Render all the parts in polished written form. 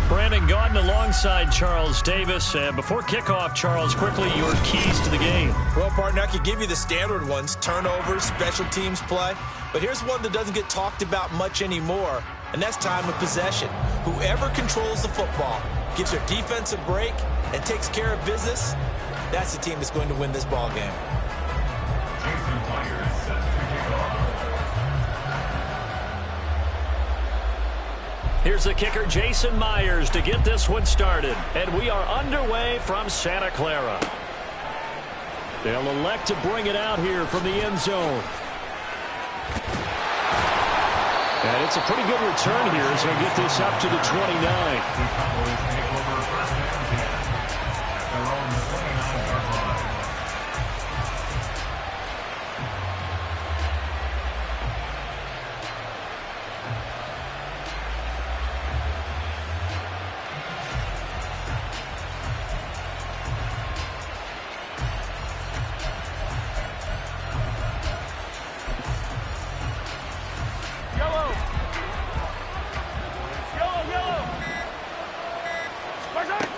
Brandon Gaudin alongside Charles Davis. And before kickoff, Charles, quickly your keys to the game. Well, partner, I could give you the standard ones, turnovers, special teams play. But here's one that doesn't get talked about much anymore, and that's time of possession. Whoever controls the football, gives their defense a break, and takes care of business, that's the team that's going to win this ball game. Here's the kicker, Jason Myers, to get this one started. And we are underway from Santa Clara. They'll elect to bring it out here from the end zone. And it's a pretty good return here as they get this up to the 29.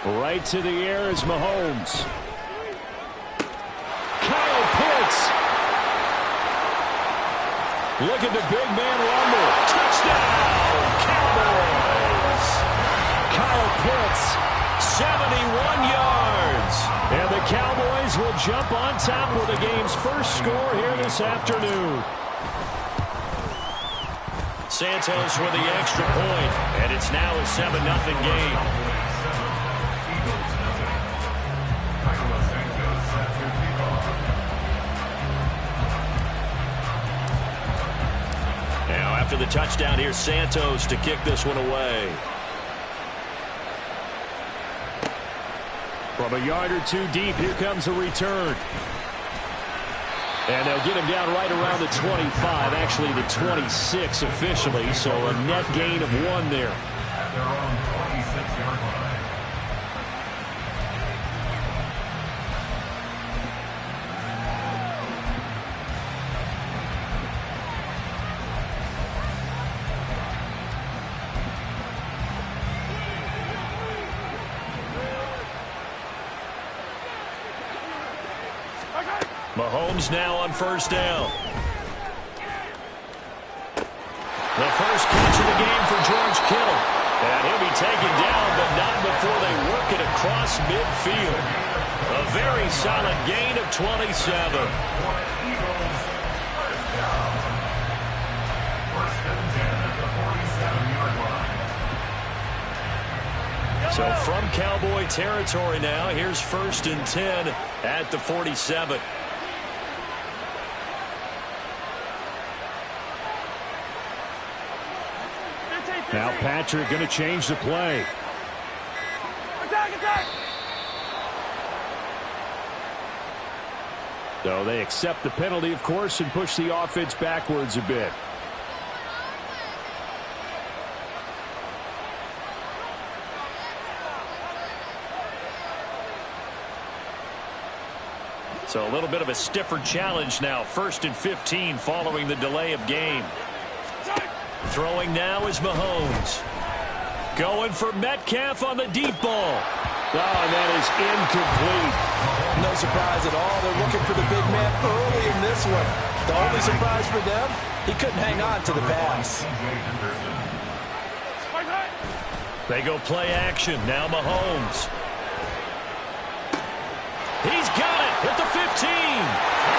Right to the air is Mahomes. Kyle Pitts. Look at the big man rumble. Touchdown, Cowboys. Kyle Pitts, 71 yards. And the Cowboys will jump on top with the game's first score here this afternoon. Santos with the extra point, and it's now a 7-0 game. After the touchdown, here's Santos to kick this one away. From a yard or two deep, here comes a return. And they'll get him down right around the 25, actually the 26 officially, so a net gain of 1 there. At their own 26-yard line. Mahomes now on first down. The first catch of the game for George Kittle. And he'll be taken down, but not before they work it across midfield. A very solid gain of 27. So from Cowboy territory now, here's 1st and 10 at the 47. Now Patrick going to change the play. Attack, attack! So they accept the penalty, of course, and push the offense backwards a bit. So a little bit of a stiffer challenge now. 1st and 15 following the delay of game. Throwing now is Mahomes. Going for Metcalf on the deep ball. Oh, and that is incomplete. No surprise at all. They're looking for the big man early in this one. The only surprise for them, he couldn't hang on to the pass. They go play action. Now Mahomes. He's got it at the 15.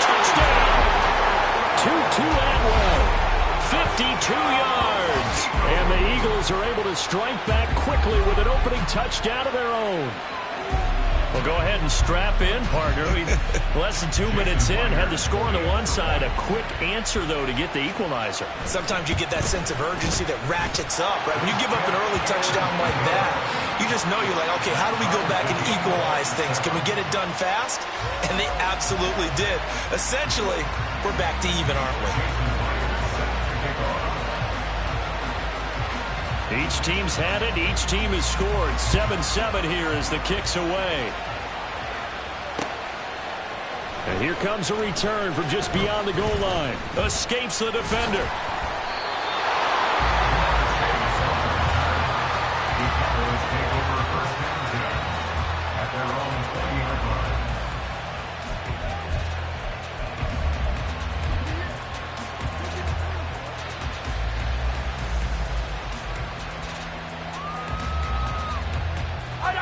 Touchdown. Tutu Atwell, 52 yards. And the Eagles are able to strike back quickly with an opening touchdown of their own. Well, go ahead and strap in, partner. Less than 2 minutes in, had the score on the one side. A quick answer, though, to get the equalizer. Sometimes you get that sense of urgency that ratchets up, right? When you give up an early touchdown like that, you just know you're like, okay, how do we go back and equalize things? Can we get it done fast? And they absolutely did. Essentially, we're back to even, aren't we? Each team's had it. Each team has scored. 7-7 here as the kick's away. And here comes a return from just beyond the goal line. Escapes the defender.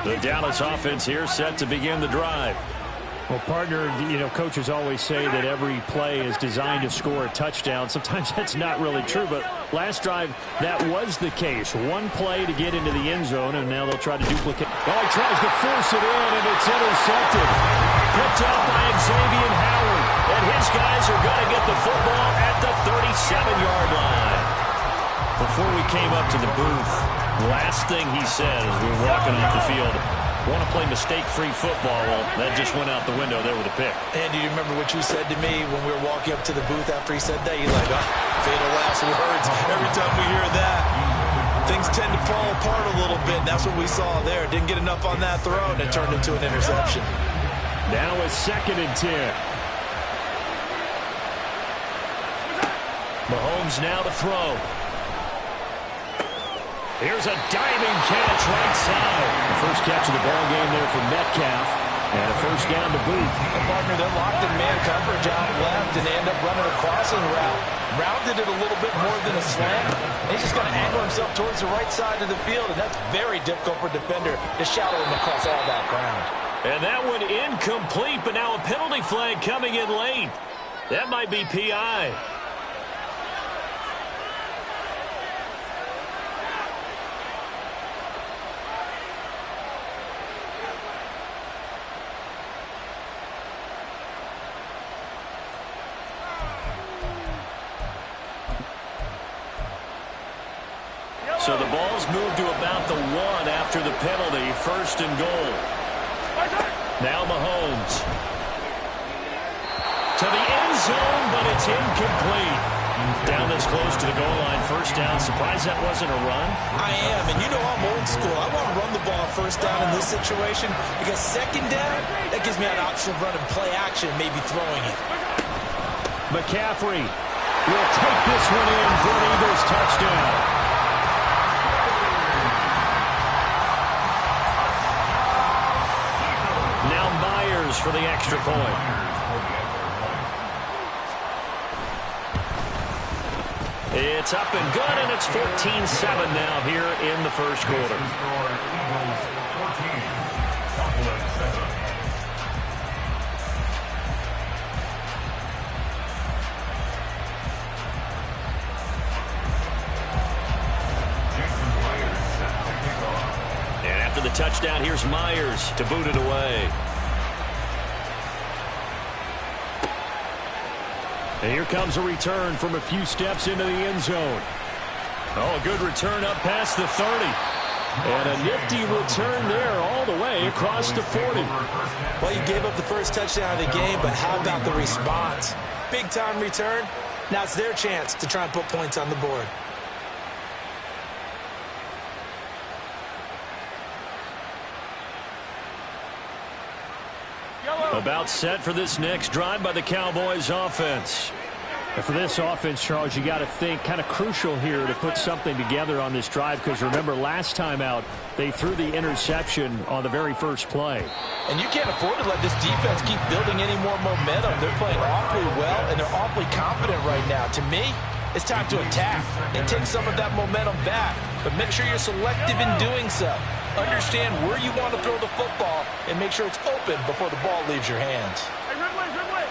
The Dallas offense here set to begin the drive. Well, partner, coaches always say that every play is designed to score a touchdown. Sometimes that's not really true, but last drive, that was the case. One play to get into the end zone, and now they'll try to duplicate. Oh, he tries to force it in, and it's intercepted. Picked up by Xavier Howard, and his guys are going to get the football at the 37-yard line. Before we came up to the booth, last thing he said as we were walking off the field, want to play mistake-free football. Well, that just went out the window there with a pick. And do you remember what you said to me when we were walking up to the booth after he said that? You're like, oh, fatal last words. Every time we hear that, things tend to fall apart a little bit. And that's what we saw there. Didn't get enough on that throw, and it turned into an interception. Now a 2nd and 10. Mahomes now to throw. Here's a diving catch right side. The first catch of the ball game there for Metcalf. And a first down to boot. A partner, they're locked in man coverage out left, and they end up running a crossing route. Rounded it a little bit more than a slant. He's just going to angle himself towards the right side of the field, and that's very difficult for a defender to shadow him across all that ground. And that one incomplete, but now a penalty flag coming in late. That might be PI. So the ball's moved to about the 1 after the penalty. 1st and goal. Now Mahomes. To the end zone, but it's incomplete. Down this close to the goal line. 1st down. Surprised that wasn't a run? I am, and you know I'm old school. I want to run the ball 1st down in this situation because 2nd down, that gives me an option of running play action, maybe throwing it. McCaffrey will take this one in for an Eagles touchdown. For the extra point. It's up and good, and it's 14-7 now here in the first quarter. And after the touchdown, here's Myers to boot it away. And here comes a return from a few steps into the end zone. Oh, a good return up past the 30. And a nifty return there all the way across the 40. Well, you gave up the first touchdown of the game, but how about the response? Big-time return. Now it's their chance to try and put points on the board. About set for this next drive by the Cowboys offense. And for this offense, Charles, you got to think kind of crucial here to put something together on this drive, because remember last time out they threw the interception on the very first play. And you can't afford to let this defense keep building any more momentum. They're playing awfully well, and they're awfully confident right now. To me, it's time to attack and take some of that momentum back. But make sure you're selective in doing so. understand where you want to throw the football and make sure it's open before the ball leaves your hands. Hey, good way, good way.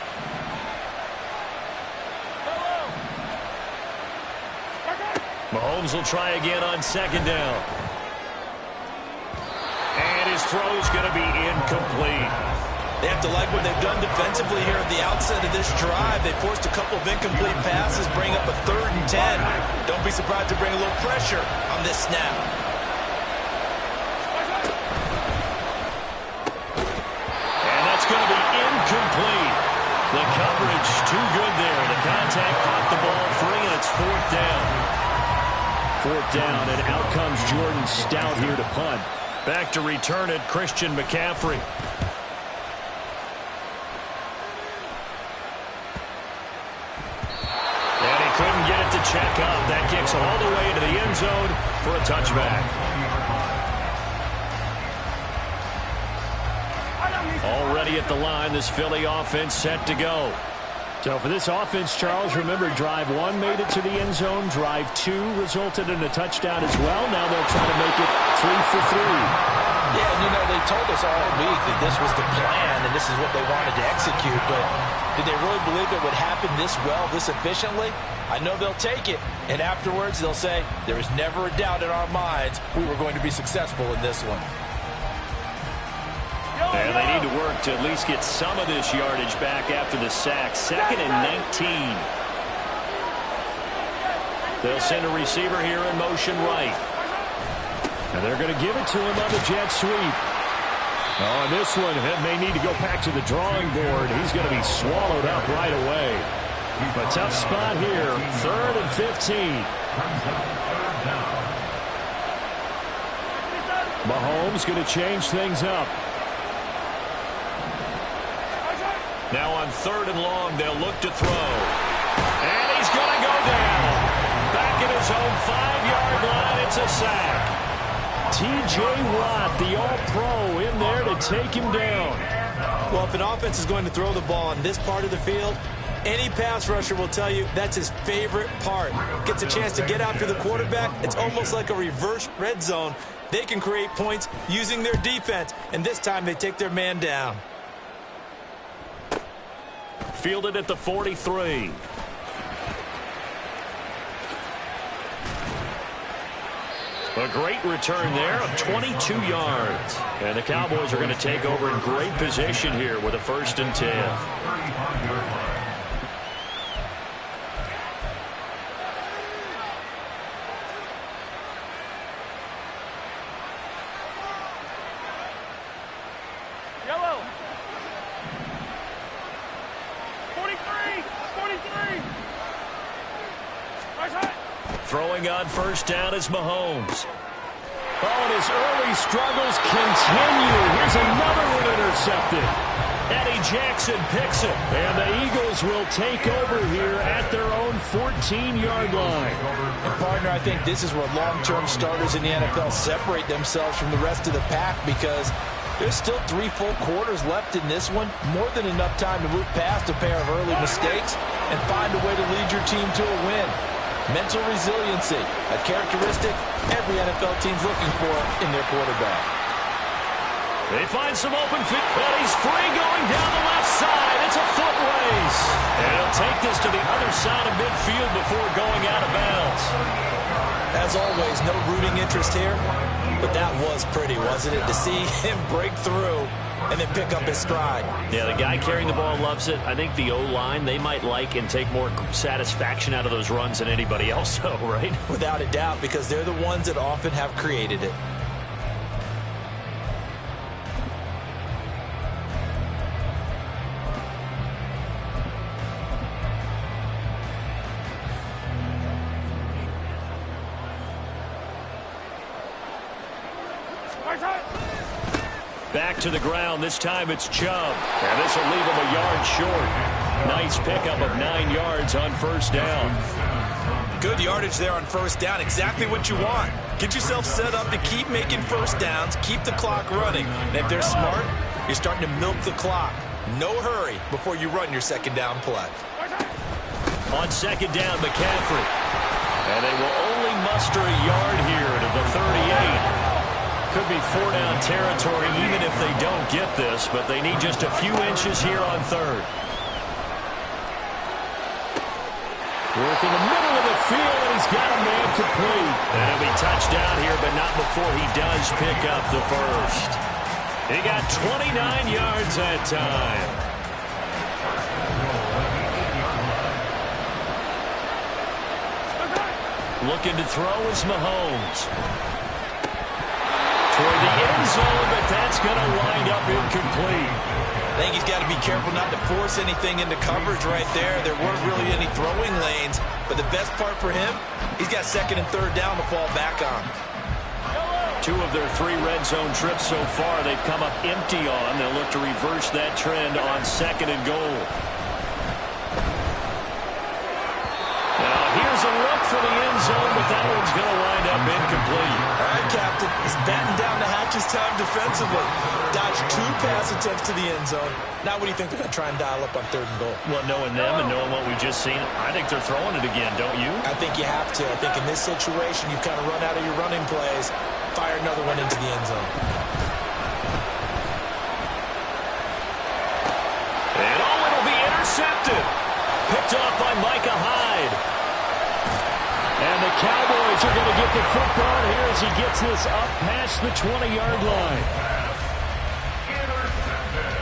Mahomes will try again on second down. And his throw's going to be incomplete. They have to like what they've done defensively here at the outset of this drive. They forced a couple of incomplete passes, bring up a 3rd and 10. Don't be surprised to bring a little pressure on this snap. And that's going to be incomplete. The coverage too good there. The contact caught the ball free, and it's 4th down. 4th down, and out comes Jordan Stout here to punt. Back to return it, Christian McCaffrey. And he couldn't get it to check up. That kicks all the way into the end zone for a touchback. Already at the line, this Philly offense set to go. So for this offense, Charles, remember, drive 1 made it to the end zone. Drive 2 resulted in a touchdown as well. Now they'll try to make it 3 for 3. Yeah, and you know, they told us all week that this was the plan and this is what they wanted to execute, but did they really believe it would happen this well, this efficiently? I know they'll take it, and afterwards they'll say, there is never a doubt in our minds we were going to be successful in this one. And they need to work to at least get some of this yardage back after the sack. 2nd and 19. They'll send a receiver here in motion right. And they're going to give it to him on the jet sweep. Oh, and this one may need to go back to the drawing board. He's going to be swallowed up right away. A tough spot here. 3rd and 15. Mahomes going to change things up. Now on 3rd and long, they'll look to throw. And he's going to go down. Back at his own 5-yard line, it's a sack. T.J. Watt, the all-pro, in there to take him down. Well, if an offense is going to throw the ball in this part of the field, any pass rusher will tell you that's his favorite part. Gets a chance to get after the quarterback. It's almost like a reverse red zone. They can create points using their defense, and this time they take their man down. Fielded at the 43. A great return there of 22 yards. And the Cowboys are going to take over in great position here with a 1st and 10. Yellow. 43. 43. Right side. Throwing on 1st down is Mahomes. Oh, and his early struggles continue. Here's another one intercepted. Eddie Jackson picks it. And the Eagles will take over here at their own 14-yard line. And, partner, I think this is where long-term starters in the NFL separate themselves from the rest of the pack because there's still 3 full quarters left in this one. More than enough time to move past a pair of early mistakes and find a way to lead your team to a win. Mental resiliency, a characteristic every NFL team's looking for in their quarterback. They find some open feet, but he's free going down the left side. It's a foot race. And he'll take this to the other side of midfield before going out of bounds. As always, no rooting interest here, but that was pretty, wasn't it, to see him break through and then pick up his stride. Yeah, the guy carrying the ball loves it. I think the O-line, they might like and take more satisfaction out of those runs than anybody else, though, right? Without a doubt, because they're the ones that often have created it. Back to the ground. This time it's Chubb. And this will leave him a yard short. Nice pickup of 9 yards on 1st down. Good yardage there on 1st down. Exactly what you want. Get yourself set up to keep making 1st downs. Keep the clock running. And if they're smart, you're starting to milk the clock. No hurry before you run your 2nd down play. On 2nd down, McCaffrey. And they will only muster a yard here to the 38. Could be 4-down territory even if they don't get this, but they need just a few inches here on third. Work in the middle of the field, and he's got a man complete. And he'll be touchdown here, but not before he does pick up the first. He got 29 yards that time. Looking to throw is Mahomes. Toward the end zone, but that's going to wind up incomplete. I think he's got to be careful not to force anything into coverage right there. There weren't really any throwing lanes, but the best part for him, he's got second and third down to fall back on. 2 of their 3 red zone trips so far, they've come up empty on. They'll look to reverse that trend on second and goal. Now here's a look for the end zone, but that one's going to wind up incomplete. All right, Captain, he's batting down the hatches time defensively. Dodged 2 pass attempts to the end zone. Now what do you think they're going to try and dial up on third and goal? Well, knowing them and knowing what we've just seen, I think they're throwing it again, don't you? I think you have to. I think in this situation, you kind of run out of your running plays, fire another one into the end zone. And it'll be intercepted. Picked up by Micah Hyde. And the Cowboys are going to get the football here as he gets this up past the 20-yard line. Intercepted.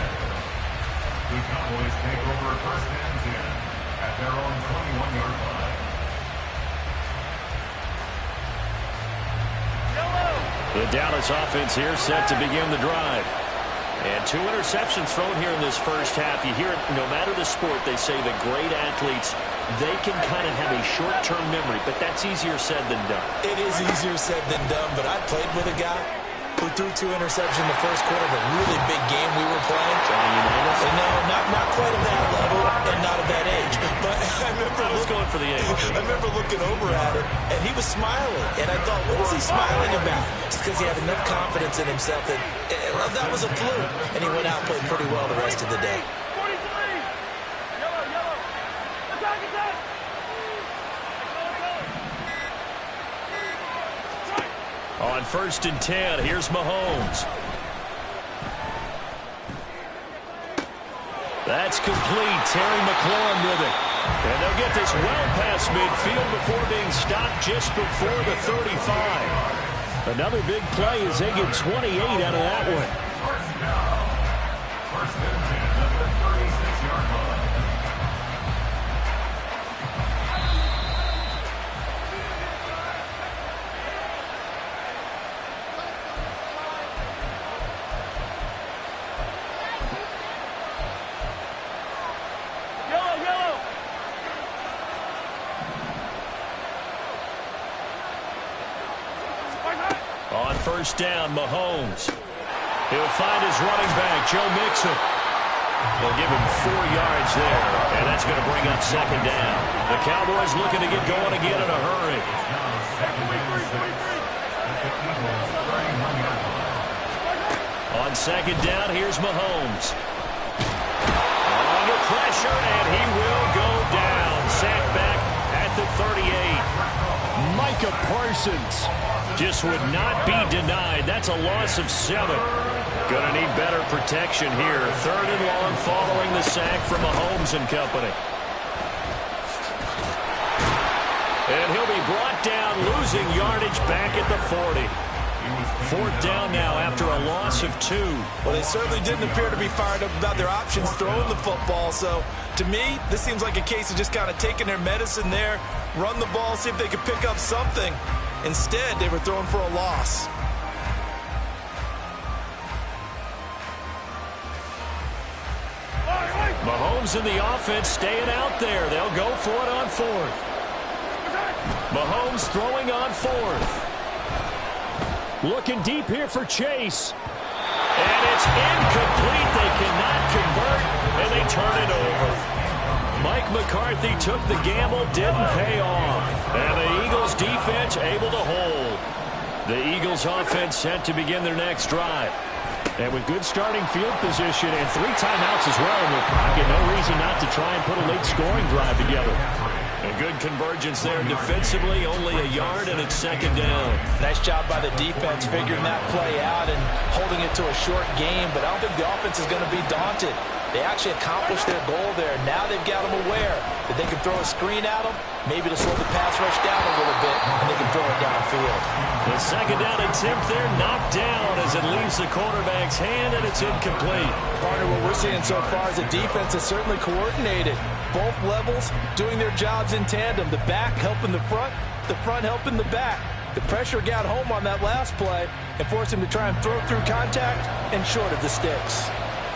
The Cowboys take over first and 10 at their own 21-yard line. The Dallas offense here set to begin the drive. And 2 interceptions thrown here in this first half. You hear it, no matter the sport, they say the great athletes, they can kind of have a short-term memory, but that's easier said than done. It is easier said than done, but I played with a guy who threw 2 interceptions in the first quarter of a really big game we were playing. And no, not quite at that level and not at that age. But I was going for the age. I remember looking over at him, and he was smiling. And I thought, what is he smiling about? It's because he had enough confidence in himself that that was a fluke. And he went out and played pretty well the rest of the day. 43. Yellow. Attack. On first and 10, here's Mahomes. That's complete. Terry McLaurin with it. And they'll get this well past midfield before being stopped just before the 35. Another big play as they get 28 out of that one. First down. First and 10 at the 36-yard line. Yellow. On first down, Mahomes. He'll find his running back, Joe Mixon. They'll give him 4 yards there, and that's going to bring up second down. The Cowboys looking to get going again in a hurry. On second down, here's Mahomes. Under pressure, and he will go down. Sacked back at the 38. Micah Parsons just would not be denied. That's a loss of 7. Gonna need better protection here. Third and long following the sack from Mahomes and company. And he'll be brought down, losing yardage back at the 40. 4th down now after a loss of 2. Well, they certainly didn't appear to be fired up about their options throwing the football. So, to me, this seems like a case of just kind of taking their medicine there, run the ball, see if they could pick up something. Instead, they were throwing for a loss. Mahomes and the offense staying out there. They'll go for it on 4th. Mahomes throwing on 4th. Looking deep here for Chase. And it's incomplete. They cannot convert, and they turn it over. Mike McCarthy took the gamble, didn't pay off. And the Eagles defense able to hold. The Eagles offense set to begin their next drive. And with good starting field position and 3 timeouts as well in their pocket, no reason not to try and put a late scoring drive together. A good convergence there defensively, only a yard, and it's second down. Nice job by the defense figuring that play out and holding it to a short game, but I don't think the offense is going to be daunted. They actually accomplished their goal there. Now they've got them aware that they can throw a screen at them, maybe to slow the pass rush down a little bit, and they can throw it downfield. The second down attempt there knocked down as it leaves the quarterback's hand, and it's incomplete. Partner, what we're seeing so far is the defense is certainly coordinated. Both levels doing their jobs in tandem. The back helping the front helping the back. The pressure got home on that last play and forced him to try and throw through contact and short of the sticks.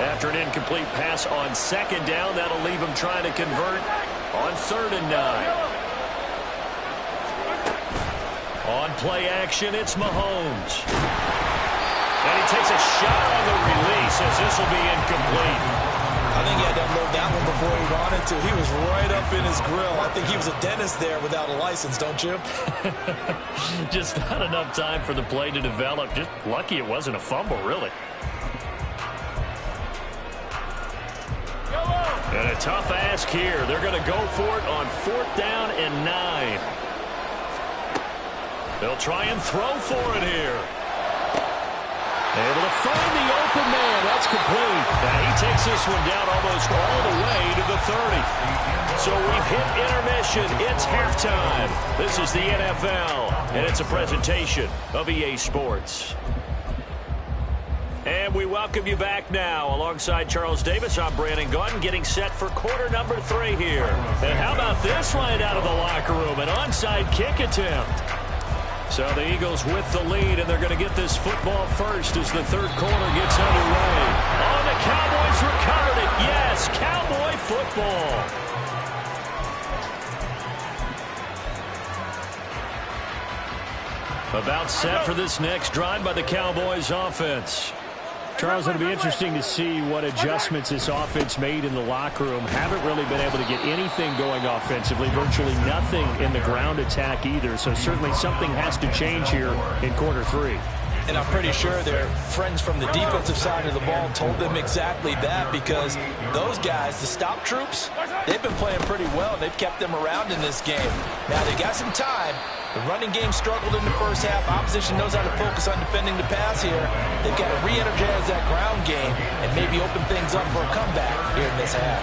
After an incomplete pass on second down, that'll leave him trying to convert on 3rd and 9. On play action, it's Mahomes. And he takes a shot on the release as this will be incomplete. I think he had to unload that one before he wanted to. He was right up in his grill. I think he was a dentist there without a license, don't you? Just not enough time for the play to develop. Just lucky it wasn't a fumble, really. And a tough ask here. They're going to go for it on 4th down and 9. They'll try and throw for it here. Able to find the open man. That's complete. Now he takes this one down almost all the way to the 30. So we've hit intermission. It's halftime. This is the NFL, and it's a presentation of EA Sports. And we welcome you back now. Alongside Charles Davis, I'm Brandon Gunn, getting set for quarter number 3 here. And how about this right out of the locker room? An onside kick attempt. So the Eagles with the lead, and they're going to get this football first as the third quarter gets underway. Oh, the Cowboys recovered it. Yes, Cowboy football. About set for this next drive by the Cowboys offense. Charles, it'll be interesting to see what adjustments this offense made in the locker room. Haven't really been able to get anything going offensively, virtually nothing in the ground attack either. So certainly something has to change here in quarter 3. And I'm pretty sure their friends from the defensive side of the ball told them exactly that, because those guys, the stop troops, they've been playing pretty well. They've kept them around in this game. Now they got some time. The running game struggled in the first half. Opposition knows how to focus on defending the pass here. They've got to re-energize that ground game and maybe open things up for a comeback here in this half.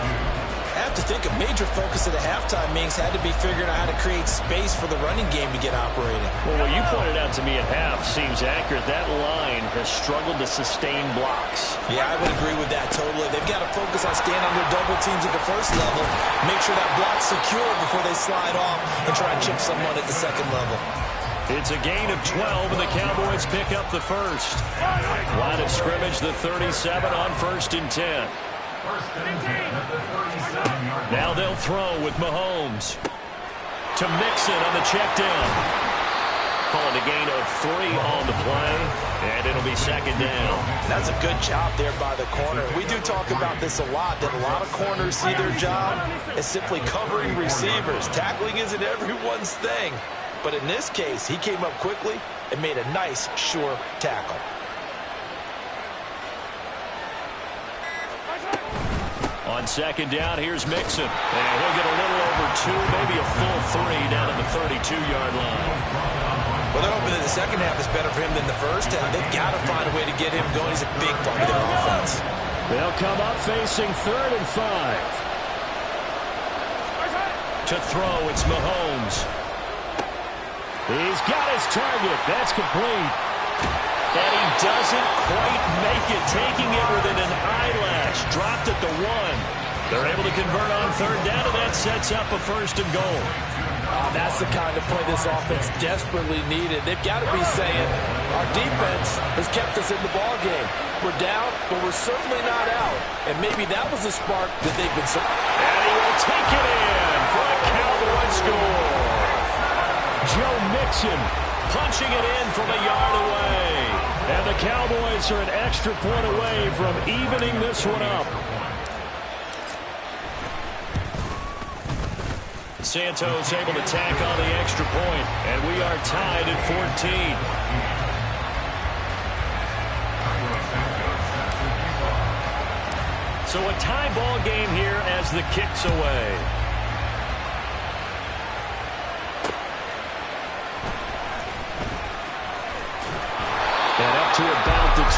I have to think a major focus of the halftime meetings had to be figuring out how to create space for the running game to get operating. Well, what you pointed out to me at half seems accurate. That line has struggled to sustain blocks. Yeah, I would agree with that totally. They've got to focus on staying under double teams at the first level, make sure that block's secure before they slide off and try and chip someone at the second level. It's a gain of 12, and the Cowboys pick up the first. Line of scrimmage, the 37 on 1st and 10. Now they'll throw with Mahomes. To Mixon on the check down. Calling a gain of 3 on the play, and it'll be second down. That's a good job there by the corner. We do talk about this a lot, that a lot of corners see their job as simply covering receivers. Tackling isn't everyone's thing. But in this case, he came up quickly and made a nice, sure tackle. On second down, here's Mixon. And he'll get a little over 2, maybe a full 3 down at the 32-yard line. Well, they're hoping that the second half is better for him than the first half. They've got to find a way to get him going. He's a big part of their offense. They'll come up facing 3rd and 5. To throw, it's Mahomes. He's got his target. That's complete. And he doesn't quite make it, taking it within an eyelash. Dropped at the 1. They're able to convert on 3rd down, and that sets up a 1st and goal. That's the kind of play this offense desperately needed. They've got to be saying, our defense has kept us in the ballgame. We're down, but we're certainly not out. And maybe that was the spark that they've been... And he will take it in for a Cowboy score. Joe Mixon punching it in from a yard away. And the Cowboys are an extra point away from evening this one up. Santos able to tack on the extra point, and we are tied at 14. So a tie ball game here as the kick's away.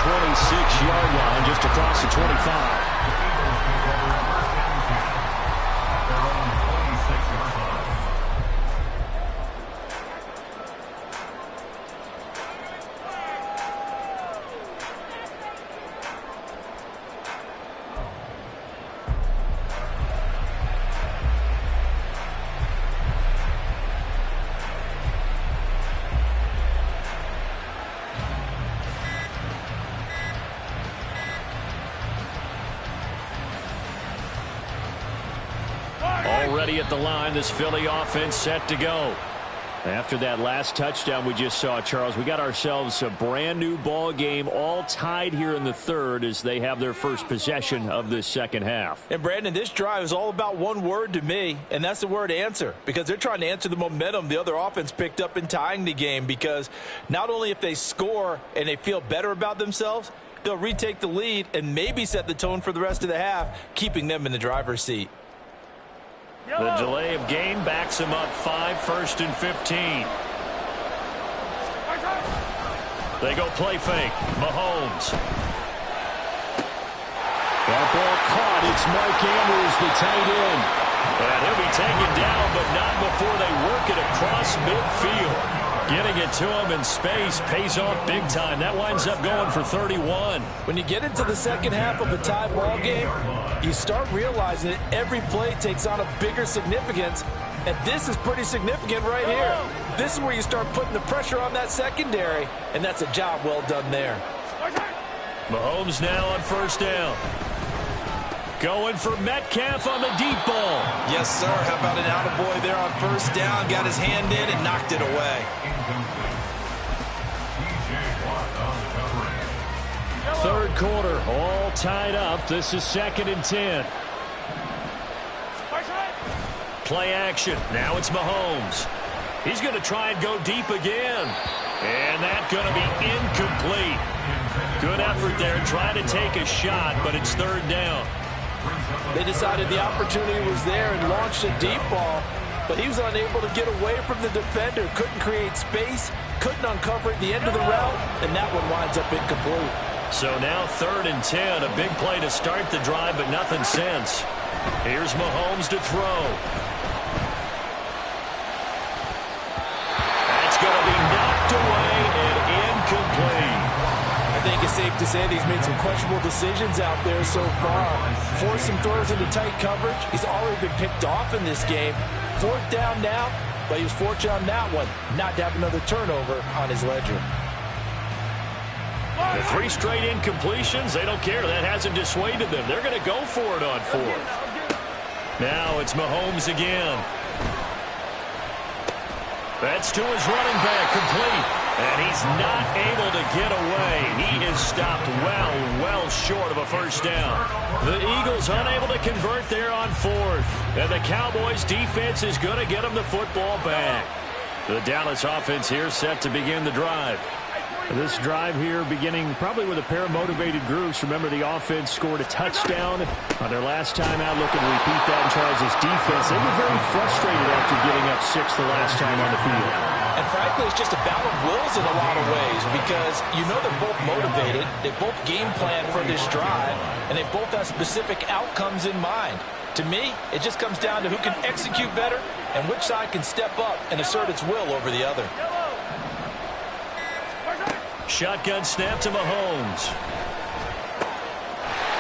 26-yard line, just across the 25. Already at the line, this Philly offense set to go. After that last touchdown we just saw, Charles, we got ourselves a brand new ball game, all tied here in the third as they have their first possession of this second half. And Brandon, this drive is all about one word to me, and that's the word answer, because they're trying to answer the momentum the other offense picked up in tying the game, because not only if they score and they feel better about themselves, they'll retake the lead and maybe set the tone for the rest of the half, keeping them in the driver's seat. The delay of game backs him up 5, 1st and 15. They go play fake. Mahomes. That ball caught. It's Mark Andrews, the tight end. And he'll be taken down, but not before they work it across midfield. Getting it to him in space pays off big time. That winds up going for 31. When you get into the second half of a tie ball game, you start realizing that every play takes on a bigger significance, and this is pretty significant right here. This is where you start putting the pressure on that secondary, and that's a job well done there. Mahomes now on first down. Going for Metcalf on the deep ball. Yes, sir. How about an attaboy there on first down? Got his hand in and knocked it away. Third quarter, all tied up. This is 2nd and 10. Play action. Now it's Mahomes. He's going to try and go deep again. And that's going to be incomplete. Good effort there trying to take a shot, but it's third down. They decided the opportunity was there and launched a deep ball, but he was unable to get away from the defender. Couldn't create space, couldn't uncover at the end of the route, and that one winds up incomplete. So now 3rd and 10, a big play to start the drive, but nothing since. Here's Mahomes to throw. That's going to be knocked away and incomplete. I think it's safe to say that he's made some questionable decisions out there so far. Forced some throws into tight coverage. He's already been picked off in this game. 4th down now, but he was fortunate on that one not to have another turnover on his ledger. The 3 straight incompletions, they don't care. That hasn't dissuaded them. They're going to go for it on 4th. Now it's Mahomes again. That's to his running back, complete. And he's not able to get away. He is stopped well short of a first down. The Eagles unable to convert there on 4th. And the Cowboys defense is going to get them the football back. The Dallas offense here set to begin the drive. This drive here beginning probably with a pair of motivated groups. Remember, the offense scored a touchdown on their last time out. Looking to repeat that in Charles' defense. They were very frustrated after giving up 6 the last time on the field. And frankly, it's just a battle of wills in a lot of ways, because you know they're both motivated, they both game plan for this drive, and they both have specific outcomes in mind. To me, it just comes down to who can execute better and which side can step up and assert its will over the other. Shotgun snap to Mahomes.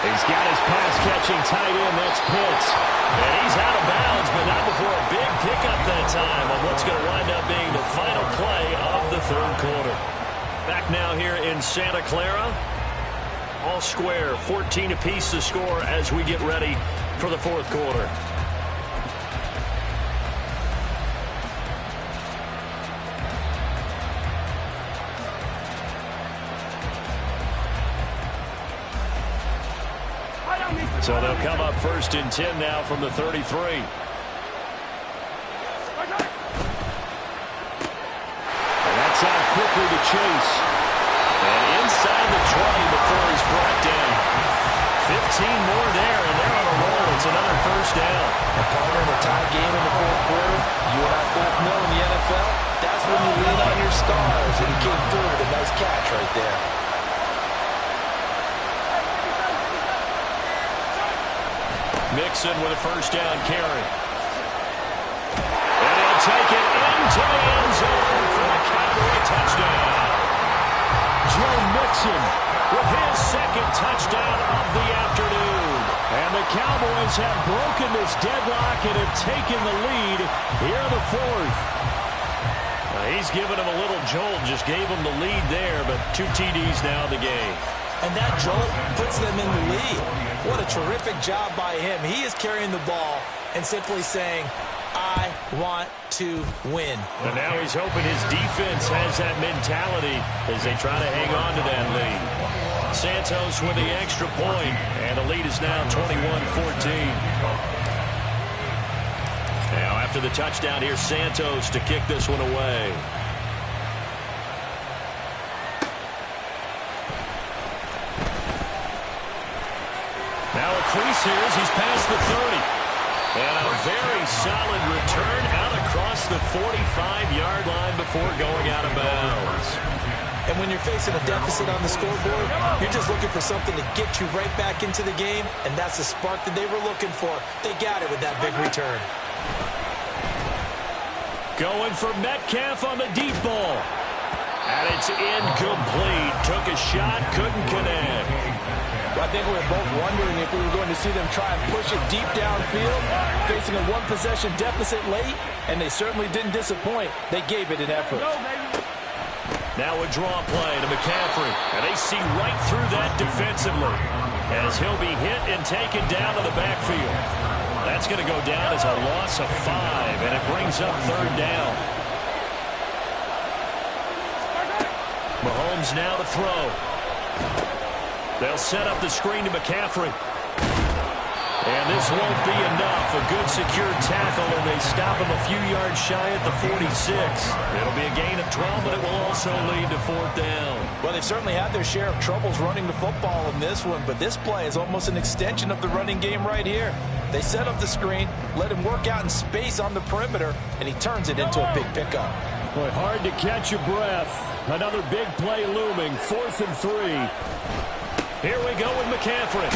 He's got his pass-catching tight end. That's Pitts. And he's out of bounds, but not before a big pickup that time on what's going to wind up being the final play of the third quarter. Back now here in Santa Clara. All square, 14 apiece to score as we get ready for the fourth quarter. So they'll come up 1st and 10 now from the 33. And that's out quickly to Chase. And inside the 20 before he's brought down. 15 more there, and they're on a roll. It's another first down. A partner in a tie game in the fourth quarter. You and I both know in the NFL, that's when you lean on your stars. And he came through with a nice catch right there. Mixon with a first down carry. And he'll take it into the end zone for a Cowboy touchdown. Joe Mixon with his second touchdown of the afternoon. And the Cowboys have broken this deadlock and have taken the lead here in the fourth. He's given him a little jolt, just gave him the lead there, but 2 TDs now in the game. And that jolt puts them in the lead. What a terrific job by him. He is carrying the ball and simply saying, I want to win. And now he's hoping his defense has that mentality as they try to hang on to that lead. Santos with the extra point, and the lead is now 21-14. Now after the touchdown, here's Santos to kick this one away. Now a crease here as he's past the 30. And a very solid return out across the 45-yard line before going out of bounds. And when you're facing a deficit on the scoreboard, you're just looking for something to get you right back into the game, and that's the spark that they were looking for. They got it with that big return. Going for Metcalf on the deep ball. And it's incomplete. Took a shot, couldn't connect. Well, I think we were both wondering if we were going to see them try and push it deep downfield, facing a one-possession deficit late, and they certainly didn't disappoint. They gave it an effort. Now a draw play to McCaffrey, and they see right through that defensively as he'll be hit and taken down to the backfield. That's going to go down as a loss of 5, and it brings up third down. Mahomes now to throw. They'll set up the screen to McCaffrey. And this won't be enough. A good secure tackle, and they stop him a few yards shy at the 46. It'll be a gain of 12, but it will also lead to fourth down. Well, they've certainly had their share of troubles running the football in this one, but this play is almost an extension of the running game right here. They set up the screen, let him work out in space on the perimeter, and he turns it into a big pickup. Boy, hard to catch your breath. Another big play looming, 4th and 3. Here we go with McCaffrey.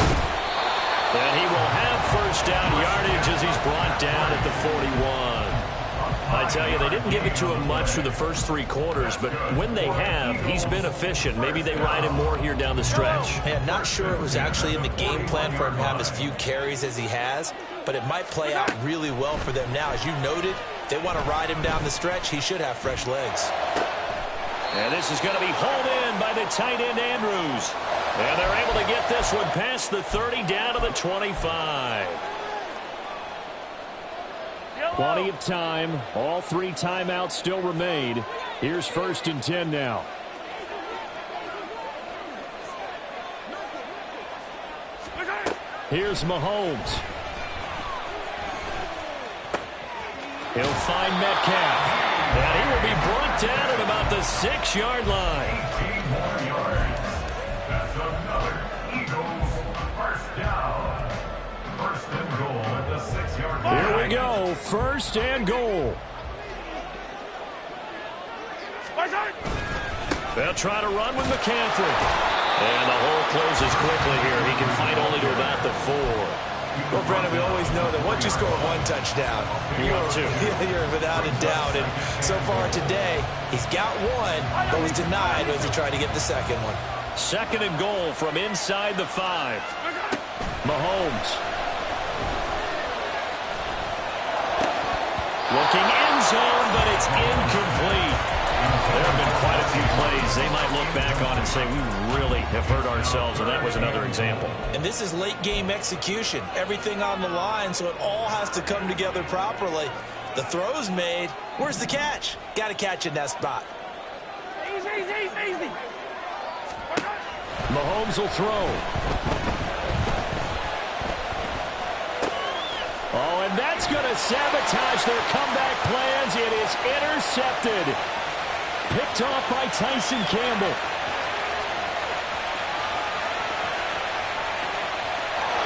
And he will have first down yardage as he's brought down at the 41. I tell you, they didn't give it to him much through the first 3 quarters, but when they have, he's been efficient. Maybe they ride him more here down the stretch. Man, not sure it was actually in the game plan for him to have as few carries as he has, but it might play out really well for them now. As you noted, if they want to ride him down the stretch, he should have fresh legs. And this is going to be hauled in by the tight end, Andrews. And they're able to get this one past the 30 down to the 25. Plenty of time. All 3 timeouts still remain. Here's 1st and 10 now. Here's Mahomes. He'll find Metcalf. And he will be brought down at about the 6-yard line. 18 more yards. That's another Eagles first down. 1st and goal at the 6-yard line. Here we go. 1st and goal. They'll try to run with McCaffrey. And the hole closes quickly here. He can fight only to about the 4. Well, Brennan, we always know that once you score 1 touchdown, you're without a doubt. And so far today, he's got 1, but was denied as he tried to get the second one. 2nd and goal from inside the 5. Mahomes. Looking end zone, but it's incomplete. There have been quite a few plays they might look back on and say, we really have hurt ourselves, and that was another example. And this is late-game execution. Everything on the line, so it all has to come together properly. The throw's made. Where's the catch? Got to catch in that spot. Easy. Mahomes will throw. Oh, and that's going to sabotage their comeback plans. It is intercepted. Picked off by Tyson Campbell.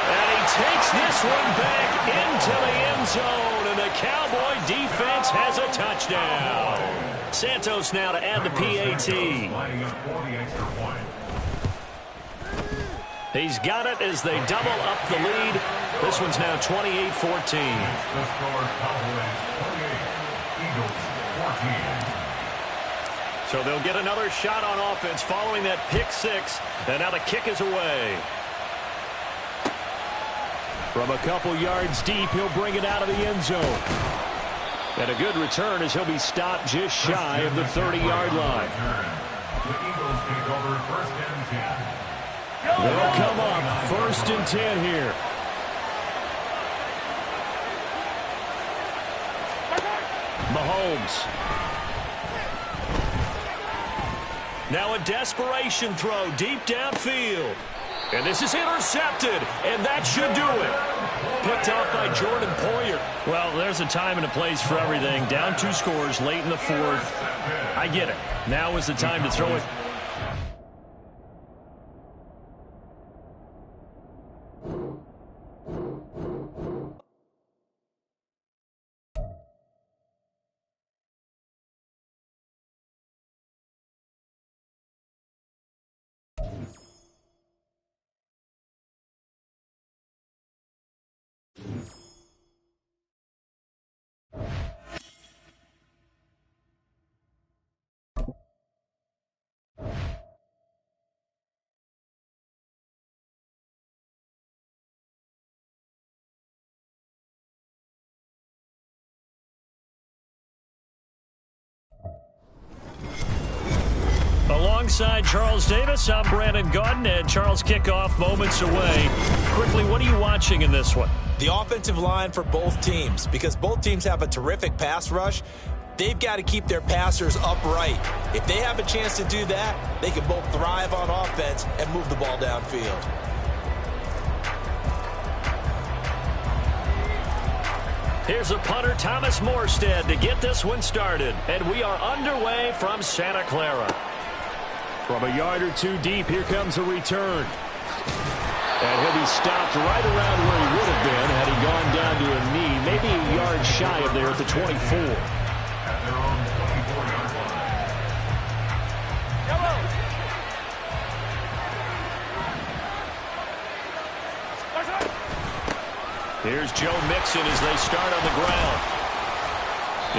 And he takes this one back into the end zone, and the Cowboy defense has a touchdown. Santos now to add the PAT. Lining up for the extra point. He's got it as they double up the lead. This one's now 28-14. The score, Cowboys 28, Eagles 14. So they'll get another shot on offense following that pick six. And now the kick is away. From a couple yards deep, he'll bring it out of the end zone. And a good return as he'll be stopped just shy of the 30-yard line. The Eagles take over first and 10. They'll come up first and 10 here. Mahomes. Now a desperation throw deep downfield. And this is intercepted, and that should do it. Picked off by Jordan Poyer. Well, there's a time and a place for everything. Down 2 scores late in the fourth. I get it. Now is the time to throw it. Alongside Charles Davis, I'm Brandon Gaudin, and Charles, kickoff moments away. Quickly, what are you watching in this one? The offensive line for both teams, because both teams have a terrific pass rush. They've got to keep their passers upright. If they have a chance to do that, they can both thrive on offense and move the ball downfield. Here's a punter, Thomas Morstead, to get this one started. And we are underway from Santa Clara. From a yard or two deep, here comes a return. And he'll be stopped right around where he would have been had he gone down to a knee, maybe a yard shy of there at the 24. At their own 24-yard line. Here's Joe Mixon as they start on the ground.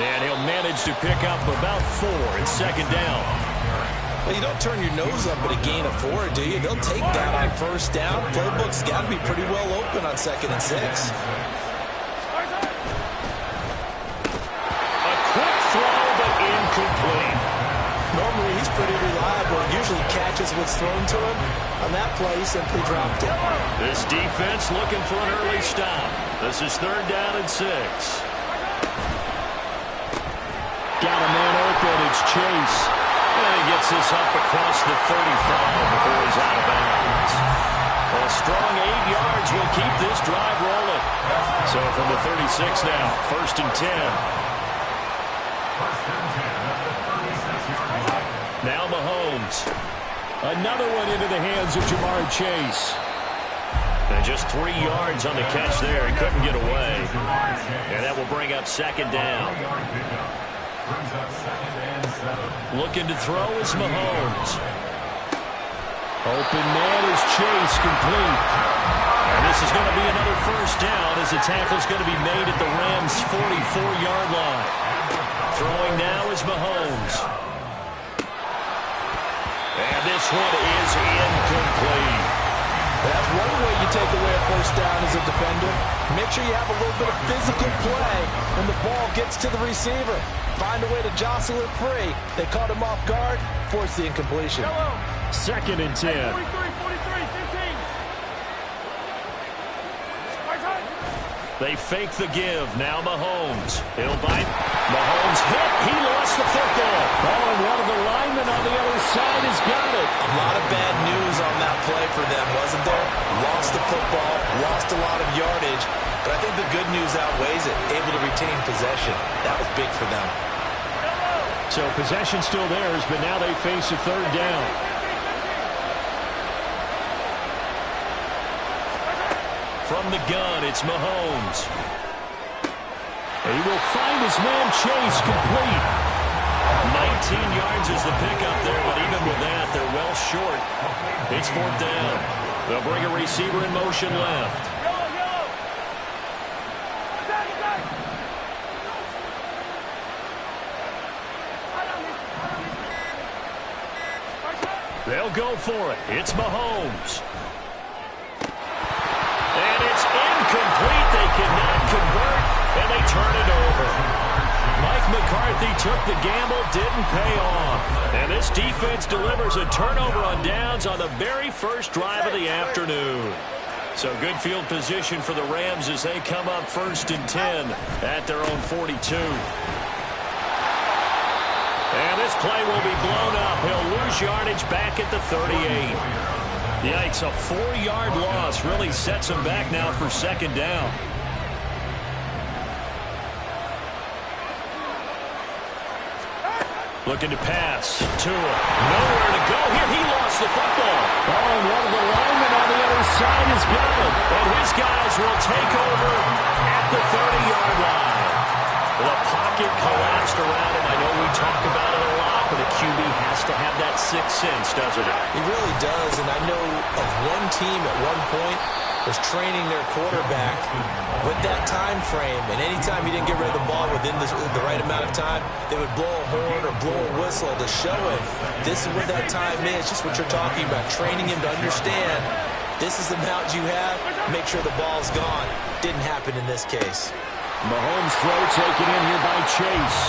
And he'll manage to pick up about 4 in second down. Well, you don't turn your nose up at a gain of 4, do you? They'll take that on first down. Playbook's got to be pretty well open on 2nd and 6. A quick throw, but incomplete. Normally, he's pretty reliable. Usually catches what's thrown to him. On that play, he simply dropped it. This defense looking for an early stop. This is 3rd down and 6. Got a man open. It's Chase. And he gets this up across the 35 before he's out of bounds. A strong 8 yards will keep this drive rolling. So from the 36 now, 1st and 10. Now Mahomes. Another one into the hands of Jamar Chase. And just 3 yards on the catch there. He couldn't get away. And that will bring up 2nd down. Looking to throw is Mahomes. Open man is Chase, complete. And this is going to be another 1st down as the tackle's going to be made at the Rams' 44-yard line. Throwing now is Mahomes. And this one is incomplete. That's one way you take away a 1st down as a defender. Make sure you have a little bit of physical play when the ball gets to the receiver. Find a way to jostle it free. They caught him off guard, forced the incompletion. 2nd and 10. 43, 15. They fake the give. Now Mahomes. He'll bite. Mahomes hit. He lost the football. Oh, and one of the linemen on the other side has got it. A lot of bad news on that play for them, wasn't there? Lost the football, lost a lot of yardage, but I think the good news outweighs it. Able to retain possession. That was big for them. So possession still theirs, but now they face a 3rd down. From the gun, it's Mahomes. He will find his man Chase, complete. yards is the pickup there, but even with that, they're well short. It's 4th down. They'll bring a receiver in motion left. They'll go for it. It's Mahomes. And it's incomplete. They cannot convert, and they turn it over. Mike McCarthy took the gamble, didn't pay off. And this defense delivers a turnover on downs on the very first drive of the afternoon. So good field position for the Rams as they come up 1st and 10 at their own 42. And this play will be blown up. He'll lose yardage back at the 38. Yikes, a 4-yard loss really sets him back now for 2nd down. Looking to pass. Tua. Nowhere to go here. He lost the football. Oh, and one of the linemen on the other side has got it. And his guys will take over at the 30-yard line. The pocket collapsed around him. I know we talk about it a lot, but a QB has to have that sixth sense, doesn't it? He really does, and I know of one team at one point was training their quarterback with that time frame, and anytime he didn't get rid of the ball within the right amount of time, they would blow a horn or blow a whistle to show him this is what that time is, just what you're talking about, training him to understand this is the amount you have, make sure the ball's gone. Didn't happen in this case. Mahomes' throw taken in here by Chase.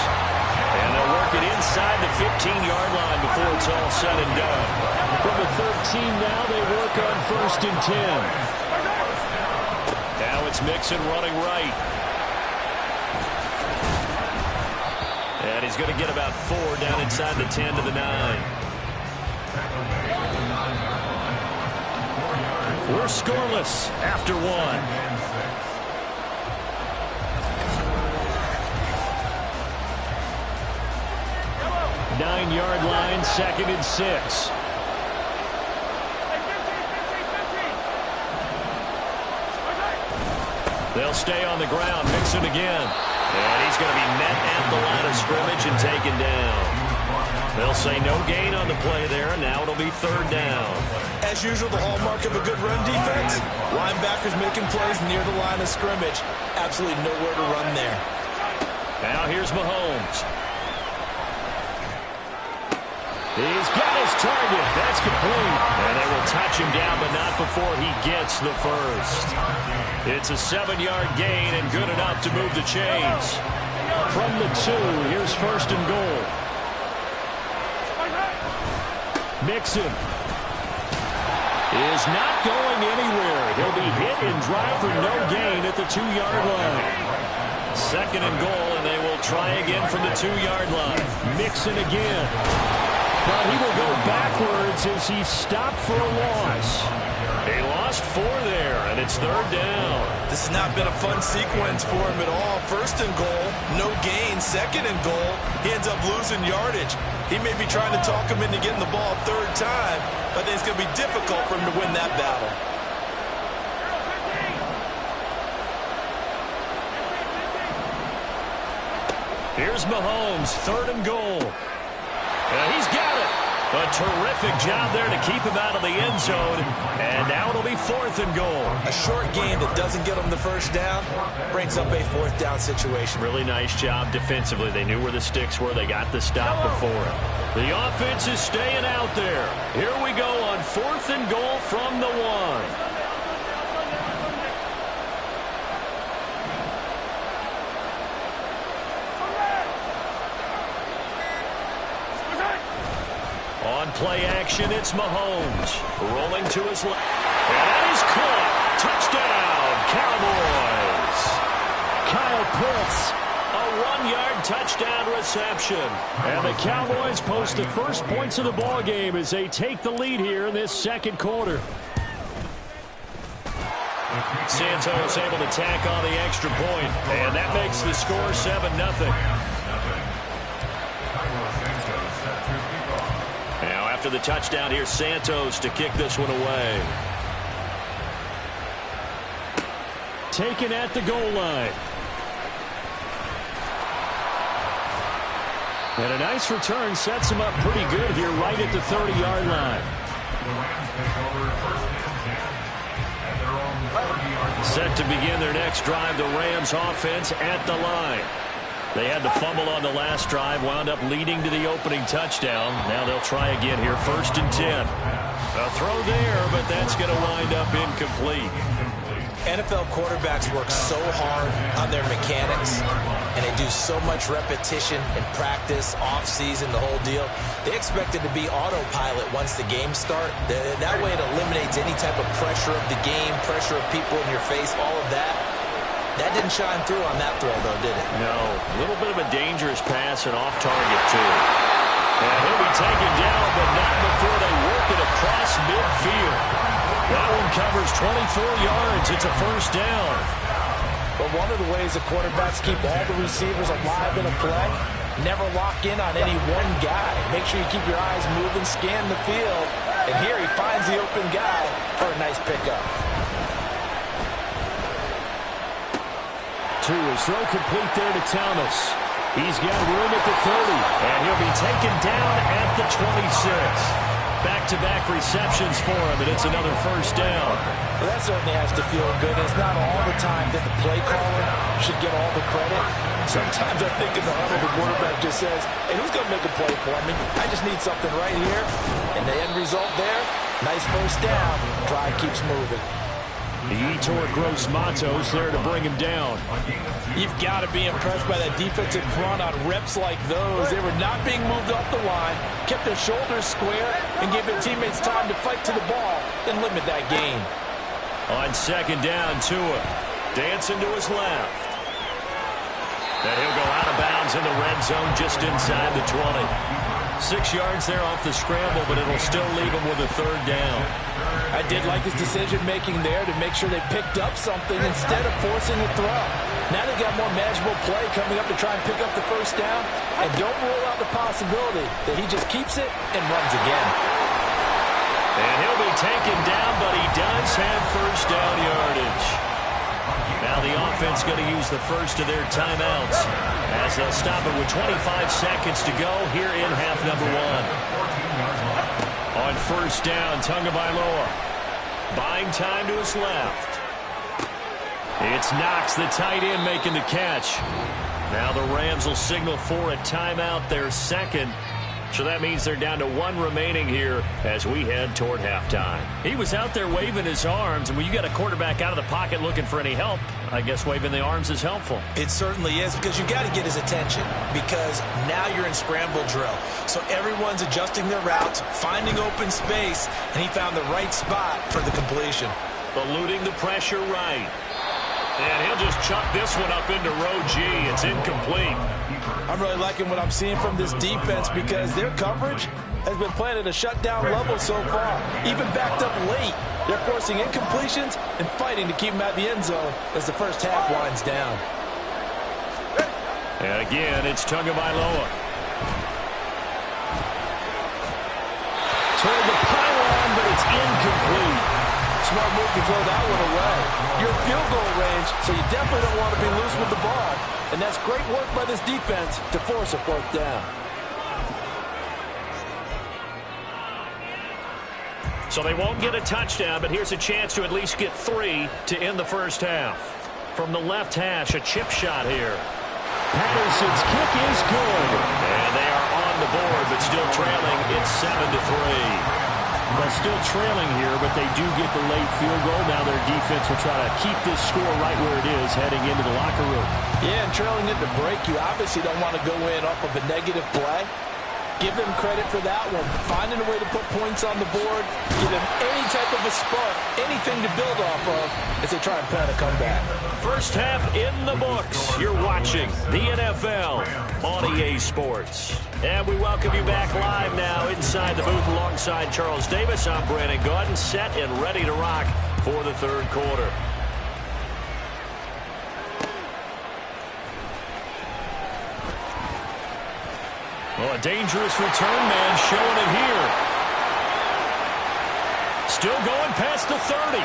And they'll work it inside the 15-yard line before it's all said and done. From the 13 now, they work on 1st and 10. Now it's Mixon running right. And he's going to get about 4 down inside the 10 to the 9. We're scoreless after 1. 9-yard line, 2nd and 6. They'll stay on the ground. Mixon again. And he's going to be met at the line of scrimmage and taken down. They'll say no gain on the play there, and now it'll be 3rd down. As usual, the hallmark of a good run defense, linebackers making plays near the line of scrimmage. Absolutely nowhere to run there. Now here's Mahomes. He's got his target. That's complete. And they will touch him down, but not before he gets the first. It's a 7-yard gain and good enough to move the chains. From the 2, here's 1st and goal. Mixon is not going anywhere. He'll be hit and drive for no gain at the 2-yard line. 2nd and goal, and they will try again from the 2-yard line. Mixon again. But he will go backwards as he stopped for a loss. He lost 4 there, and it's 3rd down. This has not been a fun sequence for him at all. 1st and goal, no gain. 2nd and goal, he ends up losing yardage. He may be trying to talk him into getting the ball 3rd time, but I think it's going to be difficult for him to win that battle. Here's Mahomes, 3rd and goal. He's got it. A terrific job there to keep him out of the end zone. And now it'll be 4th and goal. A short gain that doesn't get him the 1st down brings up a 4th down situation. Really nice job defensively. They knew where the sticks were. They got the stop before it. The offense is staying out there. Here we go on 4th and goal from the 1. On play action, it's Mahomes. Rolling to his left. And that is caught. Touchdown, Cowboys. Kyle Pitts, a 1-yard touchdown reception. And the Cowboys post the first points of the ball game as they take the lead here in this 2nd quarter. Santos able to tack on the extra point. And that makes the score 7-0. After the touchdown, here's Santos to kick this one away. Taken at the goal line. And a nice return sets him up pretty good here right at the 30-yard line. The Rams take over first and 10 at their own 30-yard line. Set to begin their next drive, the Rams offense at the line. They had the fumble on the last drive, wound up leading to the opening touchdown. Now they'll try again here, first and 10. A throw there, but that's going to wind up incomplete. NFL quarterbacks work so hard on their mechanics, and they do so much repetition in practice, off-season, the whole deal. They expect it to be autopilot once the games start. That way it eliminates any type of pressure of the game, pressure of people in your face, all of that. That didn't shine through on that throw, though, did it? No. A little bit of a dangerous pass and off target, too. And he'll be taken down, but not before they work it across midfield. That one covers 24 yards. It's a first down. But one of the ways the quarterbacks keep all the receivers alive in a play, never lock in on any one guy. Make sure you keep your eyes moving, scan the field. And here he finds the open guy for a nice pickup. To his throw complete there to Thomas. He's got room at the 30, and he'll be taken down at the 26. Back-to-back receptions for him, and it's another first down. Well, that certainly has to feel good. It's not all the time that the play caller should get all the credit. Sometimes I think in the huddle, the quarterback just says, hey, who's going to make a play for me? I just need something right here. And the end result there, nice first down. Drive keeps moving. Yetur Gross-Matos there to bring him down. You've got to be impressed by that defensive front on reps like those. They were not being moved off the line, kept their shoulders square, and gave their teammates time to fight to the ball and limit that gain. On second down, Tua dancing to his left. And he'll go out of bounds in the red zone just inside the 20. 6 yards there off the scramble, but it'll still leave him with a third down. I did like his decision-making there to make sure they picked up something instead of forcing a throw. Now they've got more manageable play coming up to try and pick up the first down, and don't rule out the possibility that he just keeps it and runs again. And he'll be taken down, but he does have first down yardage. Now the offense going to use the first of their timeouts as they'll stop it with 25 seconds to go here in half number one. On first down, Tagovailoa buying time to his left. It's Knox, the tight end, making the catch. Now the Rams will signal for a timeout, their second. So that means they're down to one remaining here as we head toward halftime. He was out there waving his arms, and when you got a quarterback out of the pocket looking for any help, I guess waving the arms is helpful. It certainly is, because you got to get his attention, because now you're in scramble drill. So everyone's adjusting their routes, finding open space, and he found the right spot for the completion. Eluding the pressure right. And he'll just chuck this one up into row G. It's incomplete. I'm really liking what I'm seeing from this defense because their coverage has been playing at a shutdown level so far. Even backed up late, they're forcing incompletions and fighting to keep them out of the end zone as the first half winds down. And again, it's Tagovailoa. Toward the pylon, but it's incomplete. Smart move to throw that one away. You're in field goal range, so you definitely don't want to be loose with the ball. And that's great work by this defense to force a fourth down. So they won't get a touchdown, but here's a chance to at least get 3 to end the first half. From the left hash, a chip shot here. Patterson's kick is good. And they are on the board, but still trailing. It's 7-3. Well, still trailing here, but they do get the late field goal. Now their defense will try to keep this score right where it is heading into the locker room. Yeah, and trailing into break, you obviously don't want to go in off of a negative play. Give them credit for that one. Finding a way to put points on the board, give them any type of a spark, anything to build off of as they try and plan a comeback. First half in the books. You're watching the NFL on EA Sports. And we welcome you back live now inside the booth alongside Charles Davis. I'm Brandon Gaudin, set and ready to rock for the third quarter. Well, a dangerous return man showing it here. Still going past the 30.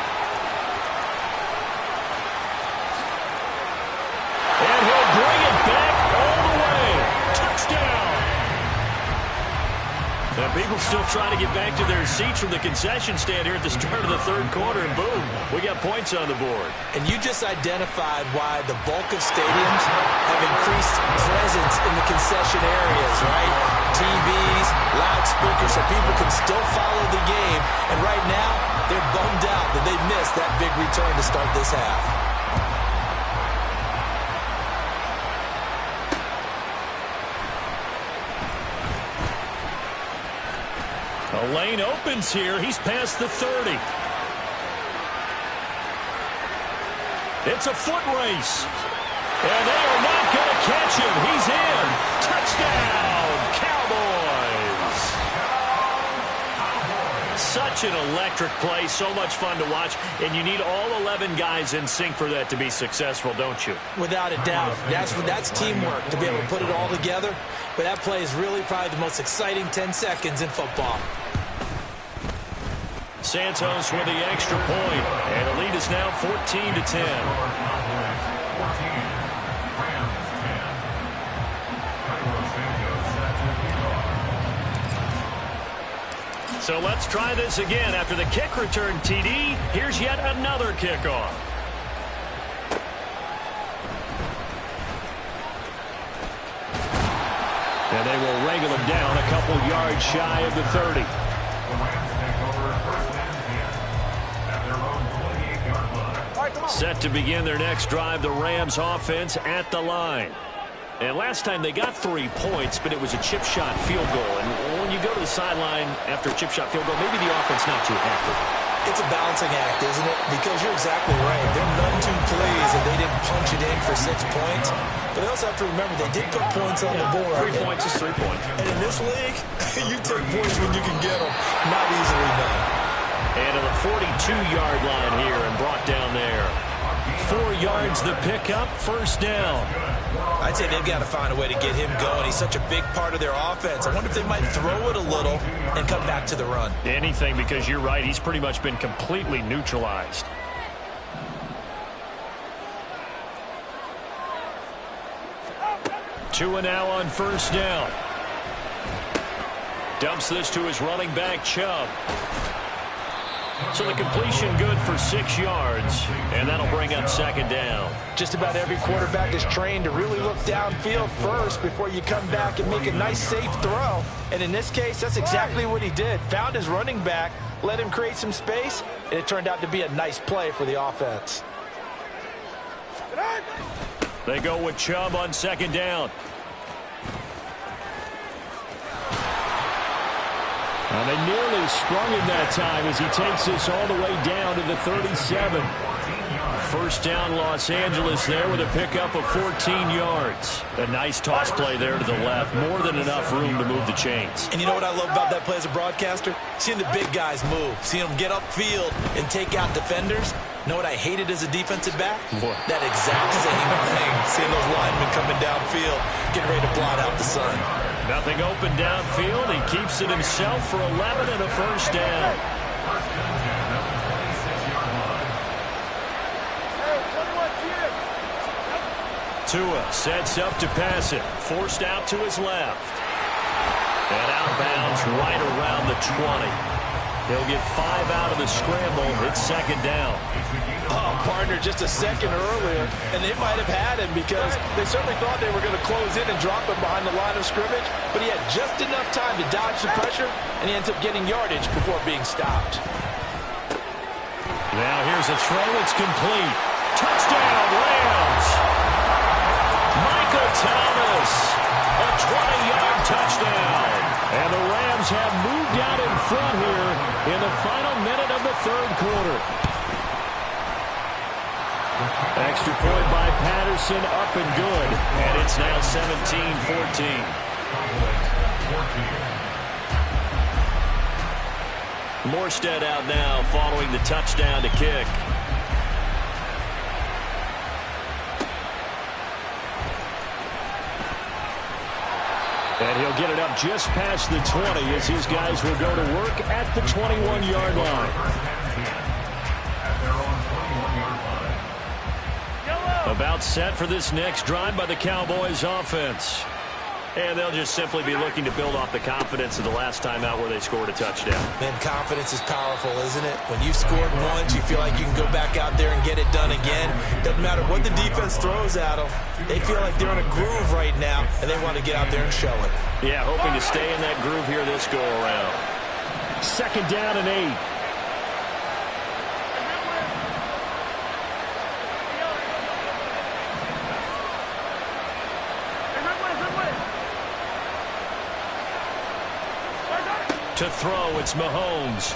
And he'll bring it back all the way. Touchdown. People still trying to get back to their seats from the concession stand here at the start of the third quarter, and boom, we got points on the board. And you just identified why the bulk of stadiums have increased presence in the concession areas, right? TVs, loudspeakers, so people can still follow the game. And right now, they're bummed out that they missed that big return to start this half. A lane opens here. He's past the 30. It's a foot race. And they are not going to catch him. He's in. Touchdown, Cowboys. Such an electric play. So much fun to watch. And you need all 11 guys in sync for that to be successful, don't you? Without a doubt. That's teamwork to be able to put it all together. But that play is really probably the most exciting 10 seconds in football. Santos with the extra point, and the lead is now 14-10. So let's try this again. After the kick return TD, here's yet another kickoff. And they will wrangle him down a couple yards shy of the 30. Set to begin their next drive, the Rams offense at the line. And last time they got 3 points, but it was a chip shot field goal. And when you go to the sideline after a chip shot field goal, maybe the offense not too happy. It's a balancing act, isn't it? Because you're exactly right. They're none too pleased that they didn't punch it in for 6 points. But they also have to remember they did put points on the board. 3 points is 3 points. And in this league, you take points when you can get them. Not easily done. And to the 42-yard line here and brought down there. 4 yards the pickup, first down. I'd say they've got to find a way to get him going. He's such a big part of their offense. I wonder if they might throw it a little and come back to the run. Anything, because you're right. He's pretty much been completely neutralized. Tua now on first down. Dumps this to his running back, Chubb. So the completion good for 6 yards, and that'll bring up second down. Just about every quarterback is trained to really look downfield first before you come back and make a nice, safe throw. And in this case, that's exactly what he did. Found his running back, let him create some space, and it turned out to be a nice play for the offense. They go with Chubb on second down. And they nearly sprung him that time as he takes this all the way down to the 37. First down, Los Angeles there with a pickup of 14 yards. A nice toss play there to the left. More than enough room to move the chains. And you know what I love about that play as a broadcaster? Seeing the big guys move. Seeing them get upfield and take out defenders. You know what I hated as a defensive back? What? That exact same thing. Seeing those linemen coming downfield, getting ready to blot out the sun. Nothing open downfield. He keeps it himself for 11 and a first down. Tua sets up to pass it. Forced out to his left. And outbounds right around the 20. He'll get 5 out of the scramble. It's second down. Oh, partner, just a second earlier, and they might have had him because they certainly thought they were going to close in and drop him behind the line of scrimmage, but he had just enough time to dodge the pressure, and he ends up getting yardage before being stopped. Now here's a throw. It's complete. Touchdown, Rams. Michael Thomas, a 20-yard touchdown. And the Rams have moved out in front here in the final minute of the third quarter. Extra point by Patterson, up and good. And it's now 17-14. Morstead out now following the touchdown to kick. And he'll get it up just past the 20 as his guys will go to work at the 21-yard line. About set for this next drive by the Cowboys offense. And they'll just simply be looking to build off the confidence of the last time out where they scored a touchdown. Man, confidence is powerful, isn't it? When you've scored once, you feel like you can go back out there and get it done again. Doesn't matter what the defense throws at them. They feel like they're in a groove right now, and they want to get out there and show it. Yeah, hoping to stay in that groove here this go-around. 2nd down and 8. To throw, it's Mahomes.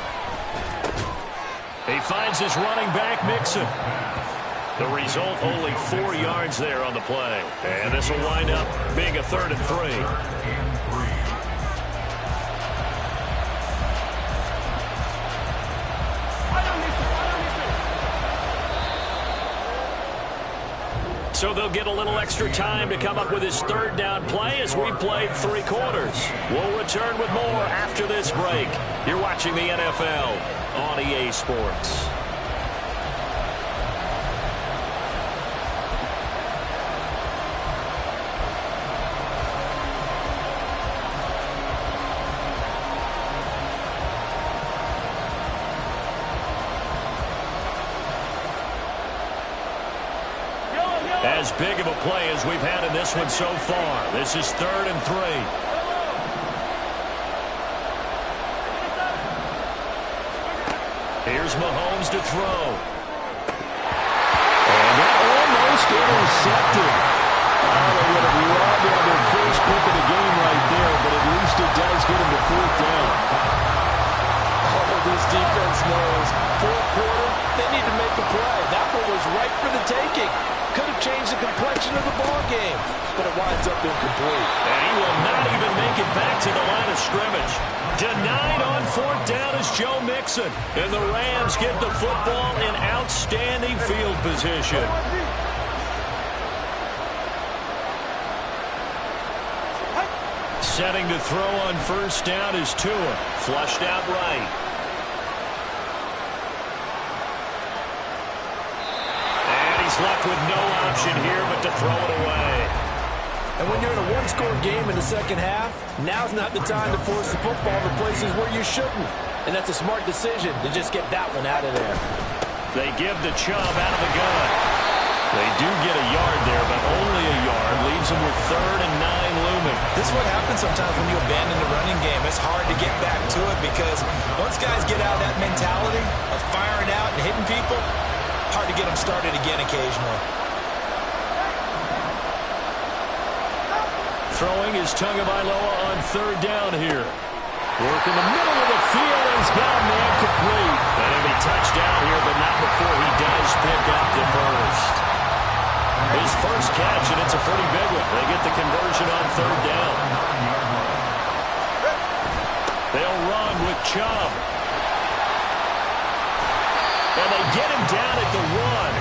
He finds his running back, Mixon. The result, only 4 yards there on the play. And this will wind up being a 3rd and 3. So they'll get a little extra time to come up with his 3rd down play as we played 3 quarters. We'll return with more after this break. You're watching the NFL on EA Sports. As big of a play as we've had in this one so far. This is 3rd and 3. Here's Mahomes to throw. And that almost intercepted. They would have robbed on their first pick of the game right there, but at least it does get them to 4th down. This defense knows 4th quarter, they need to make a play. That one was right for the taking. Could have changed the complexion of the ball game, but it winds up incomplete. And he will not even make it back to the line of scrimmage. Denied on 4th down is Joe Mixon. And the Rams get the football in outstanding field position. Setting to throw on 1st down is Tua. Flushed out right. Left with no option here but to throw it away. And when you're in a 1-score game in the 2nd half, now's not the time to force the football to places where you shouldn't. And that's a smart decision to just get that one out of there. They give the Chubb out of the gun. They do get a yard there, but only a yard. Leaves them with 3rd and 9 looming. This is what happens sometimes when you abandon the running game. It's hard to get back to it because once guys get out of that mentality of firing out and hitting people, hard to get them started again occasionally. Throwing is Tagovailoa on 3rd down here. Work in the middle of the field, and he's got a man complete. And he'll be touched down here, but not before he does pick up the first. His first catch, and it's a pretty big one. They get the conversion on 3rd down. They'll run with Chubb. And they get him down at the 1.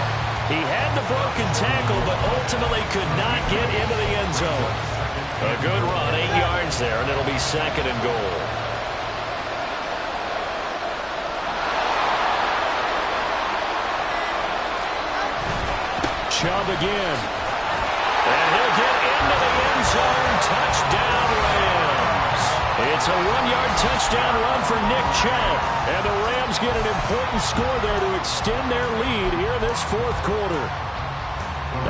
He had the broken tackle, but ultimately could not get into the end zone. A good run, 8 yards there, and it'll be 2nd and goal. Chubb again. And he'll get into the end zone. Touchdown, Rams. It's a 1-yard touchdown run for Nick Chubb. And the Rams get an important score there to extend their lead here in this 4th quarter.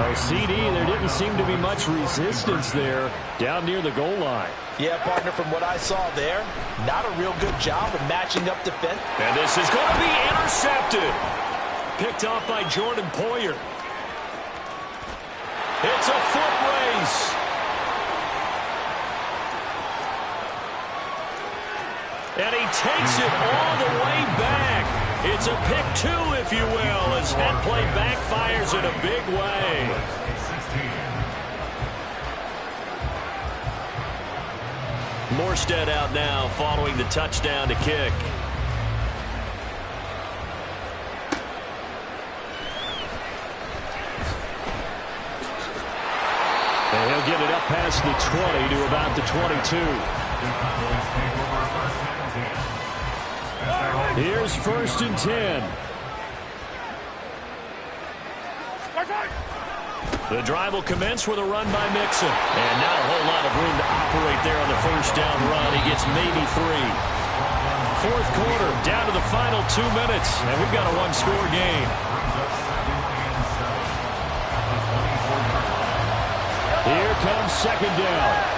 Oh, CD, there didn't seem to be much resistance there down near the goal line. Yeah, partner, from what I saw there, not a real good job of matching up defense. And this is going to be intercepted. Picked off by Jordan Poyer. It's a foot race. And he takes it all the way back. It's a pick 2, if you will, as that play backfires in a big way. Morstead out now following the touchdown to kick. And he'll get it up past the 20 to about the 22. Here's 1st and 10. The drive will commence with a run by Mixon. And not a whole lot of room to operate there on the first down run. He gets maybe 3. Fourth quarter, down to the final 2 minutes, and we've got a one-score game. Here comes second down.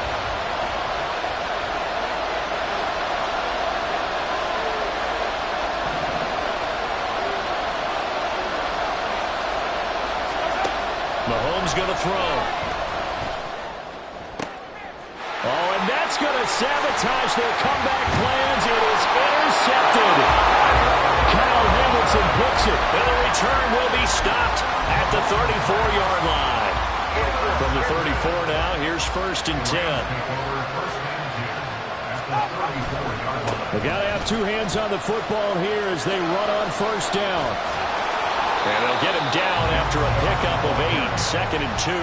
Mahomes going to throw. Oh, and that's going to sabotage their comeback plans. It is intercepted. Kyle Hamilton picks it, and the return will be stopped at the 34-yard line. From the 34 now, here's 1st and 10. They got to have 2 hands on the football here as they run on first down. And they'll get him down after a pickup of 8, 2nd and 2.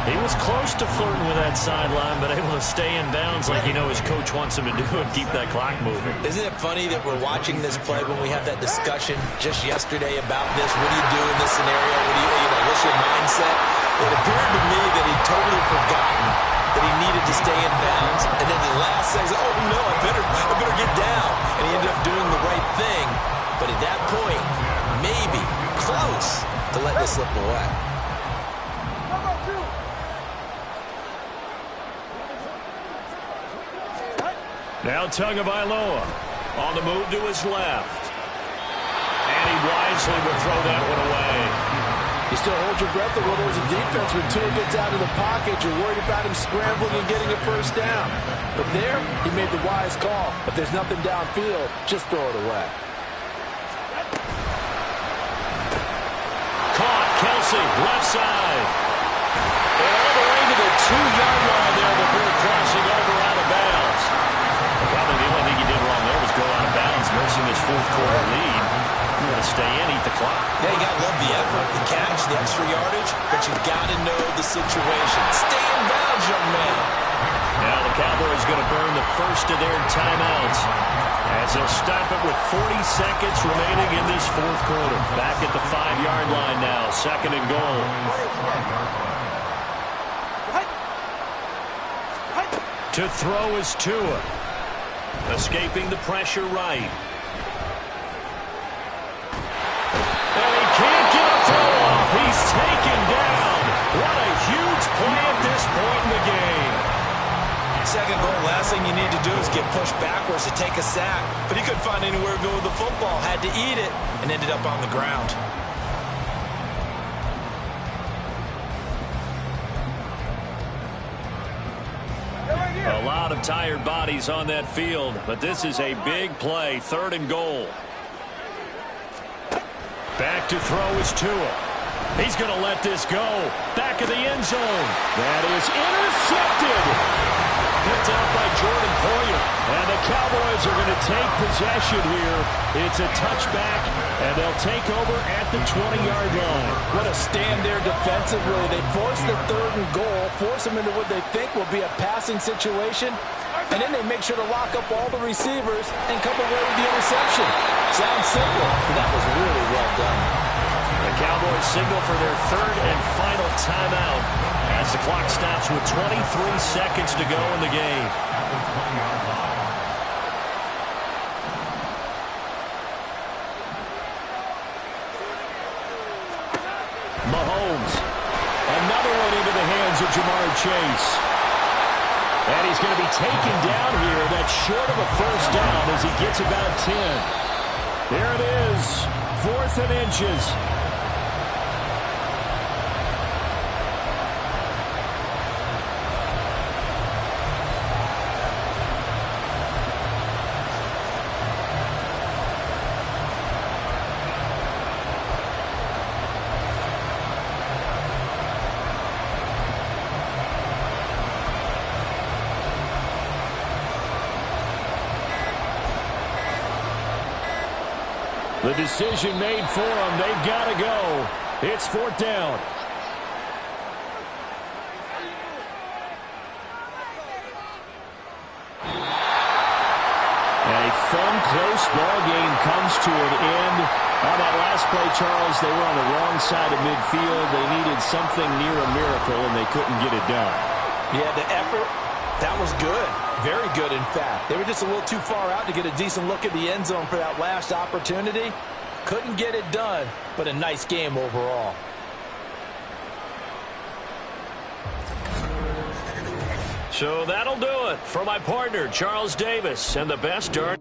He was close to flirting with that sideline, but able to stay in bounds like his coach wants him to do and keep that clock moving. Isn't it funny that we're watching this play when we had that discussion just yesterday about this? What do you do in this scenario? What's your mindset? It appeared to me that he'd totally forgotten that he needed to stay in bounds, and then the last second, oh no, I better get down. And he ended up doing the right thing, but at that point, maybe close to let this slip away. Now Tagovailoa on the move to his left. And he wisely will throw that one away. You still hold your breath a little as a defense when Tua gets out of the pocket. You're worried about him scrambling and getting a first down. But there, he made the wise call. If there's nothing downfield, just throw it away. Caught, Kelsey, left side. And all the way to the 2-yard line there before crossing over out of bounds. Probably the only thing he did wrong there was go out of bounds, nursing his 4th quarter lead. You want to stay in, eat the clock. Yeah, you got to love the effort, the catch, the extra yardage, but you got to know the situation. Stay in bounds, young man. Now the Cowboys going to burn the first of their timeouts as they'll stop it with 40 seconds remaining in this 4th quarter. Back at the 5-yard line now, 2nd and goal. To throw is Tua. Escaping the pressure right. And he can't get a throw off. He's taken down. What a huge play at this point in the game. Second goal, last thing you need to do is get pushed backwards to take a sack. But he couldn't find anywhere to go with the football. Had to eat it and ended up on the ground. A lot of tired bodies on that field, but this is a big play. 3rd and goal. Back to throw is Tua. He's going to let this go. Back of the end zone. That is intercepted. Picked up by Jordan Poyer. And the Cowboys are going to take possession here. It's a touchback, and they'll take over at the 20-yard line. What a stand there defensively. They force the 3rd and goal, force them into what they think will be a passing situation, and then they make sure to lock up all the receivers and come away with the interception. Sounds simple, but that was really well done. The Cowboys signal for their 3rd and final timeout as the clock stops with 23 seconds to go in the game. Mahomes. Another one into the hands of Jamar Chase. And he's going to be taken down here. That's short of a first down as he gets about 10. There it is. 4th and inches. The decision made for them. They've got to go. It's 4th down. A fun, close ball game comes to an end. On that last play, Charles, they were on the wrong side of midfield. They needed something near a miracle, and they couldn't get it done. Yeah, the effort, that was good. Very good, in fact. They were just a little too far out to get a decent look at the end zone for that last opportunity. Couldn't get it done, but a nice game overall. So that'll do it for my partner, Charles Davis, and the best darn.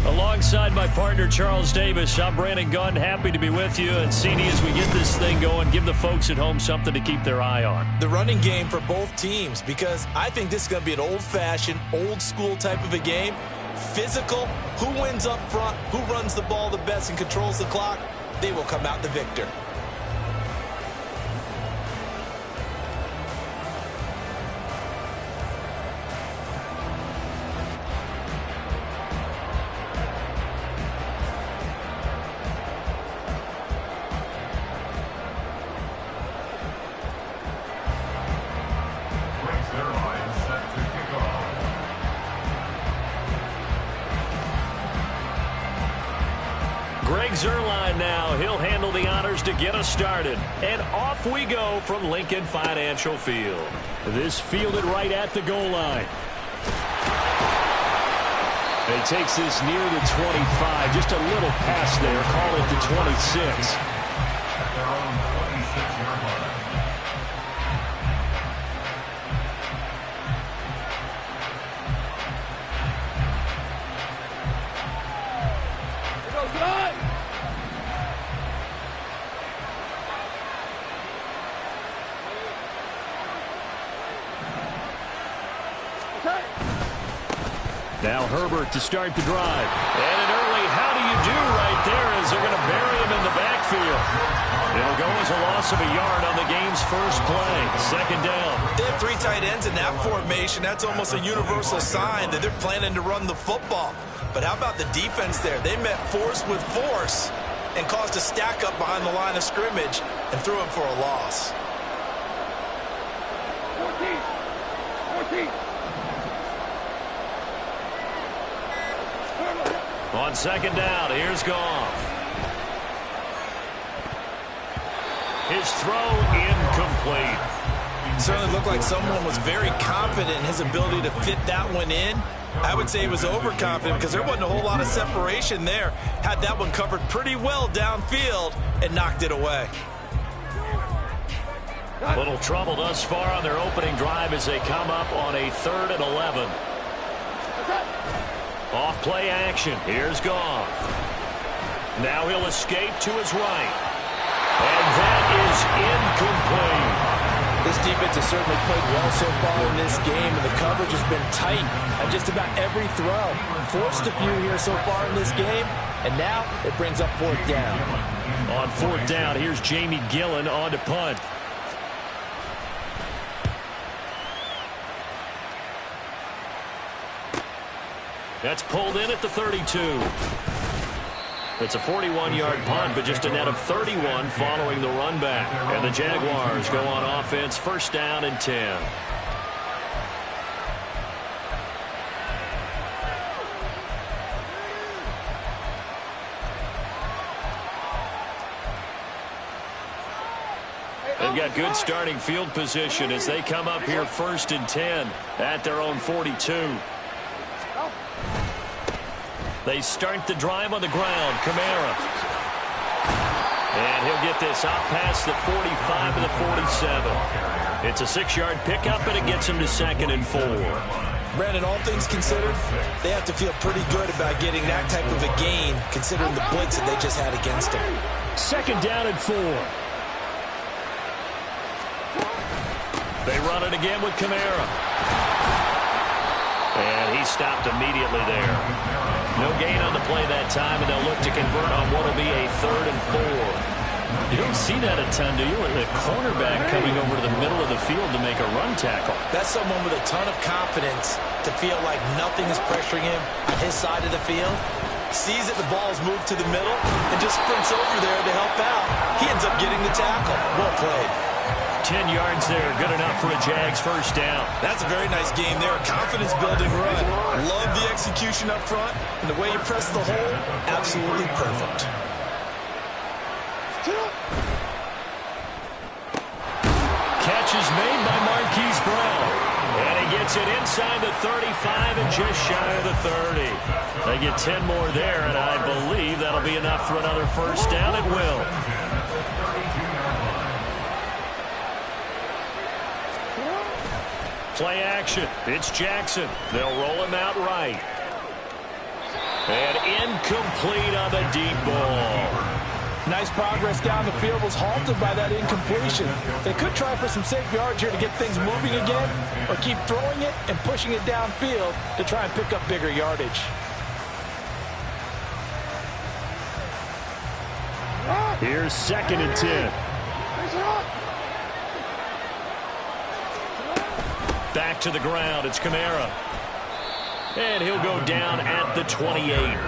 Alongside my partner, Charles Davis, I'm Brandon Gunn. Happy to be with you. And CD, as we get this thing going, give the folks at home something to keep their eye on. The running game for both teams, because I think this is going to be an old-fashioned, old-school type of a game. Physical, who wins up front, who runs the ball the best and controls the clock, they will come out the victor. Zerline now. He'll handle the honors to get us started. And off we go from Lincoln Financial Field. This fielded right at the goal line. It takes this near the 25. Just a little pass there. Call it the 26. At their own 26-yard line. Now Herbert to start the drive. And an early how do you do right there as they're going to bury him in the backfield. It'll go as a loss of a yard on the game's first play. Second down. They have three tight ends in that formation. That's almost a universal sign that they're planning to run the football. But how about the defense there? They met force with force and caused a stack up behind the line of scrimmage and threw him for a loss. 14. On second down, here's Goff. His throw incomplete. Certainly looked like someone was very confident in his ability to fit that one in. I would say he was overconfident because there wasn't a whole lot of separation there. Had that one covered pretty well downfield and knocked it away. A little trouble thus far on their opening drive as they come up on a 3rd and 11. Off play action. Here's Goff. Now he'll escape to his right. And that is incomplete. This defense has certainly played well so far in this game, and the coverage has been tight on just about every throw. Forced a few here so far in this game, and now it brings up 4th down. On 4th down, here's Jamie Gillen on to punt. That's pulled in at the 32. It's a 41-yard punt, but just a net of 31 following the run back. And the Jaguars go on offense, 1st down and 10. They've got good starting field position as they come up here 1st and 10 at their own 42. They start the drive on the ground. Kamara. And he'll get this out past the 45 to the 47. It's a 6-yard pickup, and it gets him to 2nd and 4. Brandon, all things considered, they have to feel pretty good about getting that type of a gain, considering the blitz that they just had against them. 2nd down and 4. They run it again with Kamara. And he stopped immediately there. No gain on the play that time, and they'll look to convert on what will be a 3rd and 4. You don't see that a ton, do you? The cornerback coming over to the middle of the field to make a run tackle. That's someone with a ton of confidence to feel like nothing is pressuring him on his side of the field. Sees that the ball is moved to the middle and just sprints over there to help out. He ends up getting the tackle. Well played. 10 yards there, good enough for a Jags first down. That's a very nice game there. Confidence-building run. Love the execution up front. And the way you press the hole, absolutely perfect. Catch is made by Marquise Brown. And he gets it inside the 35 and just shy of the 30. They get 10 more there, and I believe that'll be enough for another first down. It will. Play action. It's Jackson. They'll roll him out right. And incomplete on the deep ball. Nice progress down the field, was halted by that incompletion. They could try for some safe yards here to get things moving again, or keep throwing it and pushing it downfield to try and pick up bigger yardage. Here's 2nd and 10. Back to the ground. It's Kamara. And he'll go down at the 28.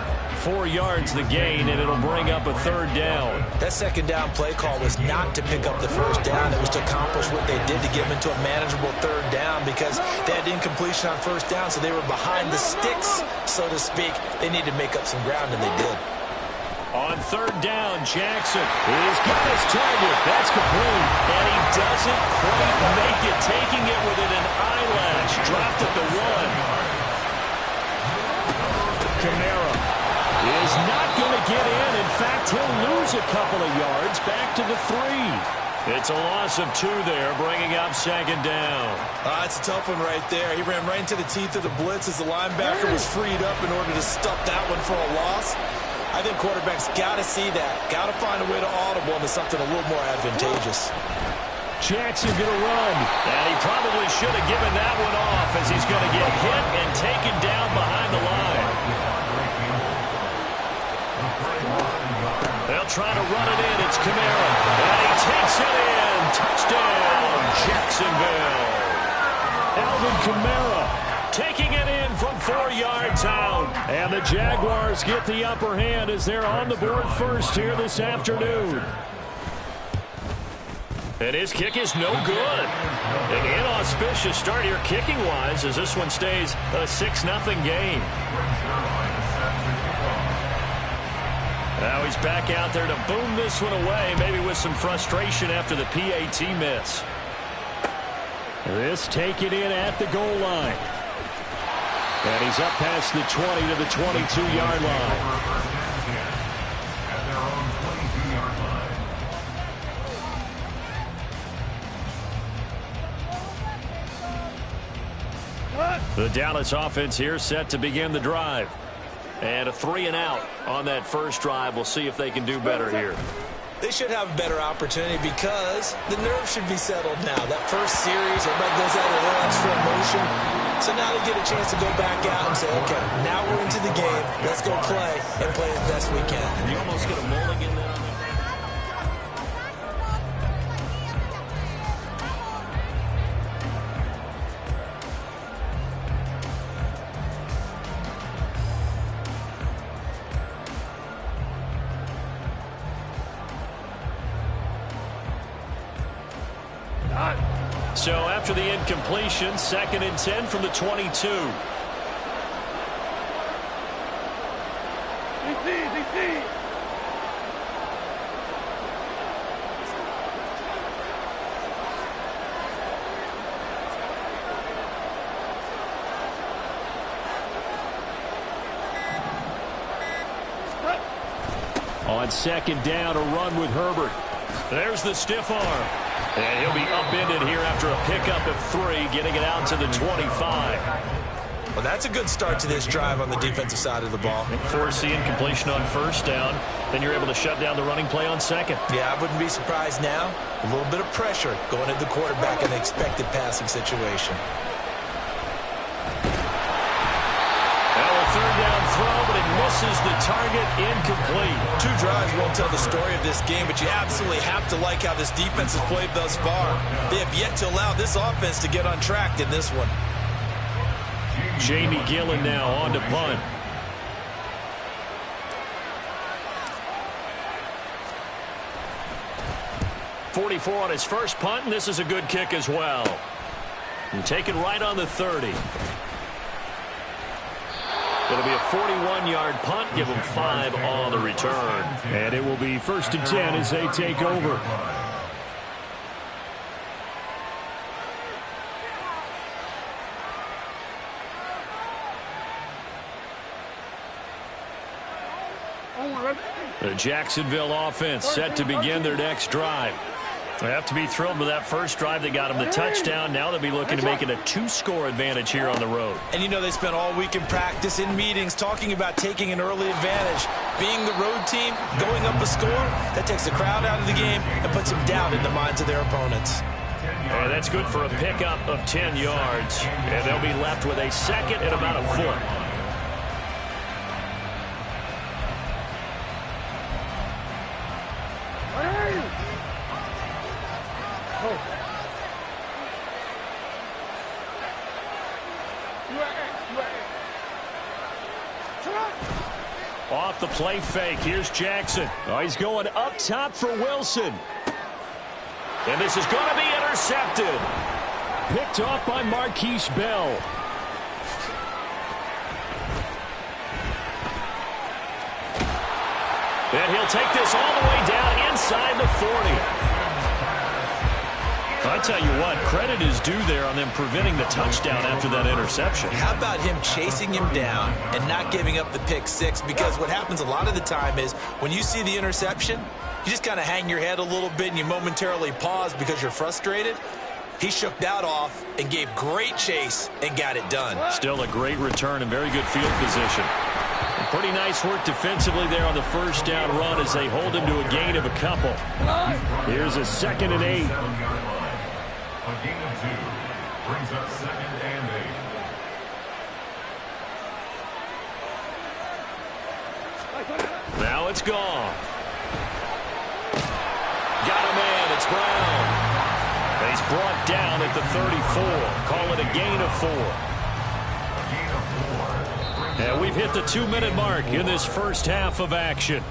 4 yards the gain, and it'll bring up a 3rd down. That 2nd down play call was not to pick up the 1st down. It was to accomplish what they did to get them into a manageable 3rd down because they had incompletion on 1st down, so they were behind the sticks, so to speak. They needed to make up some ground, and they did. On 3rd down, Jackson is got his target. That's complete, and he doesn't quite make it, taking it within an eyelash. Dropped at the 1. Kamara is not going to get in. In fact, he'll lose a couple of yards back to the 3. It's a loss of 2 there, bringing up 2nd down. It's a tough one right there. He ran right into the teeth of the blitz as the linebacker was freed up in order to stuff that one for a loss. I think quarterbacks got to see that. Got to find a way to audible into something a little more advantageous. Jackson going to run. And he probably should have given that one off as he's going to get hit and taken down behind the line. They'll try to run it in. It's Kamara. And he takes it in. Touchdown, Jacksonville. Alvin Kamara taking it in from 4 yards out. And the Jaguars get the upper hand as they're on the board first here this afternoon. And his kick is no good. An inauspicious start here kicking-wise as this one stays a 6-0 game. Now he's back out there to boom this one away, maybe with some frustration after the PAT miss. This taken in at the goal line. And he's up past the 20 to the 22-yard line. At their own 22-yard line. The Dallas offense here set to begin the drive. And a 3-and-out on that first drive. We'll see if they can do better here. They should have a better opportunity because the nerves should be settled now. That first series, everybody goes out with a little extra emotion. So now they get a chance to go back out and say, okay, now we're into the game. Let's go play and play as best we can. You almost get a mulligan there. So after the incompletion, 2nd and 10 from the 22. On 2nd down, a run with Herbert. There's the stiff arm. And he'll be upended here after a pickup of 3, getting it out to the 25. Well, that's a good start to this drive on the defensive side of the ball. Force the incompletion on 1st down. Then you're able to shut down the running play on 2nd. Yeah, I wouldn't be surprised now. A little bit of pressure going at the quarterback in the expected passing situation. Well, a 3rd down throw, but it misses misses the target, incomplete. 2 drives won't tell the story of this game, but you absolutely have to like how this defense has played thus far. They have yet to allow this offense to get on track in this one. Jamie Gillen now on to punt. .44 on his first punt, and this is a good kick as well. And taken right on the 30. It'll be a 41-yard punt. Give them 5 on the return. And it will be 1st and 10 as they take over. The Jacksonville offense set to begin their next drive. They have to be thrilled with that first drive. They got them the touchdown. Now they'll be looking to make it a 2-score advantage here on the road. And you know they spent all week in practice, in meetings, talking about taking an early advantage. Being the road team, going up a score, that takes the crowd out of the game and puts them down in the minds of their opponents. And that's good for a pickup of 10 yards. And they'll be left with a second and about a foot. Off the play fake, here's Jackson. Oh, he's going up top for Wilson. And this is going to be intercepted. Picked off by Marquise Bell. And he'll take this all the way down inside the 40. I tell you what, credit is due there on them preventing the touchdown after that interception. How about him chasing him down and not giving up the pick 6? Because what happens a lot of the time is when you see the interception, you just kind of hang your head a little bit and you momentarily pause because you're frustrated. He shook that off and gave great chase and got it done. Still a great return and very good field position. And pretty nice work defensively there on the first down run as they hold him to a gain of a couple. Here's a 2nd and 8. A gain of 2 brings up 2nd and 8. Now it's gone. Got a man. It's Brown. And he's brought down at the 34. Call it a gain of 4. And we've hit the 2-minute mark in this first half of action.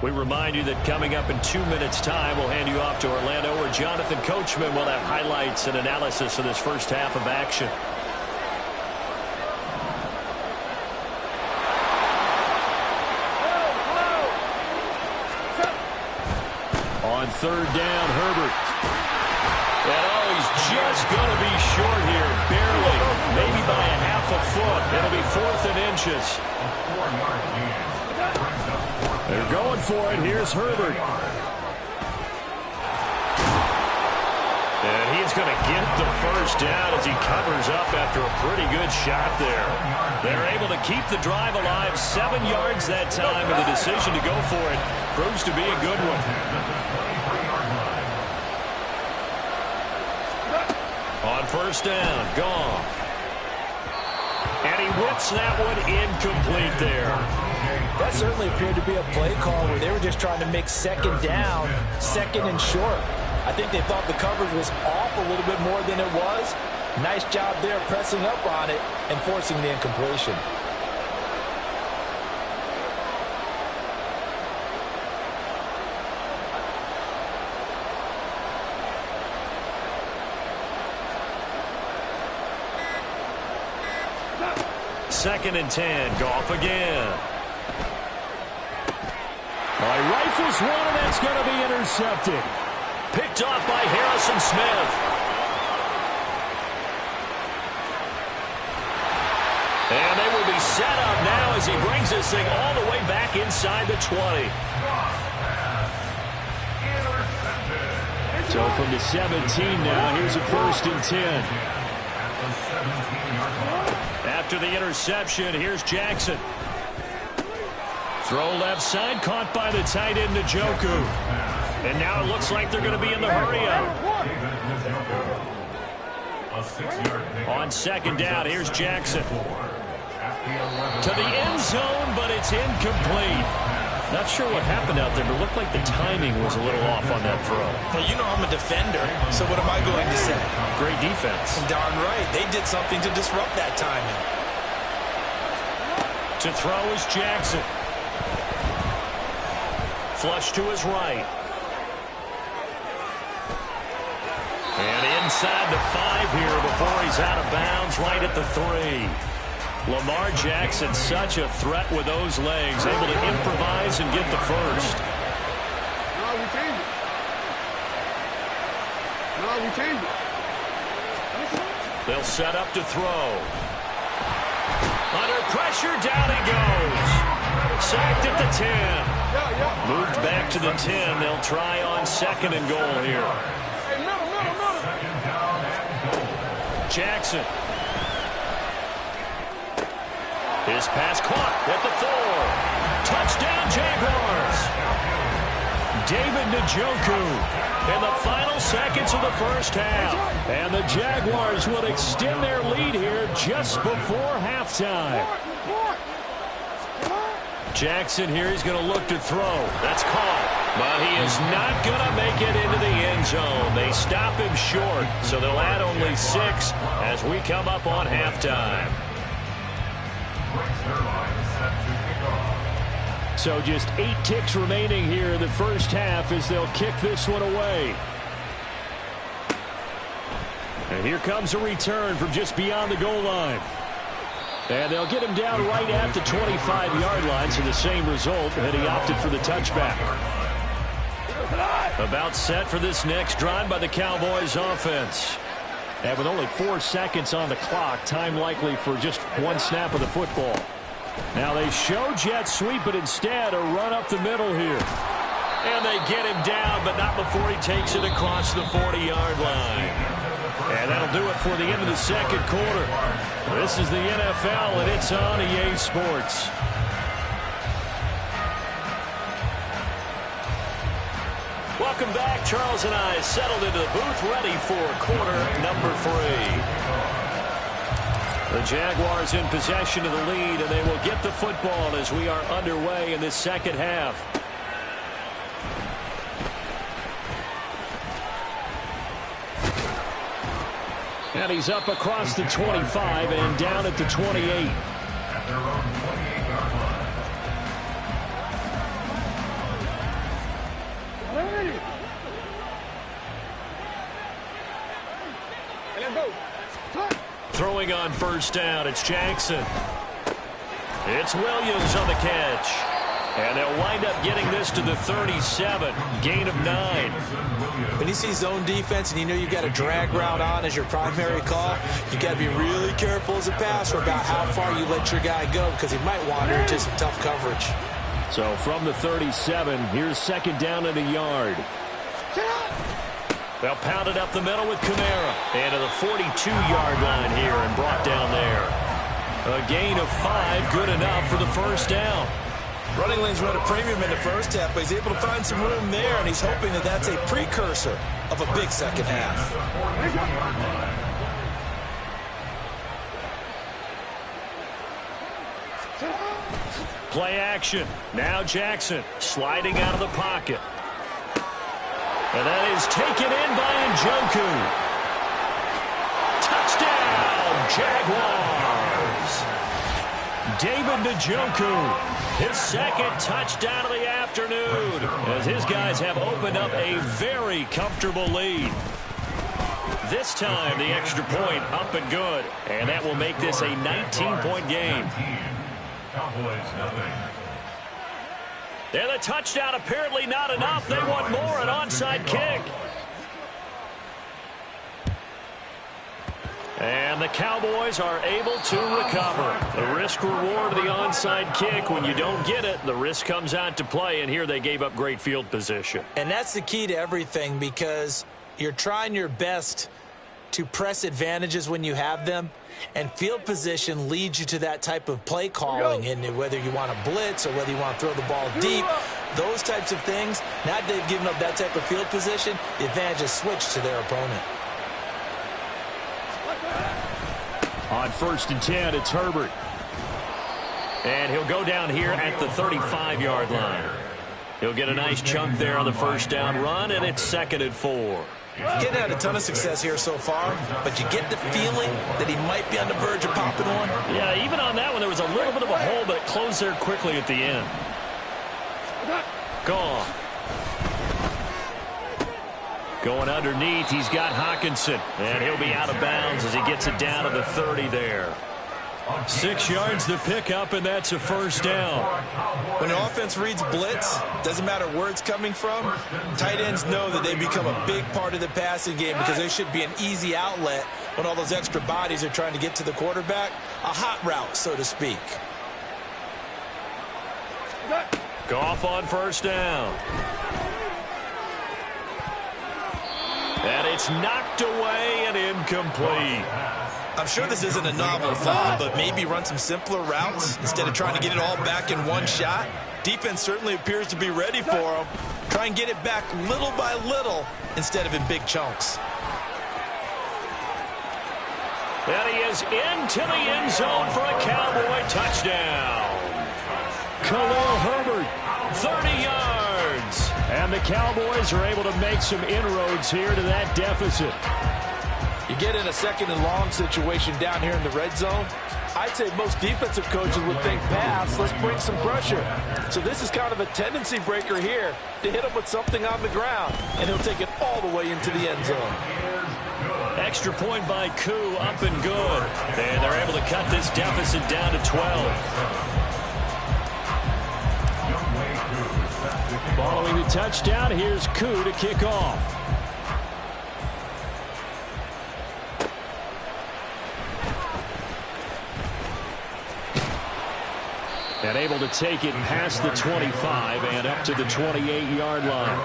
We remind you that coming up in 2 minutes' time, we'll hand you off to Orlando, where Jonathan Coachman will have highlights and analysis of this first half of action. On 3rd down, Herbert. And oh, he's just going to be short here, barely, maybe by a half a foot. It'll be 4th and inches. They're going for it. Here's Herbert. And he's going to get the first down as he covers up after a pretty good shot there. They're able to keep the drive alive. 7 yards that time, and the decision to go for it proves to be a good one. On 1st down, gone. And he whips that one incomplete there. That certainly appeared to be a play call where they were just trying to make 2nd down, 2nd and short. I think they thought the coverage was off a little bit more than it was. Nice job there pressing up on it and forcing the incompletion. Second and 10, Goff again. Rifles one, and that's going to be intercepted. Picked off by Harrison Smith. And they will be set up now as he brings this thing all the way back inside the 20. So from the 17 now, here's a 1st and 10. After the interception, here's Jackson. Throw left side, caught by the tight end, Njoku. And now it looks like they're going to be in the hurry-up. On 2nd down, here's Jackson. To the end zone, but it's incomplete. Not sure what happened out there, but it looked like the timing was a little off on that throw. Well, you know I'm a defender, so what am I going to say? Great defense. Darn right. They did something to disrupt that timing. To throw is Jackson. Flush to his right. And inside the 5 here before he's out of bounds, right at the 3. Lamar Jackson, such a threat with those legs, able to improvise and get the first. They'll set up to throw. Under pressure, down he goes. Sacked at the 10. Moved back to the 10. They'll try on 2nd and goal here. Jackson. His pass caught at the 4. Touchdown, Jaguars. David Njoku in the final seconds of the first half. And the Jaguars will extend their lead here just before halftime. Jackson here, he's going to look to throw. That's caught. But he is not going to make it into the end zone. They stop him short, so they'll add only 6 as we come up on halftime. So just 8 ticks remaining here in the first half as they'll kick this one away. And here comes a return from just beyond the goal line. And they'll get him down right at the 25-yard line, so the same result, and he opted for the touchback. About set for this next drive by the Cowboys offense. And with only 4 seconds on the clock, time likely for just 1 snap of the football. Now they show jet sweep, but instead a run up the middle here. And they get him down, but not before he takes it across the 40-yard line. And that'll do it for the end of the second quarter. This is the NFL, and it's on EA Sports. Welcome back. Charles and I settled into the booth, ready for quarter number 3. The Jaguars in possession of the lead, and they will get the football as we are underway in this second half. And he's up across the 25 and down at the 28. At their own 28-yard line. Throwing on first down, it's Jackson. It's Williams on the catch. And they'll wind up getting this to the 37. Gain of 9. When you see zone defense and you know you've got a drag route on as your primary call, you've got to be really careful as a passer about how far you let your guy go because he might wander into some tough coverage. So from the 37, here's 2nd down and a yard. They'll pound it up the middle with Kamara. And to the 42-yard line here and brought down there. A gain of 5, good enough for the first down. Running lanes run a premium in the first half, but he's able to find some room there, and he's hoping that that's a precursor of a big second half. Play action. Now Jackson sliding out of the pocket. And that is taken in by Njoku. Touchdown, Jaguars. David Njoku, his 2nd touchdown of the afternoon, as his guys have opened up a very comfortable lead. This time, the extra point up and good, and that will make this a 19-point game. Cowboys nothing. And the touchdown apparently not enough. They want more, an onside kick. And the Cowboys are able to recover. The risk reward of the onside kick. When you don't get it, the risk comes out to play, and here they gave up great field position. And that's the key to everything, because you're trying your best to press advantages when you have them, and field position leads you to that type of play calling, and whether you want to blitz or whether you want to throw the ball deep, those types of things. Now that they've given up that type of field position, the advantage is switched to their opponent. On 1st and 10, it's Herbert. And he'll go down here at the 35-yard line. He'll get a nice chunk there on the first down run, and it's 2nd and 4. Getting had a ton of success here so far, but you get the feeling that he might be on the verge of popping one. Yeah, even on that one, there was a little bit of a hole, but it closed there quickly at the end. Gone. Going underneath, he's got Hawkinson, and he'll be out of bounds as he gets it down to the 30 there. 6 yards the pickup, and that's a first down. When an offense reads blitz, doesn't matter where it's coming from, tight ends know that they become a big part of the passing game because they should be an easy outlet when all those extra bodies are trying to get to the quarterback. A hot route, so to speak. Goff on first down. And it's knocked away and incomplete. I'm sure this isn't a novel thought, but maybe run some simpler routes instead of trying to get it all back in one shot. Defense certainly appears to be ready for him. Try and get it back little by little instead of in big chunks. And he is into the end zone for a Cowboy touchdown. Khalil Herbert, 30 yards. And the Cowboys are able to make some inroads here to that deficit. You get in a 2nd and long situation down here in the red zone. I'd say most defensive coaches would think pass, let's bring some pressure. So this is kind of a tendency breaker here to hit him with something on the ground, and he'll take it all the way into the end zone. Extra point by Koo, up and good. And they're able to cut this deficit down to 12. Following the touchdown, here's Koo to kick off. And able to take it past the 25 and up to the 28-yard line.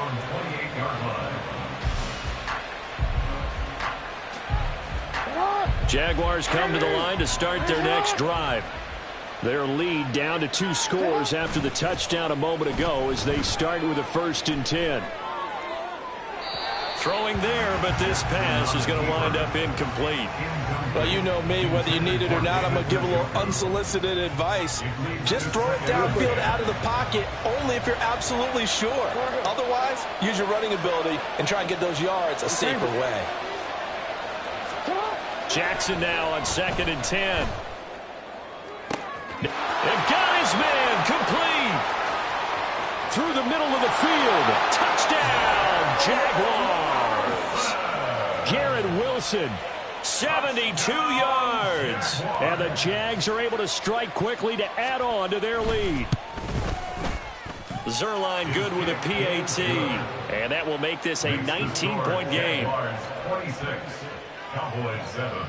Jaguars come to the line to start their next drive. Their lead down to 2 scores after the touchdown a moment ago as they start with a 1st and 10. Throwing there, but this pass is going to wind up incomplete. Well, you know me, whether you need it or not, I'm going to give a little unsolicited advice. Just throw it downfield out of the pocket only if you're absolutely sure. Otherwise, use your running ability and try and get those yards a safer way. Jackson now on 2nd and 10. And got his man complete. Through the middle of the field. Touchdown, Jaguars. Garrett Wilson, 72 yards. And the Jags are able to strike quickly to add on to their lead. Zerline good with a PAT. And that will make this a 19-point game. 26, Cowboys 7.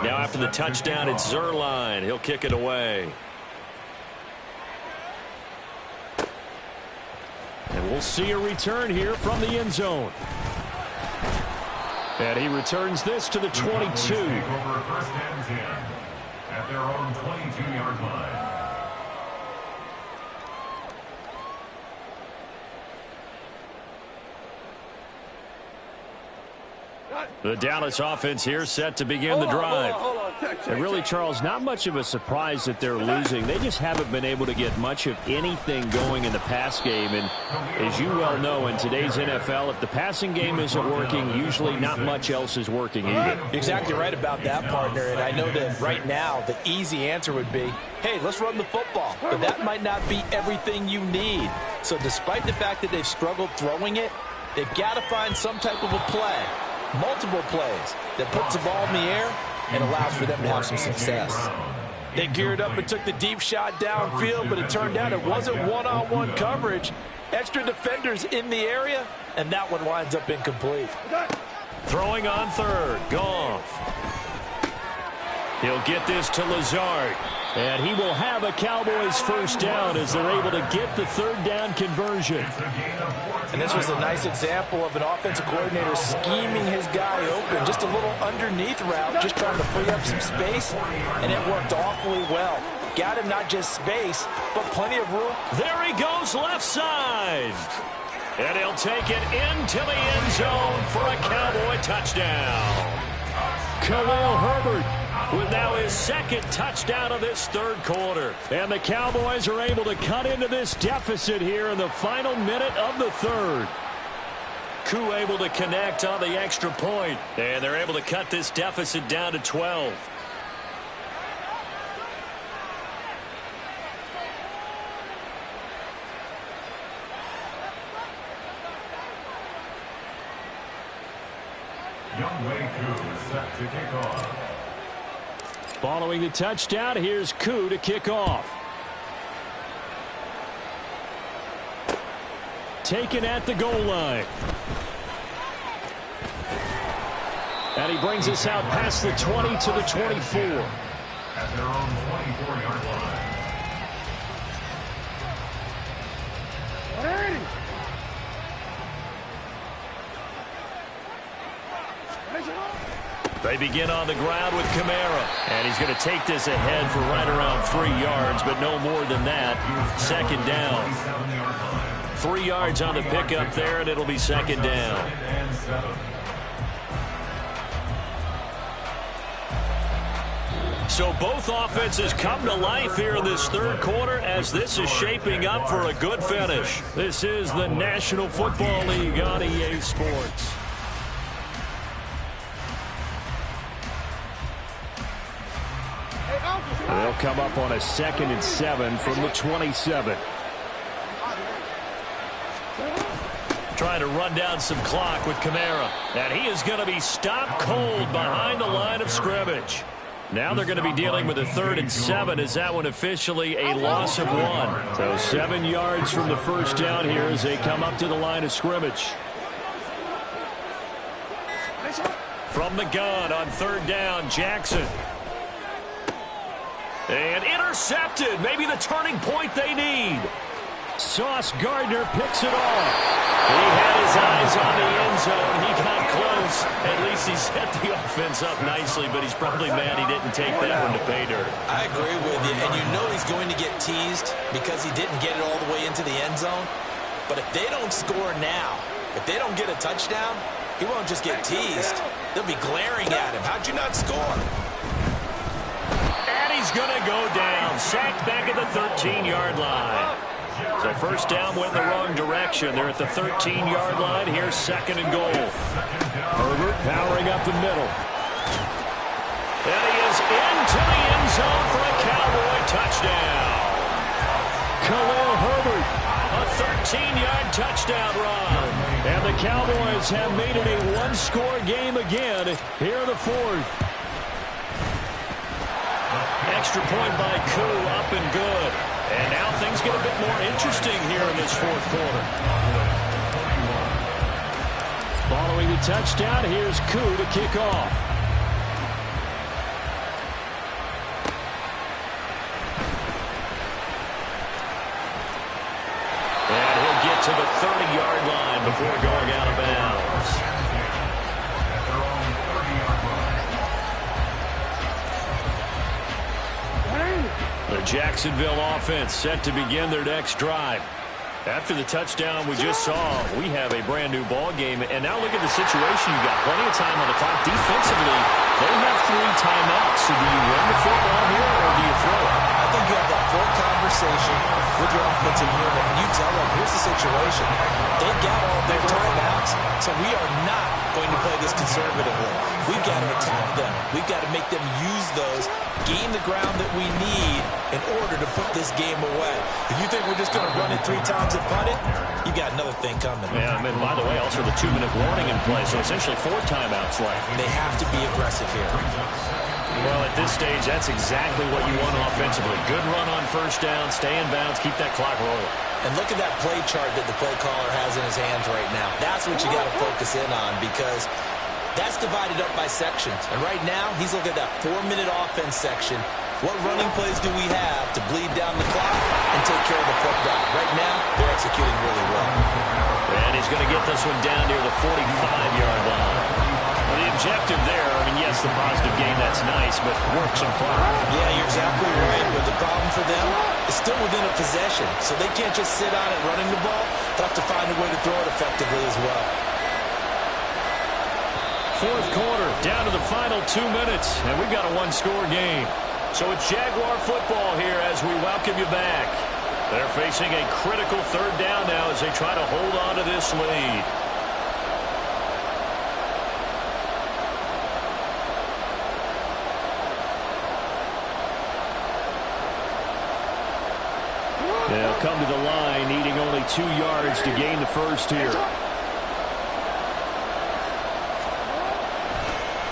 Now after the touchdown, it's Zerline. He'll kick it away. And we'll see a return here from the end zone. And he returns this to the 22. Over 1st and 10 at their own 22-yard line. The Dallas offense here set to begin the drive. And really, Charles, not much of a surprise that they're losing. They just haven't been able to get much of anything going in the pass game. And as you well know, in today's NFL, if the passing game isn't working, usually not much else is working either. Exactly right about that, partner. And I know that right now the easy answer would be, hey, let's run the football. But that might not be everything you need. So despite the fact that they've struggled throwing it, they've got to find some type of a play. Multiple plays that puts the ball in the air and allows for them to have some success. They geared up and took the deep shot downfield, but it turned out it wasn't one-on-one coverage. Extra defenders in the area, and that one winds up incomplete. Throwing on 3rd, Goff. He'll get this to Lazard. And he will have a Cowboys 1st down as they're able to get the 3rd down conversion. And this was a nice example of an offensive coordinator scheming his guy open. Just a little underneath route, just trying to free up some space, and it worked awfully well. Got him not just space, but plenty of room. There he goes left side. And he'll take it into the end zone for a Cowboy touchdown. Khalil Herbert, with now his second touchdown of this third quarter. And the Cowboys are able to cut into this deficit here in the final minute of the third. Koo able to connect on the extra point, and they're able to cut this deficit down to 12. Youngway Koo is set to kick off. Following the touchdown, here's Koo to kick off. Taken at the goal line. And he brings us out past the 20 to the 24. At their own 24-yard line. They begin on the ground with Kamara. And he's going to take this ahead for right around 3 yards, but no more than that. Second down. 3 yards on the pickup there, and it'll be second down. So both offenses come to life here in this third quarter as this is shaping up for a good finish. This is the National Football League on EA Sports. They'll come up on a 2nd and 7 from the 27. Trying to run down some clock with Kamara. And he is going to be stopped cold behind the line of scrimmage. Now they're going to be dealing with a 3rd and 7 as that one officially a loss of 1. So 7 yards from the first down here as they come up to the line of scrimmage. From the gun on 3rd down, Jackson. And intercepted. Maybe the turning point they need. Sauce Gardner picks it off. He had his eyes on the end zone. He got close. At least he set the offense up nicely, but he's probably mad he didn't take that one to pay dirt. I agree with you, and you know he's going to get teased because he didn't get it all the way into the end zone. But if they don't score now, if they don't get a touchdown, he won't just get teased. They'll be glaring at him. How'd you not score? And he's going to go down. Sacked back at the 13-yard line. So first down went in the wrong direction. They're at the 13-yard line. Here's 2nd and goal. Herbert powering up the middle. And he is into the end zone for a Cowboy touchdown. Khalil Herbert, a 13-yard touchdown run. And the Cowboys have made it a one-score game again here in the 4th. Extra point by Koo, up and good. And now things get a bit more interesting here in this 4th quarter. Following the touchdown, here's Koo to kick off. And he'll get to the 30-yard line before going out of bounds. The Jacksonville offense set to begin their next drive. After the touchdown we just saw, we have a brand new ball game. And now look at the situation. You've got plenty of time on the clock. Defensively, they have 3 timeouts. So do you run the football here or do you throw it? I think you have that full conversation with your offensive unit. And you tell them, here's the situation. They've got all their timeouts, so we are not going to play this conservatively. We've got to attack them. We've got to make them use those, gain the ground that we need in order to put this game away. If you think we're just going to run it 3 times and punt it, you got another thing coming. Yeah, I mean, by the way, also the 2-minute warning in play, so essentially 4 timeouts left. They have to be aggressive here. Well, at this stage, that's exactly what you want offensively. Good run on first down, stay in bounds, keep that clock rolling. And look at that play chart that the play caller has in his hands right now. That's what you got to focus in on because that's divided up by sections. And right now, he's looking at that 4-minute offense section. What running plays do we have to bleed down the clock and take care of the football? Right now, they're executing really well. And he's going to get this one down near the 45-yard line. Well, the objective there, I mean, yes, the positive gain, that's nice, but work some clock. Yeah, you're exactly right. But the problem for them is still within a possession. So they can't just sit on it running the ball. They'll have to find a way to throw it effectively as well. fourth quarter, down to the final 2 minutes, and we've got a one-score game. So it's Jaguar football here as we welcome you back. They're facing a critical third down now as they try to hold on to this lead. They'll come to the line, needing only 2 yards to gain the first here.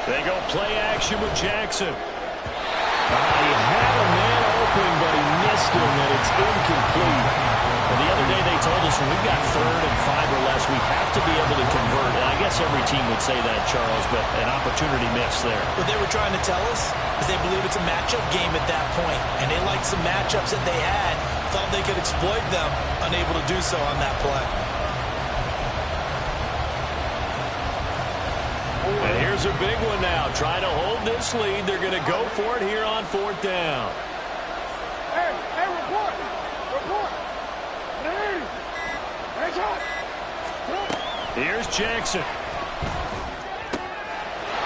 They go play action with Jackson. He had a man open, but he missed him, and it's incomplete. And the other day they told us when we've got 3rd and 5 or less, we have to be able to convert. And I guess every team would say that, Charles, but an opportunity missed there. What they were trying to tell us is they believe it's a matchup game at that point, and they liked some matchups that they had, thought they could exploit them, unable to do so on that play. And here's a big one now. Trying to hold this lead. They're going to go for it here on 4th down. Hey, report. Hands up. Here's Jackson.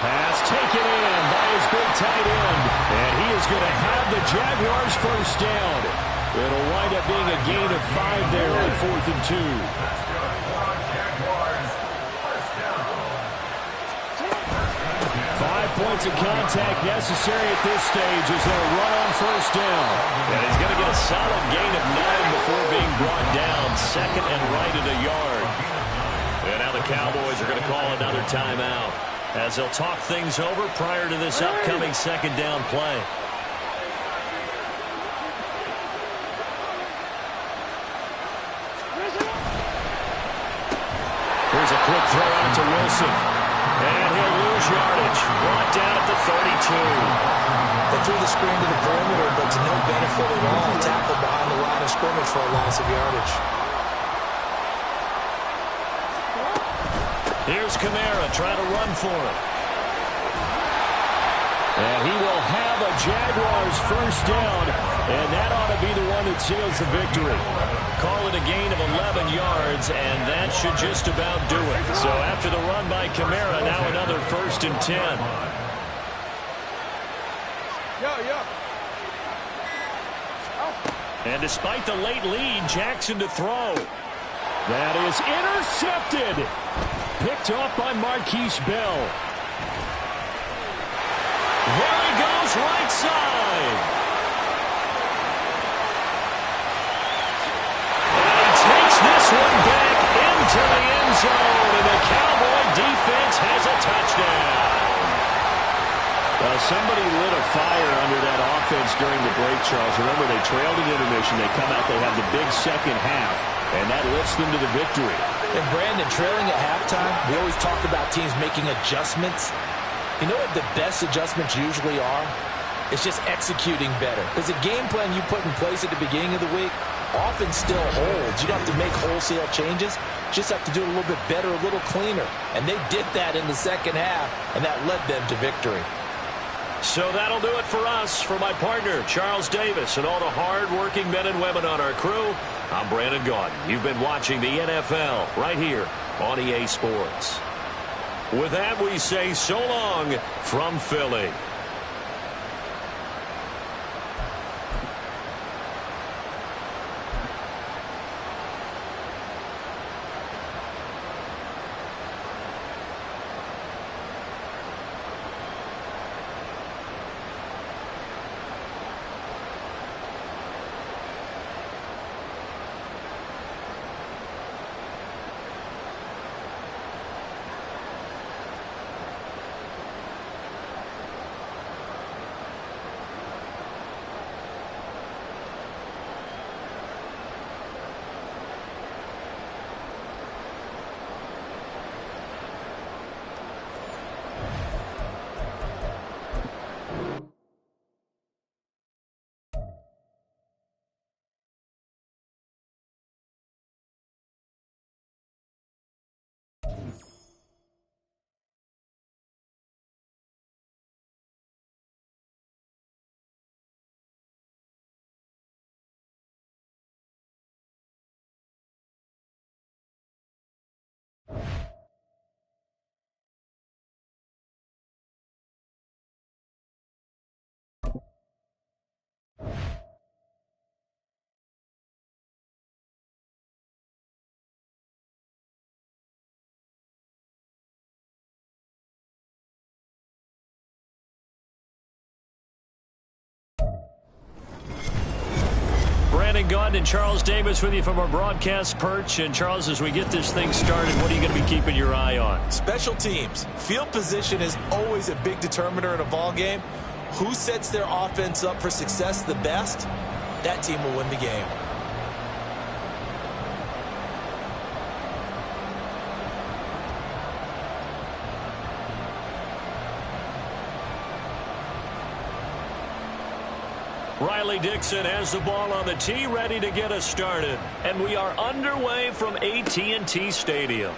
Pass taken in by his big tight end. And he is going to have the Jaguars first down. It'll wind up being a gain of 5 there on 4th and 2. 5 points of contact necessary at this stage as they'll run on first down. And he's going to get a solid gain of 9 before being brought down. 2nd and right at a yard. And now the Cowboys are going to call another timeout as they'll talk things over prior to this upcoming 2nd down play. Here's a quick throw out to Wilson. And he'll lose yardage. Brought down at the 32. They threw the screen to the perimeter, but to no benefit at all. Tackled behind the line of scrimmage for a loss of yardage. Here's Kamara trying to run for it. And he will have a Jaguars first down, and that ought to be the one that seals the victory. Call it a gain of 11 yards, and that should just about do it. So after the run by Kamara, now another 1st and 10. And despite the late lead, Jackson to throw. That is intercepted. Picked off by Marquise Bell. There he goes, right side. And he takes this one back into the end zone, and the Cowboy defense has a touchdown. Well, somebody lit a fire under that offense during the break, Charles. Remember, they trailed at intermission. They come out, they have the big second half, and that lifts them to the victory. And Brandon, trailing at halftime, we always talk about teams making adjustments. You know what the best adjustments usually are? It's just executing better. Because the game plan you put in place at the beginning of the week often still holds. You don't have to make wholesale changes. You just have to do it a little bit better, a little cleaner. And they did that in the second half, and that led them to victory. So that'll do it for us. For my partner, Charles Davis, and all the hard-working men and women on our crew, I'm Brandon Gaudin. You've been watching the NFL right here on EA Sports. With that, we say so long from Philly. Brandon Gaudin and Charles Davis with you from our broadcast perch. And Charles, as we get this thing started, what are you going to be keeping your eye on? Special teams. Field position is always a big determiner in a ball game. Who sets their offense up for success the best, that team will win the game. Riley Dixon has the ball on the tee, ready to get us started. And we are underway from AT&T Stadium.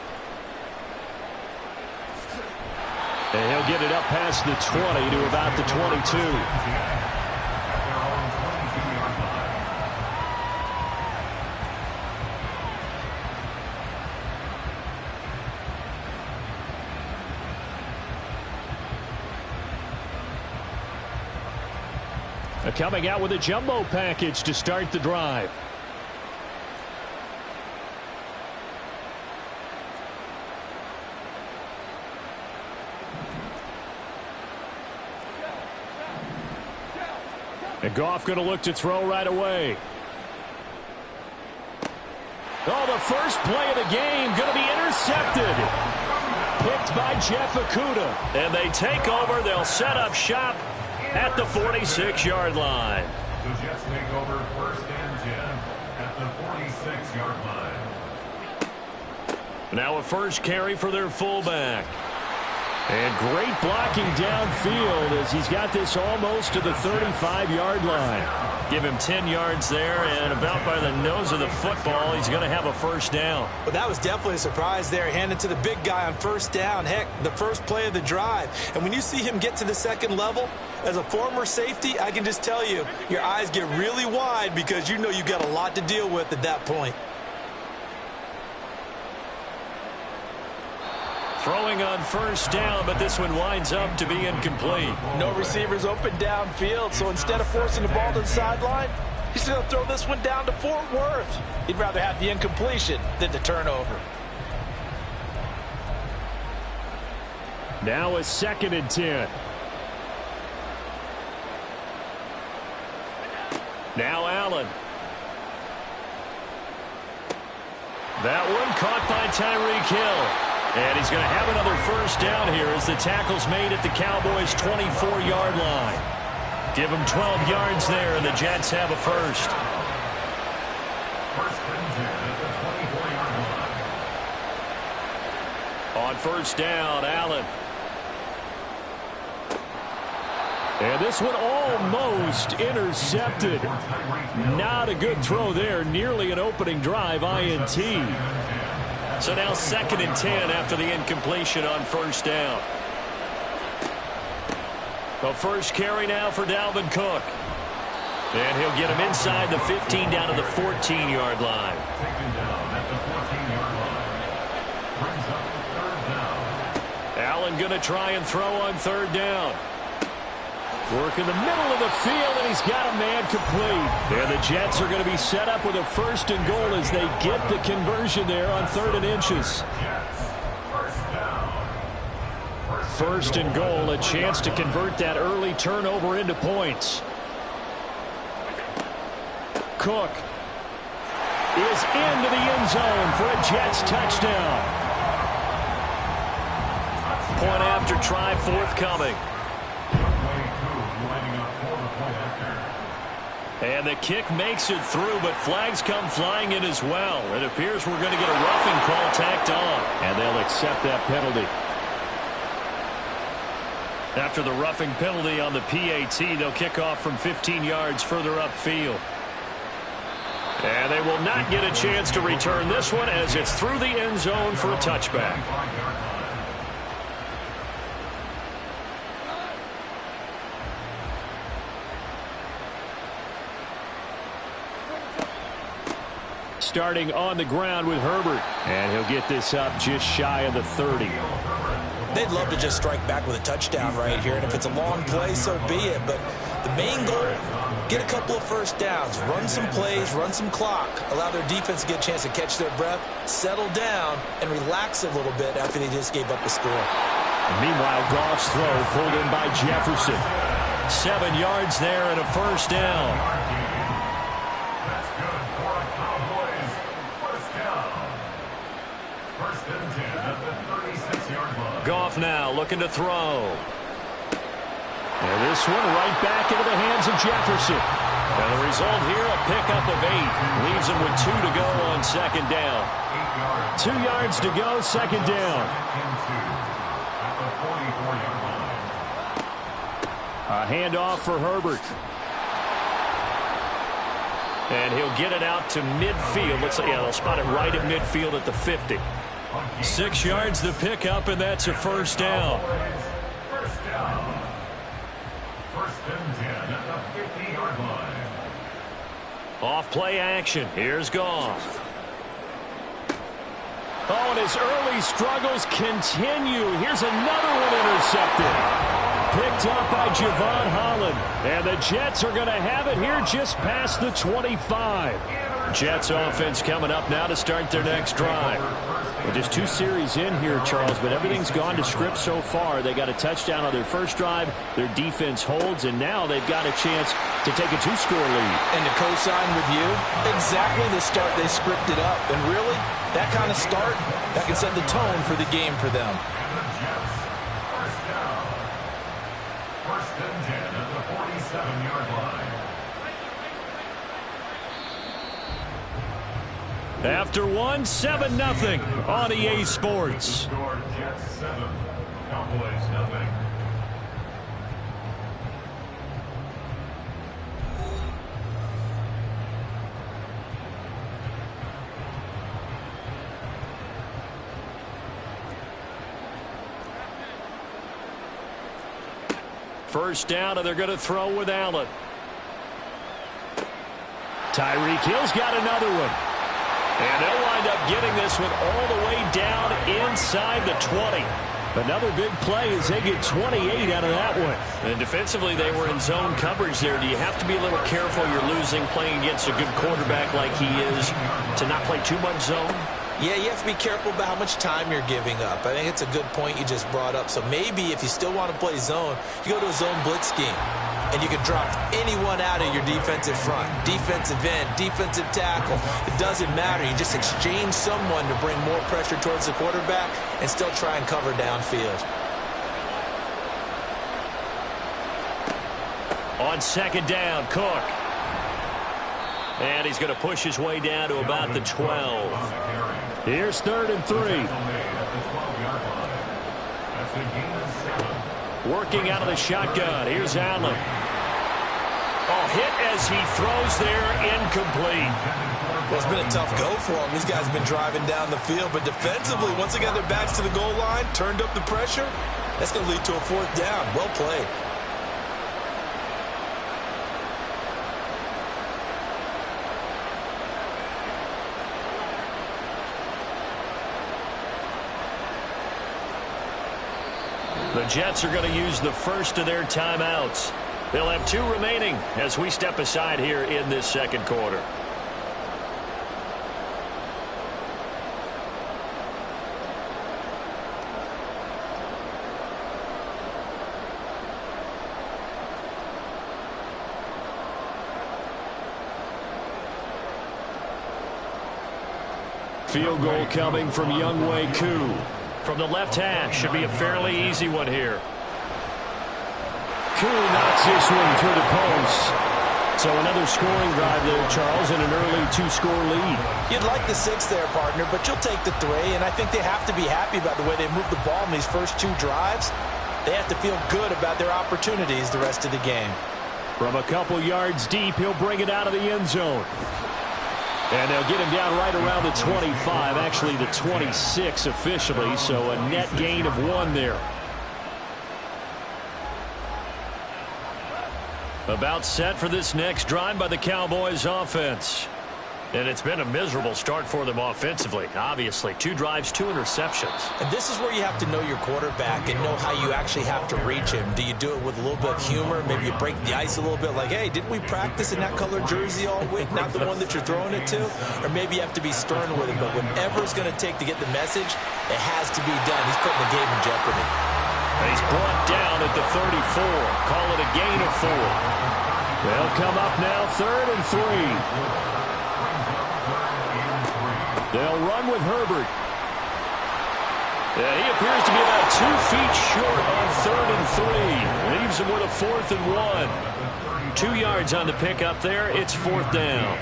And he'll get it up past the 20 to about the 22. Coming out with a jumbo package to start the drive. And Goff going to look to throw right away. Oh, the first play of the game going to be intercepted. Picked by Jeff Okudah. And they take over. They'll set up shop at the 46-yard line. The Jets take over 1st and 10 at the 46-yard line. Now a first carry for their fullback. And great blocking downfield as he's got this almost to the 35-yard line. Give him 10 yards there, and about by the nose of the football, he's going to have a first down. Well, that was definitely a surprise there, handed to the big guy on first down. Heck, the first play of the drive. And when you see him get to the second level, as a former safety, I can just tell you, your eyes get really wide because you know you've got a lot to deal with at that point. Throwing on first down, but this one winds up to be incomplete. No receivers open downfield, so instead of forcing the ball to the sideline, he's going to throw this one down to Fort Worth. He'd rather have the incompletion than the turnover. Now a 2nd and 10. Now Allen. That one caught by Tyreek Hill. And he's going to have another first down here as the tackle's made at the Cowboys' 24-yard line. Give them 12 yards there, and the Jets have a first. 1st and 10 at the 24-yard line. On first down, Allen. And this one almost intercepted. Not a good throw there. Nearly an opening drive INT. So now 2nd and 10 after the incompletion on first down. The first carry now for Dalvin Cook. And he'll get him inside the 15 down to the 14-yard line. Taken down at the 14-yard line. Brings up 3rd down. Allen going to try and throw on 3rd down. Work in the middle of the field, and he's got a man complete. And the Jets are going to be set up with a 1st and goal as they get the conversion there on 3rd and inches. 1st and goal, a chance to convert that early turnover into points. Cook is into the end zone for a Jets touchdown. Point after try forthcoming. And the kick makes it through, but flags come flying in as well. It appears we're going to get a roughing call tacked on. And they'll accept that penalty. After the roughing penalty on the PAT, they'll kick off from 15 yards further upfield. And they will not get a chance to return this one as it's through the end zone for a touchback. Starting on the ground with Herbert. And he'll get this up just shy of the 30. They'd love to just strike back with a touchdown right here, and if it's a long play, so be it. But the main goal, get a couple of first downs, run some plays, run some clock, allow their defense to get a chance to catch their breath, settle down, and relax a little bit after they just gave up the score. And meanwhile, Goff's throw pulled in by Jefferson. 7 yards there and a first down. That's good. 6-yard line. Goff now looking to throw. And this one right back into the hands of Jefferson. And the result here, a pickup of 8. Leaves him with 2 to go on second down. 2 yards to go, second down. At the 44-yard line. A handoff for Herbert. And he'll get it out to midfield. Looks like, yeah, they'll spot it right at midfield at the 50. 6 yards the pickup, and that's a first down. First down. First and 10 at the 50-yard line. Off play action. Here's Goff. Oh, and his early struggles continue. Here's another one intercepted. Picked up by Javon Holland. And the Jets are going to have it here just past the 25. Jets offense coming up now to start their next drive. Well, just 2 series in here, Charles, but everything's gone to script so far. They got a touchdown on their first drive. Their defense holds, and now they've got a chance to take a 2-score lead. And to co-sign with you, exactly the start they scripted up. And really, that kind of start, that can set the tone for the game for them. And the Jets, first down. First and 10 at the 47-yard line. After 1, 7-0 on EA Sports. Score Jets 7, Cowboys nothing. First down, and they're going to throw with Allen. Tyreek Hill's got another one. And they'll wind up getting this one all the way down inside the 20. Another big play as they get 28 out of that one. And defensively, they were in zone coverage there. Do you have to be a little careful? You're losing, playing against a good quarterback like he is, to not play too much zone? Yeah, you have to be careful about how much time you're giving up. I think it's a good point you just brought up. So maybe if you still want to play zone, you go to a zone blitz scheme. And you can drop anyone out of your defensive front. Defensive end, defensive tackle. It doesn't matter. You just exchange someone to bring more pressure towards the quarterback and still try and cover downfield. On second down, Cook. And he's going to push his way down to about the 12. Here's 3rd and 3. Working out of the shotgun. Here's Allen. Oh, hit as he throws there, incomplete. Well, it's been a tough go for him. These guys have been driving down the field, but defensively, once they got their backs to the goal line, turned up the pressure, that's going to lead to a 4th down. Well played. The Jets are going to use the first of their timeouts. They'll have 2 remaining as we step aside here in this second quarter. Field goal coming from Younghoe Koo. From the left hash, should be a fairly easy one here. Koo knocks this one through the post. So another scoring drive there, Charles, and an early 2-score lead. You'd like the 6 there, partner, but you'll take the 3, and I think they have to be happy about the way they moved the ball in these first 2 drives. They have to feel good about their opportunities the rest of the game. From a couple yards deep, he'll bring it out of the end zone. And they'll get him down right around the 25, actually the 26 officially, so a net gain of 1 there. About set for this next drive by the Cowboys offense. And it's been a miserable start for them offensively. Obviously, 2 drives, 2 interceptions. And this is where you have to know your quarterback and know how you actually have to reach him. Do you do it with a little bit of humor? Maybe you break the ice a little bit like, hey, didn't we practice in that color jersey all week? Not the one that you're throwing it to? Or maybe you have to be stern with him. But whatever it's going to take to get the message, it has to be done. He's putting the game in jeopardy. And he's brought down at the 34. Call it a gain of 4. They'll come up now 3rd and 3. They'll run with Herbert. Yeah, he appears to be about 2 feet short on 3rd and 3. Leaves him with a 4th and 1. 2 yards on the pickup there. It's 4th down.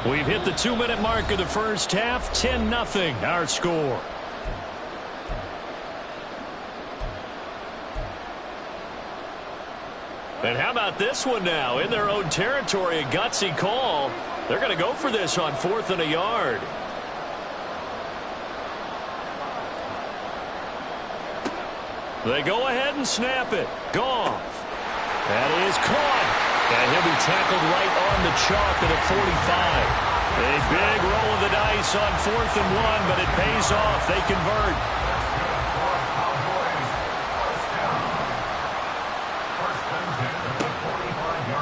We've hit the 2-minute mark of the first half. 10-0 our score. And how about this one now? In their own territory, a gutsy call. They're going to go for this on 4th and a yard. They go ahead and snap it. Goff. That is caught. And he'll be tackled right on the chalk at a 45. A big roll of the dice on 4th and 1, but it pays off. They convert.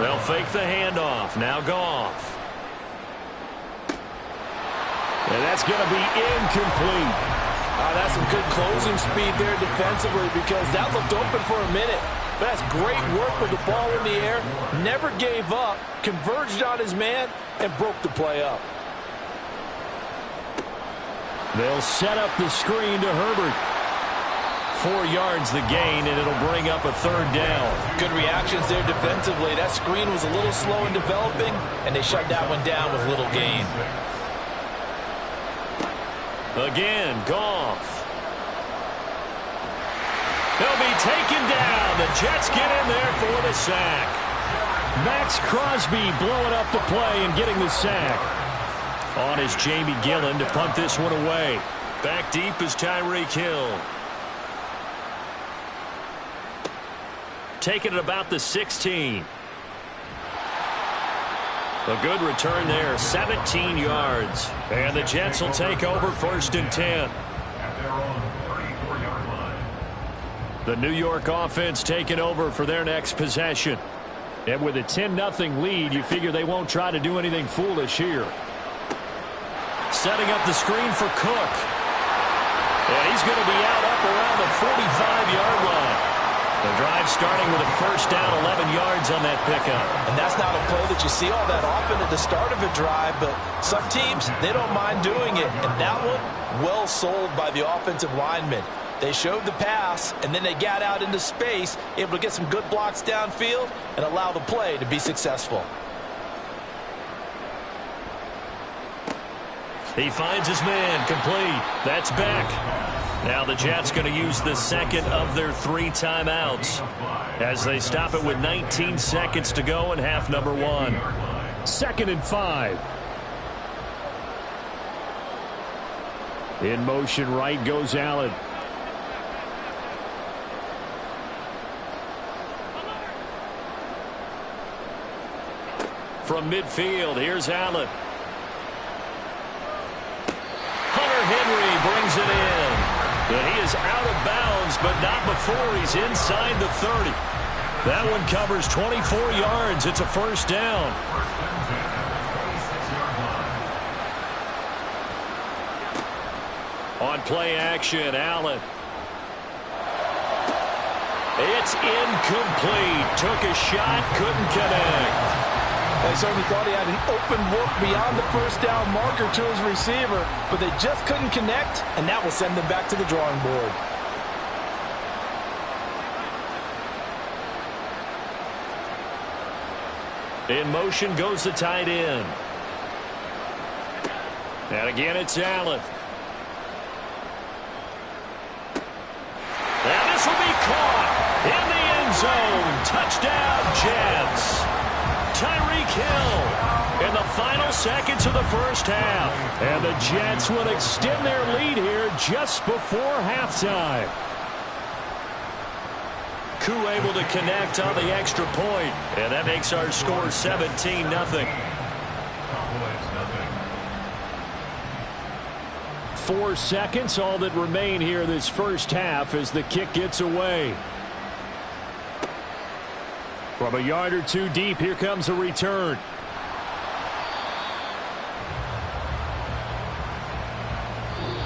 They'll fake the handoff. Now Goff. And that's going to be incomplete. That's some good closing speed there defensively because that looked open for a minute. But that's great work with the ball in the air. Never gave up, converged on his man, and broke the play up. They'll set up the screen to Herbert. 4 yards the gain, and it'll bring up a 3rd down. Good reactions there defensively. That screen was a little slow in developing, and they shut that one down with little gain. Again, Goff. They'll be taken down. The Jets get in there for the sack. Max Crosby blowing up the play and getting the sack. On is Jamie Gillen to punt this one away. Back deep is Tyreek Hill. Taking it about the 16. A good return there, 17 yards. And the Jets will take over 1st and 10. At their own 34-yard line. The New York offense taking over for their next possession. And with a 10-0 lead, you figure they won't try to do anything foolish here. Setting up the screen for Cook. And he's going to be out up around the 45-yard line. The drive starting with a 1st down, 11 yards on that pickup. And that's not a play that you see all that often at the start of a drive, but some teams, they don't mind doing it. And that one, well sold by the offensive lineman. They showed the pass, and then they got out into space, able to get some good blocks downfield and allow the play to be successful. He finds his man, complete. That's back. Now the Jets going to use the 2nd of their 3 timeouts as they stop it with 19 seconds to go in half number 1. 2nd and 5. In motion right goes Allen. From midfield, here's Allen. Hunter Henry brings it in. But he is out of bounds, but not before he's inside the 30. That one covers 24 yards. It's a 1st down. On play action, Allen. It's incomplete. Took a shot, couldn't connect. They certainly thought he had an open look beyond the 1st down marker to his receiver, but they just couldn't connect, and that will send them back to the drawing board. In motion goes the tight end. And again, it's Allen. And this will be caught in the end zone. Touchdown, Jets. Tyreek Hill in the final seconds of the first half. And the Jets will extend their lead here just before halftime. Koo able to connect on the extra point. And that makes our score 17-0. 4 seconds, all that remain here this first half as the kick gets away. From a yard or 2 deep, here comes a return.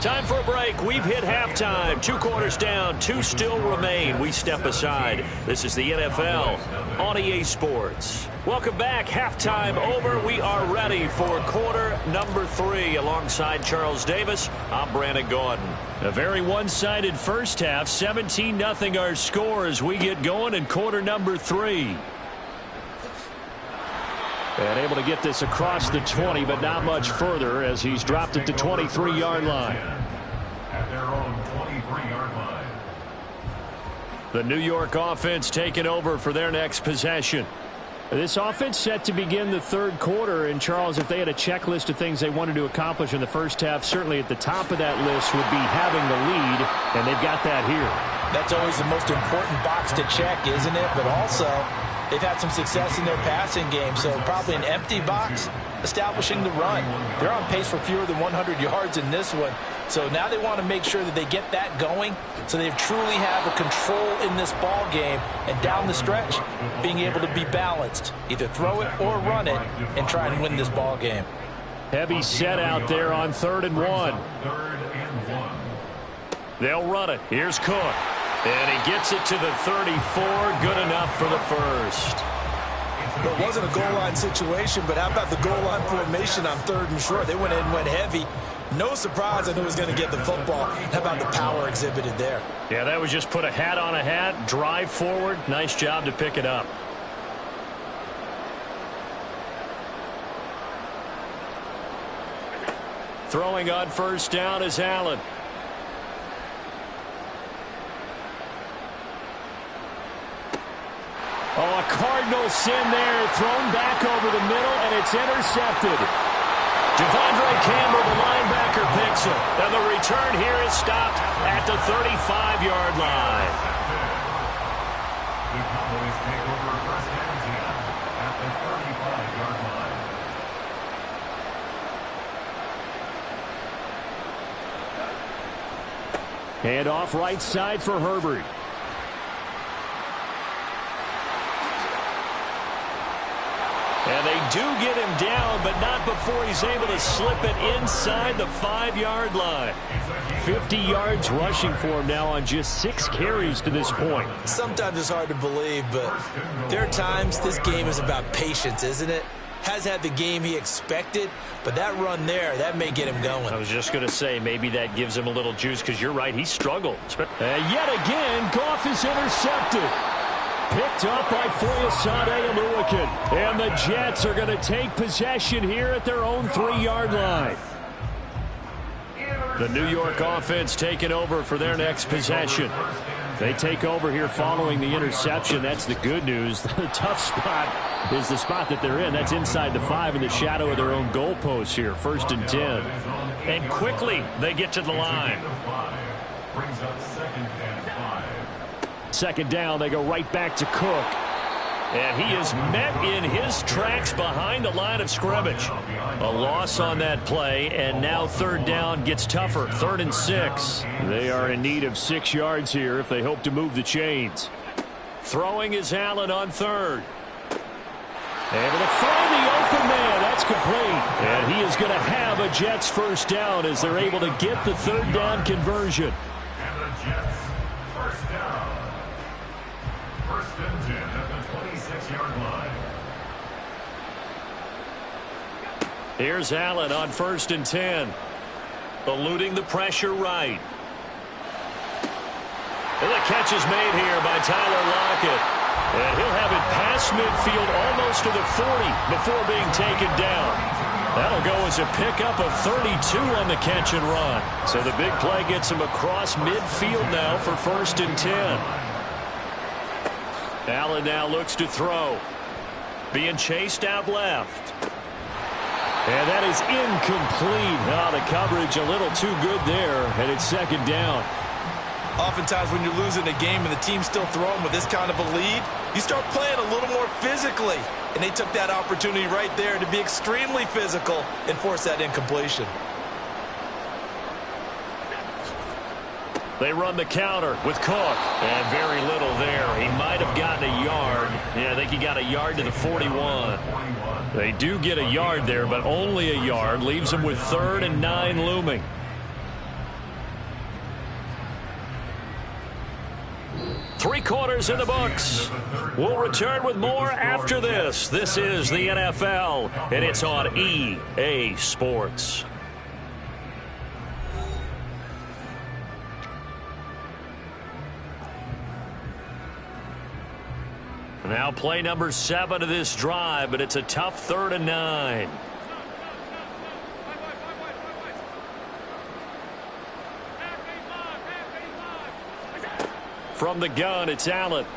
Time for a break. We've hit halftime. 2 quarters down. 2 still remain. We step aside. This is the NFL on EA Sports. Welcome back. Halftime over. We are ready for quarter number 3. Alongside Charles Davis, I'm Brandon Gordon. A very one-sided first half. 17-0 our score as we get going in quarter number 3. And able to get this across the 20, but not much further as he's dropped at the 23-yard line. At their own 23-yard line. The New York offense taking over for their next possession. This offense set to begin the third quarter. And, Charles, if they had a checklist of things they wanted to accomplish in the first half, certainly at the top of that list would be having the lead, and they've got that here. That's always the most important box to check, isn't it? But also, they've had some success in their passing game, so probably an empty box establishing the run. They're on pace for fewer than 100 yards in this one, so now they want to make sure that they get that going so they truly have a control in this ball game, and down the stretch, being able to be balanced, either throw it or run it, and try and win this ball game. Heavy set out there on 3rd and 1. 3rd and 1. They'll run it. Here's Cook. And he gets it to the 34. Good enough for the first. It wasn't a goal line situation, but how about the goal line formation on 3rd and short? They went in and went heavy. No surprise I knew he was going to get the football. How about the power exhibited there? Yeah, that was just put a hat on a hat, drive forward. Nice job to pick it up. Throwing on first down is Allen. Oh, a Cardinal sin there, thrown back over the middle, and it's intercepted. Devondre Campbell, the linebacker, picks it. And the return here is stopped at the 35-yard line. The Cowboys take over 1st and 10 at the 35-yard line. Hand off right side for Herbert. And they do get him down, but not before he's able to slip it inside the 5-yard line. 50 yards rushing for him now on just 6 carries to this point. Sometimes it's hard to believe, but there are times this game is about patience, isn't it? Has had the game he expected, but that run there, that may get him going. I was just going to say, maybe that gives him a little juice, because you're right, he struggled. Yet again, Goff is intercepted. Picked up by Foyesade Oluwakin. And the Jets are going to take possession here at their own 3-yard line. The New York offense taking over for their next possession. They take over here following the interception. That's the good news. The tough spot is the spot that they're in. That's inside the 5 in the shadow of their own goalpost here. 1st and 10. And quickly they get to the line. Brings up 2nd and 5. 2nd down, they go right back to Cook. And he is met in his tracks behind the line of scrimmage. A loss on that play, and now 3rd down gets tougher. 3rd and 6. They are in need of 6 yards here if they hope to move the chains. Throwing is Allen on 3rd. Able to find the open man. That's complete. And he is going to have a Jets 1st down as they're able to get the 3rd down conversion. And the Jets 1st down. 1st and 10 at the 26-yard line. Here's Allen on 1st and 10. Eluding the pressure right. And the catch is made here by Tyler Lockett. And he'll have it past midfield almost to the 40 before being taken down. That'll go as a pickup of 32 on the catch and run. So the big play gets him across midfield now for 1st and 10. Allen now looks to throw. Being chased out left. And that is incomplete. Oh, the coverage a little too good there, and it's 2nd down. Oftentimes when you're losing a game and the team's still throwing with this kind of a lead, you start playing a little more physically. And they took that opportunity right there to be extremely physical and force that incompletion. They run the counter with Cook. And very little there. He might have gotten a yard. Yeah, I think he got a yard to the 41. They do get a yard there, but only a yard. Leaves him with 3rd and 9 looming. 3 quarters in the books. We'll return with more after this. This is the NFL, and it's on EA Sports. Now play number 7 of this drive, but it's a tough 3rd and 9. From the gun, it's Allen.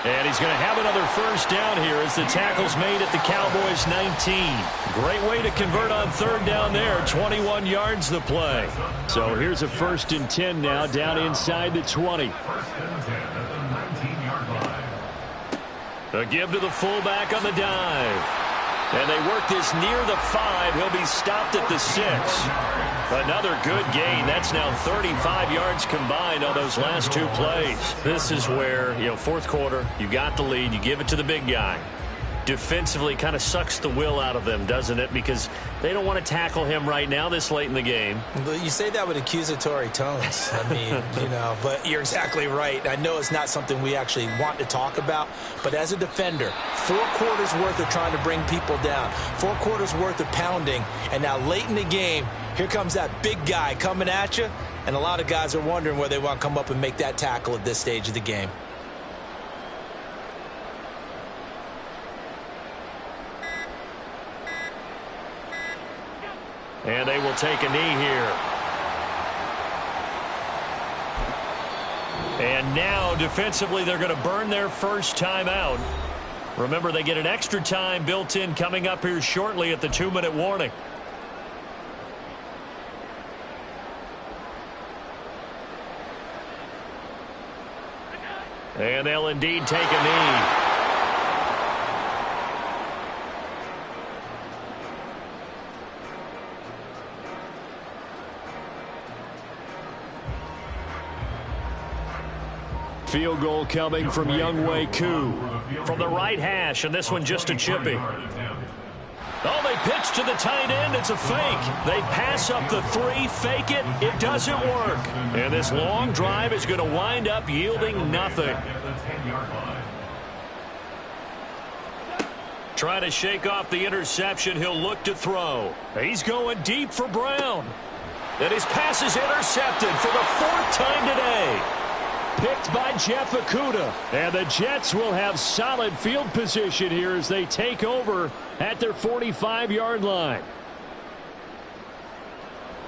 And he's going to have another first down here as the tackle's made at the Cowboys' 19. Great way to convert on 3rd down there. 21 yards the play. So here's a 1st and 10 now down inside the 20. 1st and 10 at the 19-yard line. A give to the fullback on the dive. And they work this near the 5. He'll be stopped at the 6. Another good gain. That's now 35 yards combined on those last 2 plays. This is where, 4th quarter, you got the lead. You give it to the big guy. Defensively kind of sucks the will out of them, doesn't it? Because they don't want to tackle him right now this late in the game. You say that with accusatory tones. I mean, but you're exactly right. I know it's not something we actually want to talk about, but as a defender, 4 quarters worth of trying to bring people down, 4 quarters worth of pounding, and now late in the game, here comes that big guy coming at you, and a lot of guys are wondering whether they want to come up and make that tackle at this stage of the game. And they will take a knee here. And now, defensively, they're going to burn their first timeout. Remember, they get an extra time built in coming up here shortly at the 2-minute warning. And they'll indeed take a knee. Field goal coming from Younghoe Koo from the right hash, and this one just a chippy. Oh, they pitch to the tight end. It's a fake. They pass up the 3, fake it. It doesn't work. And this long drive is going to wind up yielding nothing. Trying to shake off the interception. He'll look to throw. He's going deep for Brown. And his pass is intercepted for the 4th time today. Picked by Jeff Okudah. And the Jets will have solid field position here as they take over at their 45-yard line.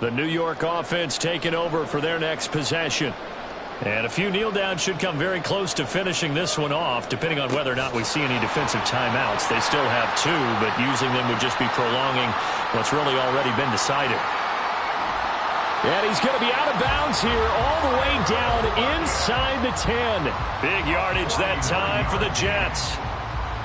The New York offense taking over for their next possession. And a few kneel downs should come very close to finishing this one off, depending on whether or not we see any defensive timeouts. They still have 2, but using them would just be prolonging what's really already been decided. And he's going to be out of bounds here all the way down inside the 10. Big yardage that time for the Jets.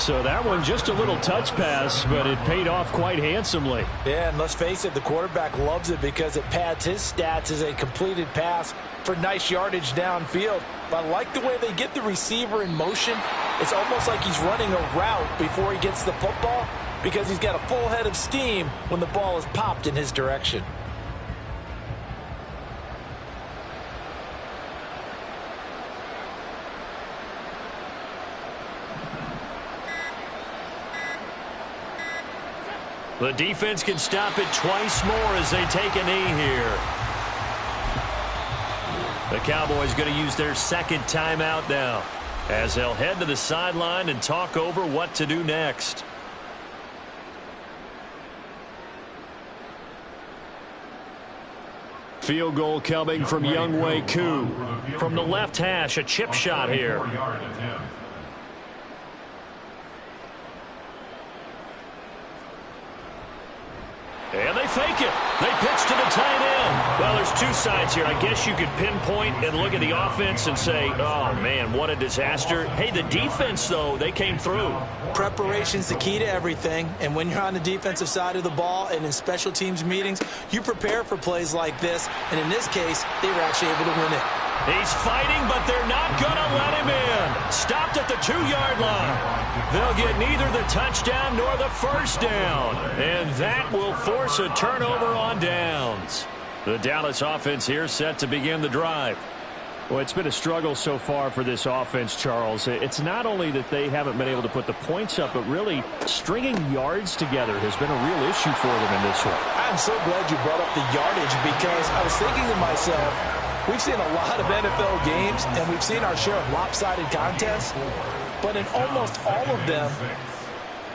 So that one just a little touch pass, but it paid off quite handsomely. Yeah, and let's face it, the quarterback loves it because it pads his stats as a completed pass for nice yardage downfield. But I like the way they get the receiver in motion. It's almost like he's running a route before he gets the football because he's got a full head of steam when the ball is popped in his direction. The defense can stop it twice more as they take a knee here. The Cowboys going to use their 2nd timeout now as they'll head to the sideline and talk over what to do next. Field goal coming from Younghoe Koo from the left hash, a chip shot here. And they fake it. They pitch to the tight end. Well, there's 2 sides here. I guess you could pinpoint and look at the offense and say, oh, man, what a disaster. Hey, the defense, though, they came through. Preparation's the key to everything. And when you're on the defensive side of the ball and in special teams meetings, you prepare for plays like this. And in this case, they were actually able to win it. He's fighting, but they're not going to let him in. Stopped at the 2-yard line. They'll get neither the touchdown nor the first down. And that will force a turnover on downs. The Dallas offense here set to begin the drive. Well, it's been a struggle so far for this offense, Charles. It's not only that they haven't been able to put the points up, but really stringing yards together has been a real issue for them in this one. I'm so glad you brought up the yardage because I was thinking to myself, we've seen a lot of NFL games and we've seen our share of lopsided contests, but in almost all of them,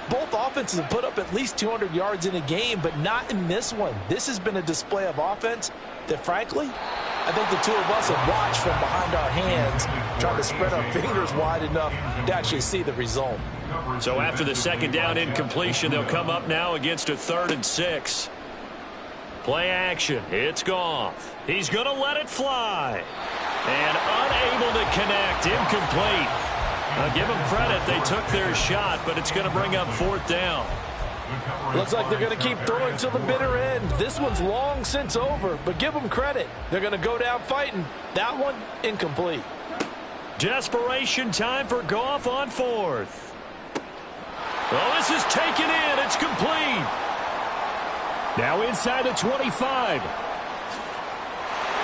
both offenses have put up at least 200 yards in a game, but not in this one. This has been a display of offense that, frankly, I think the two of us have watched from behind our hands, trying to spread our fingers wide enough to actually see the result. So after the second down incompletion, they'll come up now against a 3rd and 6. Play action. It's Goff. He's going to let it fly. And unable to connect. Incomplete. Now give them credit. They took their shot, but it's going to bring up 4th down. Looks like they're going to keep throwing till the bitter end. This one's long since over, but give them credit. They're going to go down fighting. That one, incomplete. Desperation time for Goff on 4th. Well, this is taken in. It's complete. Now inside the 25.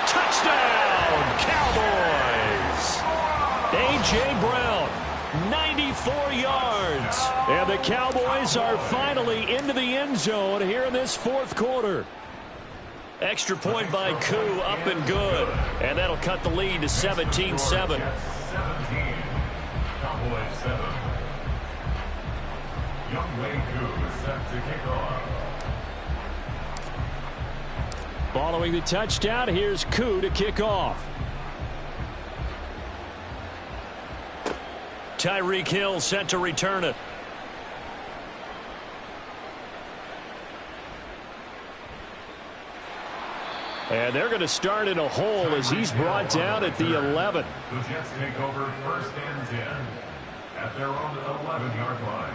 Touchdown, Cowboys. A.J. Brown. 94 yards. And the Cowboys are finally into the end zone here in this 4th quarter. Extra point by Koo, up and good. And that'll cut the lead to 17-7. 17. Cowboys 7. Youngway Koo is set to kick off. Following the touchdown, here's Koo to kick off. Tyreek Hill set to return it. And they're going to start in a hole as he's brought down at the 11. The Jets take over 1st and 10 at their own 11-yard line.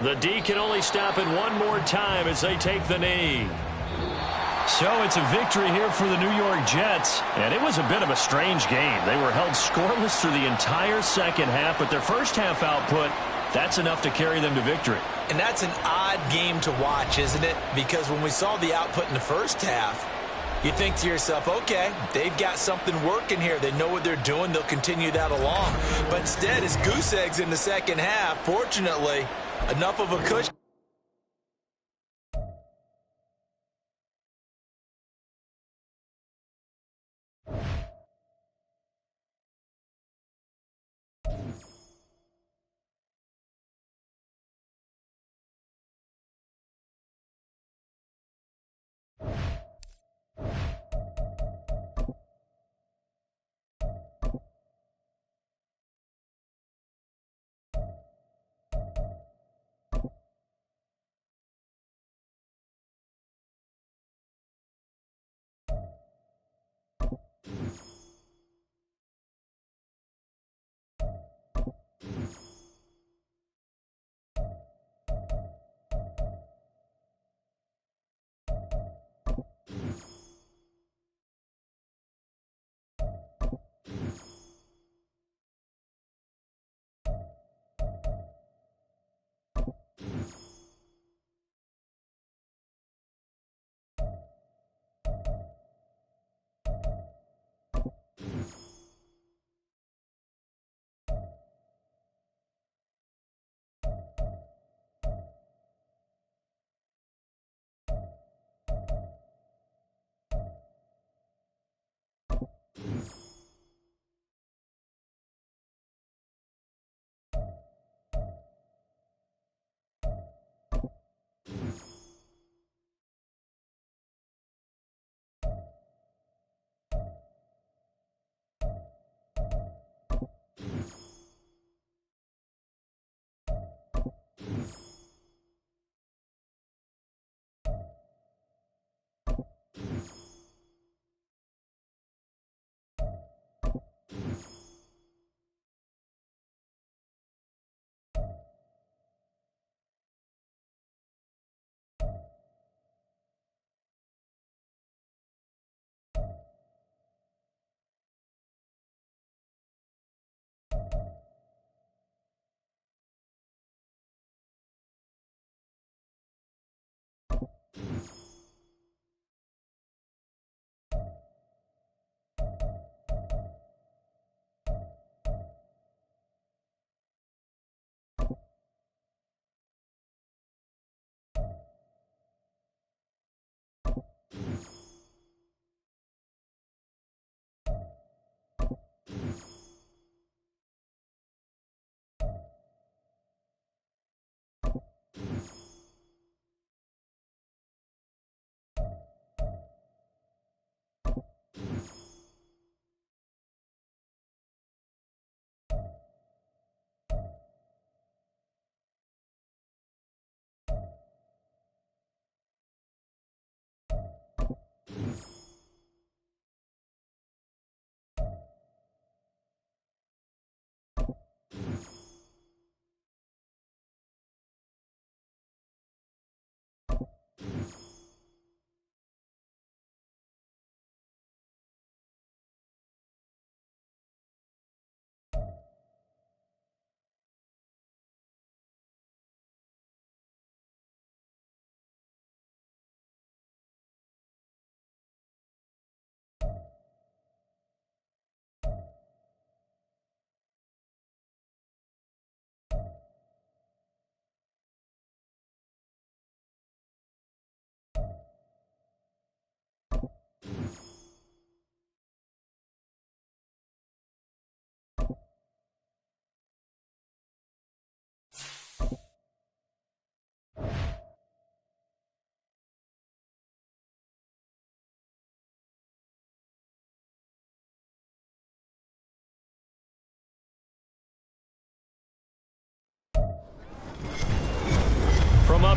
The D can only stop it one more time as they take the knee. So it's a victory here for the New York Jets, and it was a bit of a strange game. They were held scoreless through the entire second half, but their first half output, that's enough to carry them to victory. And that's an odd game to watch, isn't it? Because when we saw the output in the first half, you think to yourself, okay, they've got something working here. They know what they're doing. They'll continue that along. But instead, it's goose eggs in the second half. Fortunately, enough of a cushion.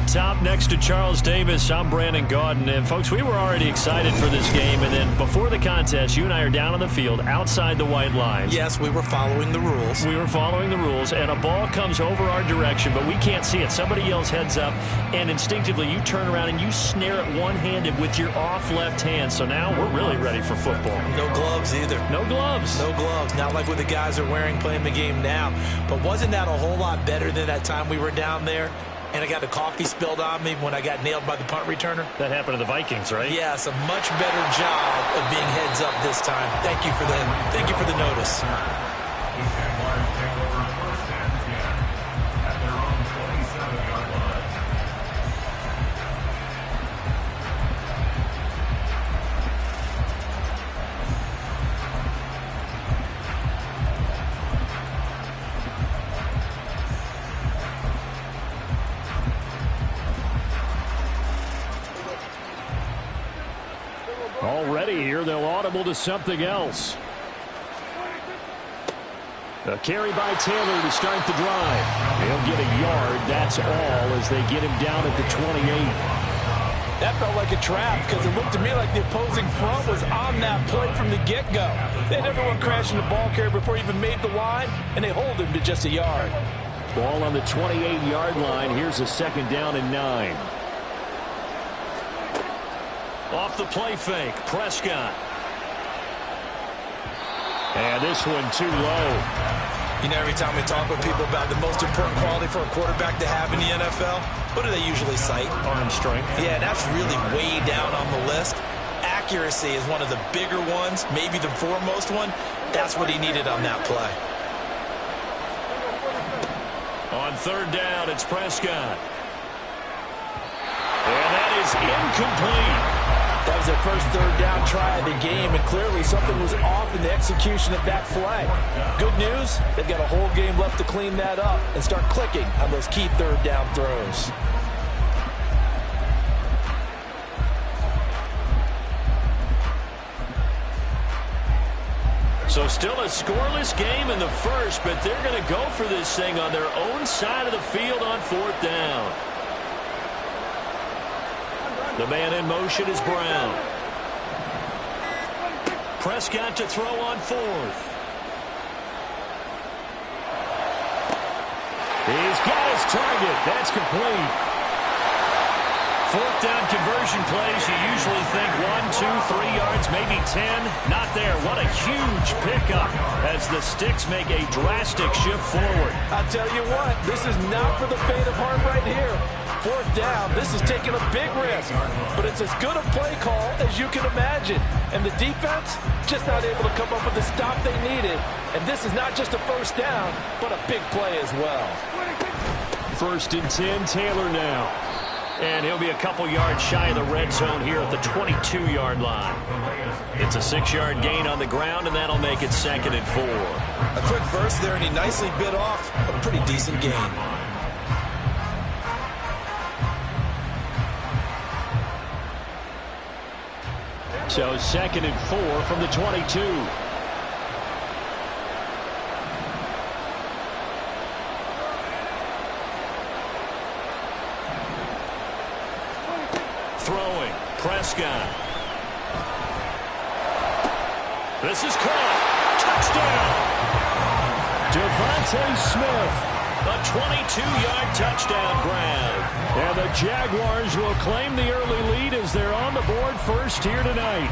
Up top next to Charles Davis, I'm Brandon Gaudin. And, folks, we were already excited for this game. And then before the contest, you and I are down on the field outside the white lines. Yes, we were following the rules. We were following the rules, and a ball comes over our direction, but we can't see it. Somebody yells heads up, and instinctively you turn around and you snare it one-handed with your off left hand. So now we're really ready for football. No gloves either. No gloves. No gloves. Not like what the guys are wearing playing the game now. But wasn't that a whole lot better than that time we were down there? And I got the coffee spilled on me when I got nailed by the punt returner. That happened to the Vikings, right? Yes, a much better job of being heads up this time. Thank you for the notice. The Jaguars take over first and 10 at their own 27-yard line. Already here, they'll audible to something else. A carry by Taylor to start the drive. He'll get a yard, that's all, as they get him down at the 28. That felt like a trap because it looked to me like the opposing front was on that play from the get-go. They had everyone crashing the ball carrier before he even made the line, and they hold him to just a yard. Ball on the 28-yard line. Here's a 2nd down and 9. Off the play fake, Prescott. And this one too low. You know, every time we talk with people about the most important quality for a quarterback to have in the NFL, what do they usually cite? Arm strength. Yeah, that's really way down on the list. Accuracy is one of the bigger ones, maybe the foremost one. That's what he needed on that play. On 3rd down, it's Prescott. And that is incomplete. That was their first 3rd down try of the game, and clearly something was off in the execution of that play. Good news, they've got a whole game left to clean that up and start clicking on those key 3rd down throws. So still a scoreless game in the first, but they're going to go for this thing on their own side of the field on 4th down. The man in motion is Brown. Prescott to throw on 4th. He's got his target. That's complete. 4th down conversion plays. You usually think 1, 2, 3 yards, maybe 10. Not there. What a huge pickup as the Sticks make a drastic shift forward. I'll tell you what, this is not for the faint of heart right here. 4th down, this is taking a big risk, but it's as good a play call as you can imagine. And the defense just not able to come up with the stop they needed. And this is not just a 1st down, but a big play as well. 1st and 10, Taylor now. And he'll be a couple yards shy of the red zone here at the 22-yard line. It's a 6-yard gain on the ground, and that'll make it 2nd and 4. A quick burst there, and he nicely bit off a pretty decent gain. So 2nd and 4 from the 22. Throwing, Prescott. This is caught. Touchdown. Devontae Smith. A 22-yard touchdown grab. And the Jaguars will claim the early lead as they're on the board first here tonight.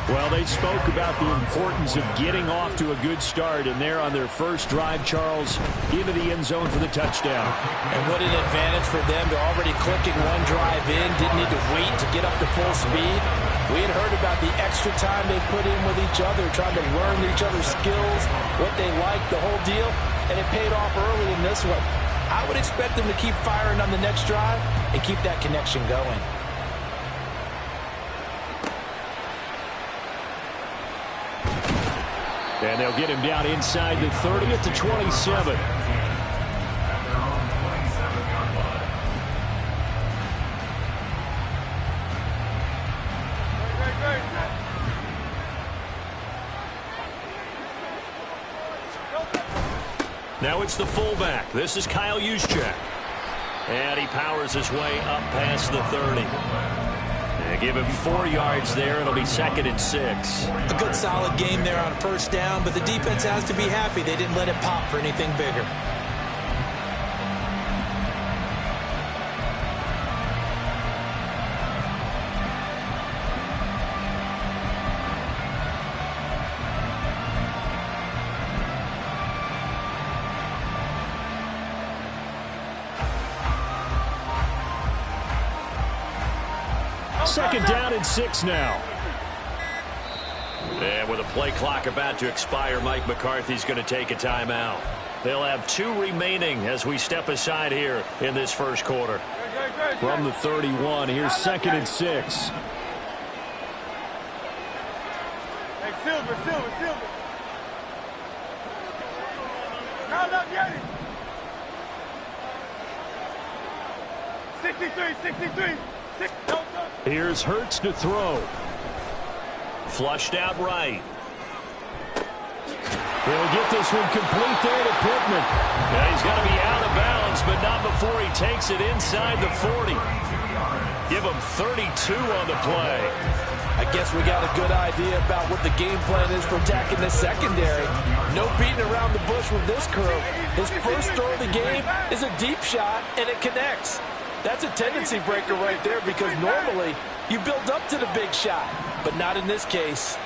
Well, they spoke about the importance of getting off to a good start, and they're on their first drive, Charles, into the end zone for the touchdown. And what an advantage for them. They're already clicking one drive in, didn't need to wait to get up to full speed. We had heard about the extra time they put in with each other, trying to learn each other's skills, what they like, the whole deal, and it paid off early in this one. I would expect them to keep firing on the next drive and keep that connection going. And they'll get him down inside the 30 at the 27. Now it's the fullback. This is Kyle Juszczyk. And he powers his way up past the 30. And give him 4 yards there. It'll be 2nd and 6. A good solid game there on first down, but the defense has to be happy they didn't let it pop for anything bigger. Second down and 6 now. And with a play clock about to expire, Mike McCarthy's going to take a timeout. They'll have 2 remaining as we step aside here in this first quarter. From the 31, here's 2nd and 6. Hey, Silver. Count up, Yeti. 63. Here's Hurts to throw. Flushed out right. He'll get this one complete there to Pittman. Yeah, he's got to be out of bounds, but not before he takes it inside the 40. Give him 32 on the play. I guess we got a good idea about what the game plan is for attacking the secondary. No beating around the bush with this crew. His first throw of the game is a deep shot, and it connects. That's a tendency breaker right there because normally you build up to the big shot, but not in this case.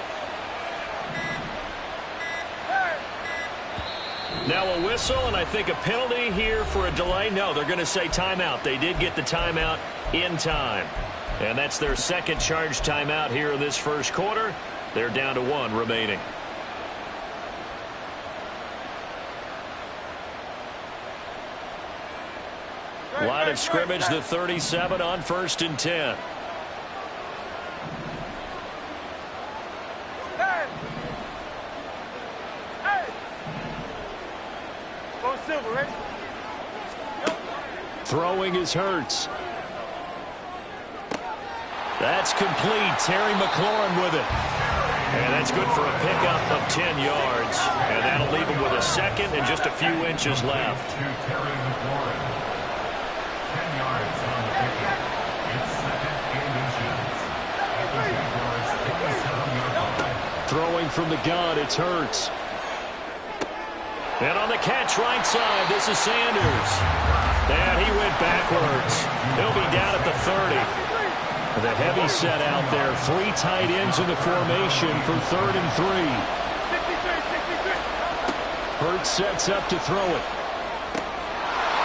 Now a whistle, and I think a penalty here for a delay. No, they're going to say timeout. They did get the timeout in time. And that's their second charge timeout here in this first quarter. They're down to 1 remaining. Line of scrimmage, the 37 on 1st and 10. Go Silver, right? Throwing is Hurts. That's complete. Terry McLaurin with it. And that's good for a pickup of 10 yards. And that'll leave him with a 2nd and just a few inches left. Throwing from the gun, it's Hurts. And on the catch right side, this is Sanders. And he went backwards. He'll be down at the 30. The heavy set out there. 3 tight ends in the formation for 3rd and 3. Hurts sets up to throw it.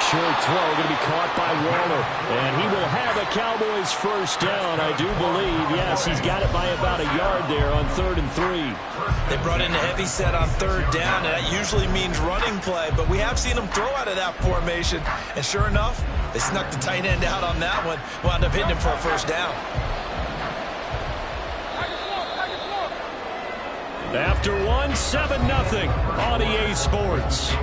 Short throw going to be caught by Waller. And he will have a Cowboys first down, I do believe. Yes, he's got it by about a yard there on 3rd and 3. They brought in a heavy set on 3rd down, and that usually means running play, but we have seen them throw out of that formation. And sure enough, they snuck the tight end out on that one. Wound up hitting him for a first down. After 1, 7-0 on EA Sports.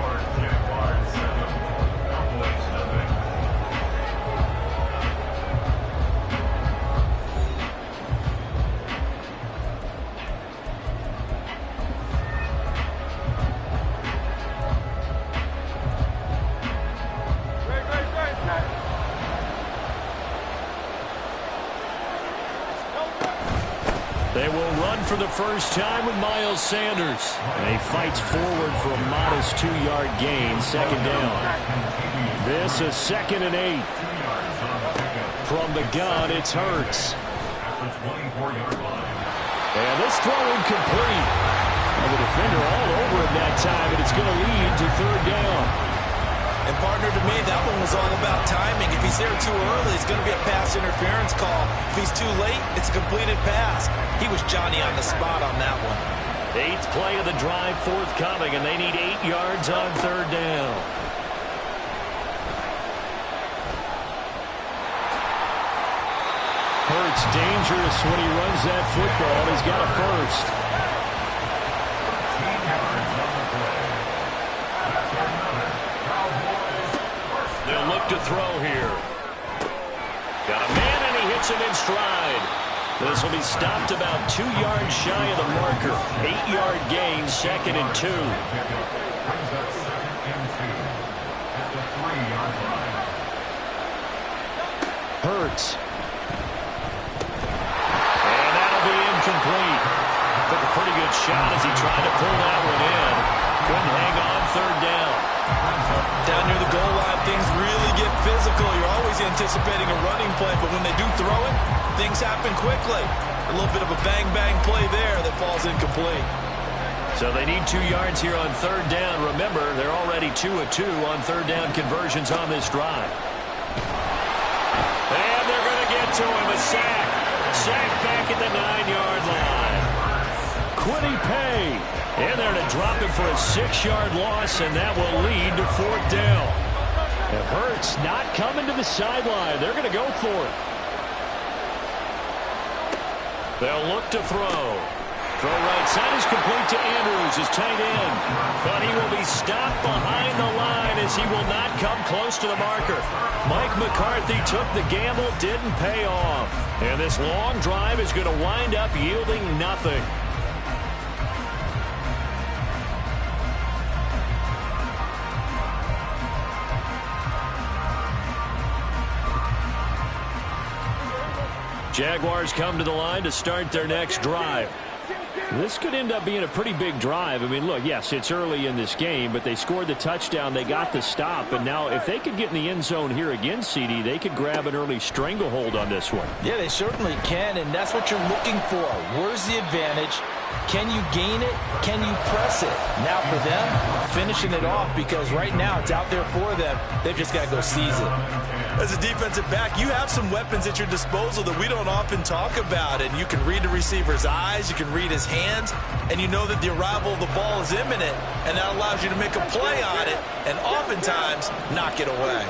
They will run for the first time with Miles Sanders. And he fights forward for a modest 2-yard gain, 2nd down. This is 2nd and 8. From the gun, it's Hurts. And this throw incomplete. And the defender all over him that time, and it's going to lead to 3rd down. And partner, to me, that one was all about timing. If he's there too early, it's going to be a pass interference call. If he's too late, it's a completed pass. He was Johnny on the spot on that one. 8th play of the drive forthcoming, and they need 8 yards on 3rd down. Hurts dangerous when he runs that football. He's got a first. They'll look to throw here. Got a man, and he hits him in stride. This will be stopped about 2 yards shy of the marker. 8-yard gain, 2nd and 2. Hurts. And that'll be incomplete. Took a pretty good shot as he tried to pull that one in. Couldn't hang on third down. Down near the goal line, things really get physical. You're always anticipating a running play, but when they do throw it, things happen quickly. A little bit of a bang-bang play there that falls incomplete. So they need 2 yards here on third down. Remember, they're already 2 of 2 on third down conversions on this drive. And they're going to get to him. A sack. Sack back at the 9-yard line. Quiddy Pay. And they're to drop him for a 6-yard loss, and that will lead to fourth down. And Hurts not coming to the sideline. They're going to go for it. They'll look to throw. Throw right side is complete to Andrews, his tight end. But he will be stopped behind the line as he will not come close to the marker. Mike McCarthy took the gamble, didn't pay off. And this long drive is going to wind up yielding nothing. Jaguars come to the line to start their next drive. This could end up being a pretty big drive. I mean, look, yes, it's early in this game, but they scored the touchdown. They got the stop. And now if they could get in the end zone here again, CD, they could grab an early stranglehold on this one. Yeah, they certainly can, and that's what you're looking for. Where's the advantage? Can you gain it? Can you press it? Now for them, finishing it off, because right now it's out there for them. They've just got to go seize it. As a defensive back, you have some weapons at your disposal that we don't often talk about, and you can read the receiver's eyes, you can read his hands, and you know that the arrival of the ball is imminent, and that allows you to make a play on it and oftentimes knock it away.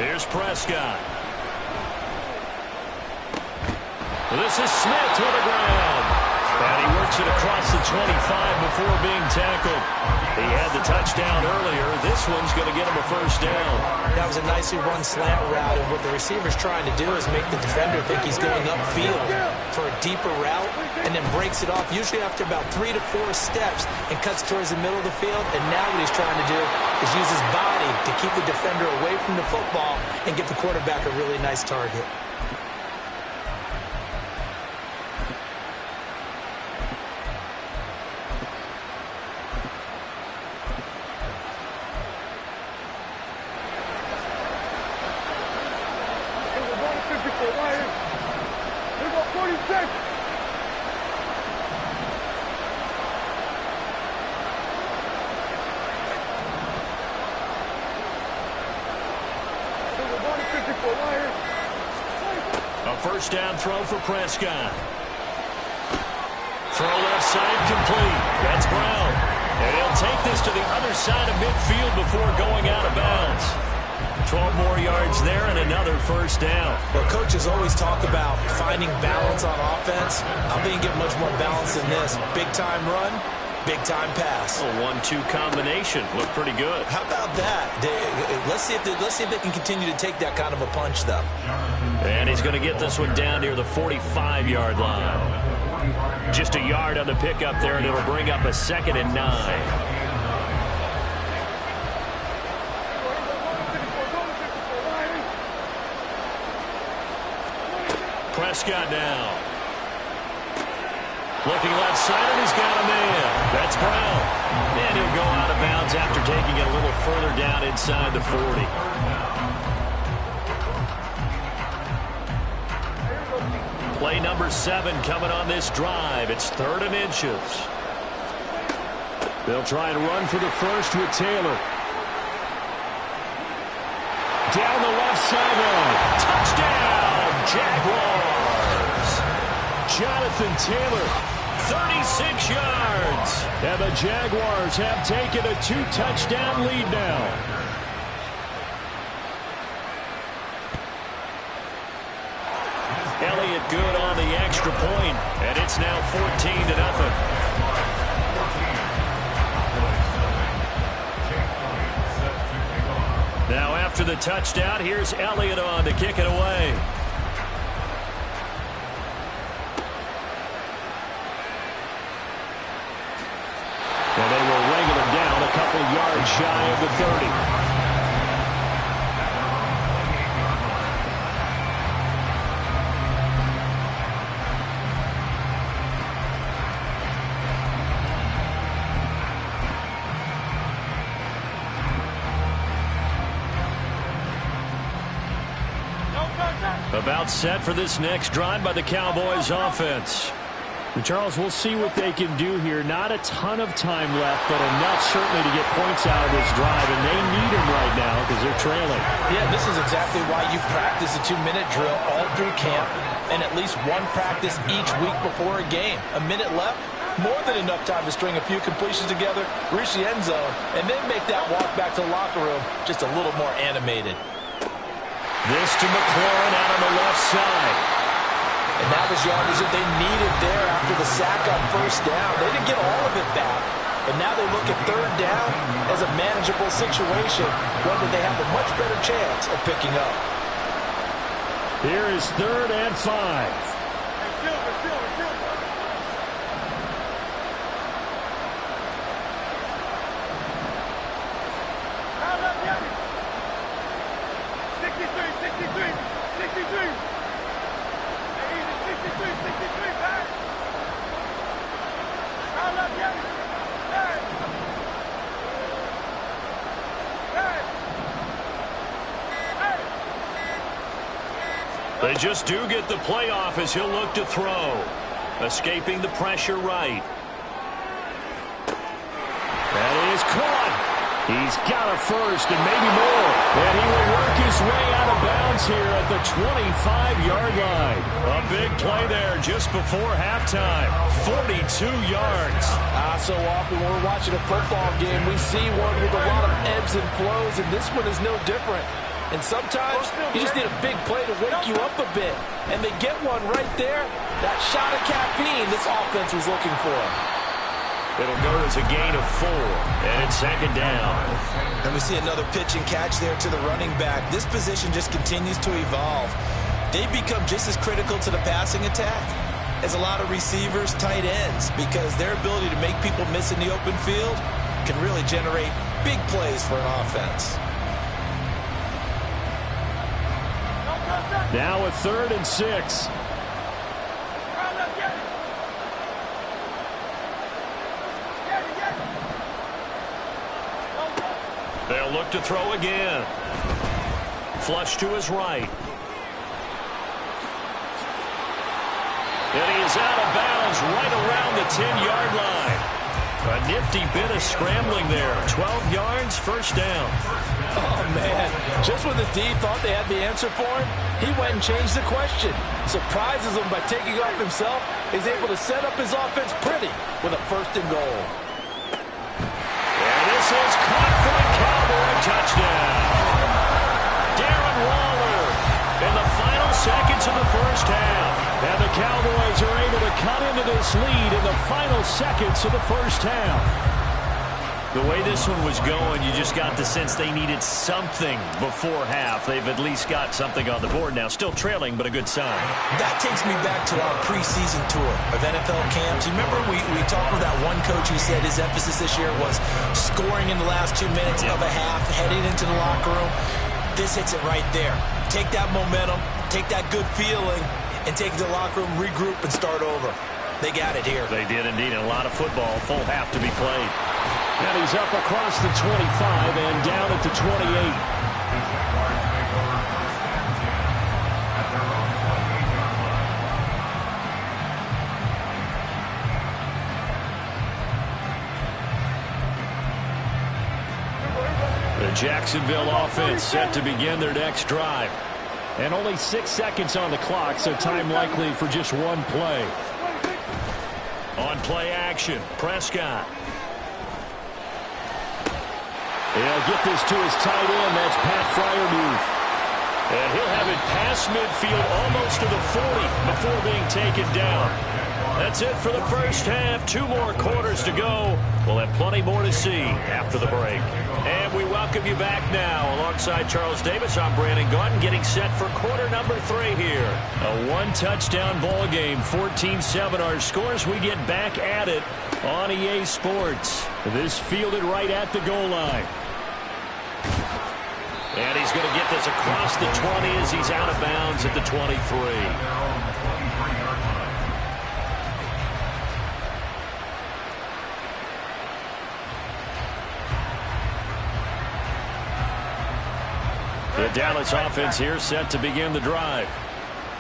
Here's Prescott. This is Smith to the ground. And he works it across the 25 before being tackled. He had the touchdown earlier. This one's going to get him a first down. That was a nicely run slant route, and what the receiver's trying to do is make the defender think he's going upfield for a deeper route, and then breaks it off, usually after about 3 to 4 steps, and cuts towards the middle of the field. And now what he's trying to do is use his body to keep the defender away from the football and get the quarterback a really nice target. A first down throw for Prescott. Throw left side complete. That's Brown. And he'll take this to the other side of midfield before going out of bounds. 12 more yards there and another first down. Well, coaches always talk about finding balance on offense. I don't think you get much more balance than this. Big-time run, big-time pass. A 1-2 combination. Looked pretty good. How about that? Let's see if they can continue to take that kind of a punch, though. And he's going to get this one down near the 45-yard line. Just a yard on the pickup there, and it'll bring up a 2nd and 9. Prescott now. Looking left side, and he's got a man. That's Brown. And he'll go out of bounds after taking it a little further down inside the 40. Play number 7 coming on this drive. It's 3rd and inches. They'll try and run for the first with Taylor. Down the left sideline. Touchdown, Jaguars. Jonathan Taylor, 36 yards. And the Jaguars have taken a 2-touchdown lead now. Elliott good on the extra point, and it's now 14-0. Now after the touchdown, here's Elliott on to kick it away. And they will wrangle him down a couple yards shy of the 30. About set for this next drive by the Cowboys offense. And Charles, we'll see what they can do here. Not a ton of time left, but enough certainly to get points out of this drive, and they need them right now because they're trailing. Yeah, this is exactly why you practice a 2-minute drill all through camp and at least one practice each week before a game. A minute left, more than enough time to string a few completions together, reach the end zone, and then make that walk back to the locker room just a little more animated. This to McLaurin out on the left side. And that was yardage that they needed there after the sack on first down. They didn't get all of it back. And now they look at third down as a manageable situation, one that they have a much better chance of picking up. Here is 3rd and 5. Hey, Silver. Round up, Yanni. 63. 63, back. Round up, Yanni. Back. They just do get the play off as he'll look to throw. Escaping the pressure right. That is caught. He's got a first and maybe more. And he will work his way out of bounds here at the 25-yard line. A big play there just before halftime. 42 yards. So often when we're watching a football game, we see one with a lot of ebbs and flows, and this one is no different. And sometimes you just need a big play to wake you up a bit. And they get one right there. That shot of caffeine this offense was looking for. It'll go as a gain of 4, and it's 2nd down. And we see another pitch and catch there to the running back. This position just continues to evolve. They become just as critical to the passing attack as a lot of receivers, tight ends, because their ability to make people miss in the open field can really generate big plays for an offense. Now a 3rd and 6. They'll look to throw again. Flush to his right. And he is out of bounds right around the 10-yard line. A nifty bit of scrambling there. 12 yards, 1st down. Oh, man. Just when the D thought they had the answer for him, he went and changed the question. Surprises him by taking off himself. He's able to set up his offense pretty with a 1st and goal. And this is caught for a Cowboy touchdown. Darren Waller in the final seconds of the 1st half. And the Cowboys are able to cut into this lead in the final seconds of the 1st half. The way this one was going, you just got the sense they needed something before half. They've at least got something on the board now. Still trailing, but a good sign. That takes me back to our preseason tour of NFL camps. You remember we talked with that one coach who said his emphasis this year was scoring in the last 2 minutes of a half, heading into the locker room. This hits it right there. Take that momentum, take that good feeling, and take it to the locker room, regroup, and start over. They got it here. They did indeed. And a lot of football, full half to be played. And he's up across the 25 and down at the 28. The Jacksonville offense set to begin their next drive. And only 6 seconds on the clock, so time likely for just one play. On play action, Prescott. He'll get this to his tight end. That's Pat Freiermuth. And he'll have it past midfield almost to the 40 before being taken down. That's it for the 1st half. 2 more quarters to go. We'll have plenty more to see after the break. And we welcome you back now. Alongside Charles Davis, I'm Brandon Gordon, getting set for quarter number 3 here. A 1-touchdown ball game, 14-7 our scores. We get back at it on EA Sports. This fielded right at the goal line. And he's going to get this across the 20 as he's out of bounds at the 23. The Dallas offense here set to begin the drive.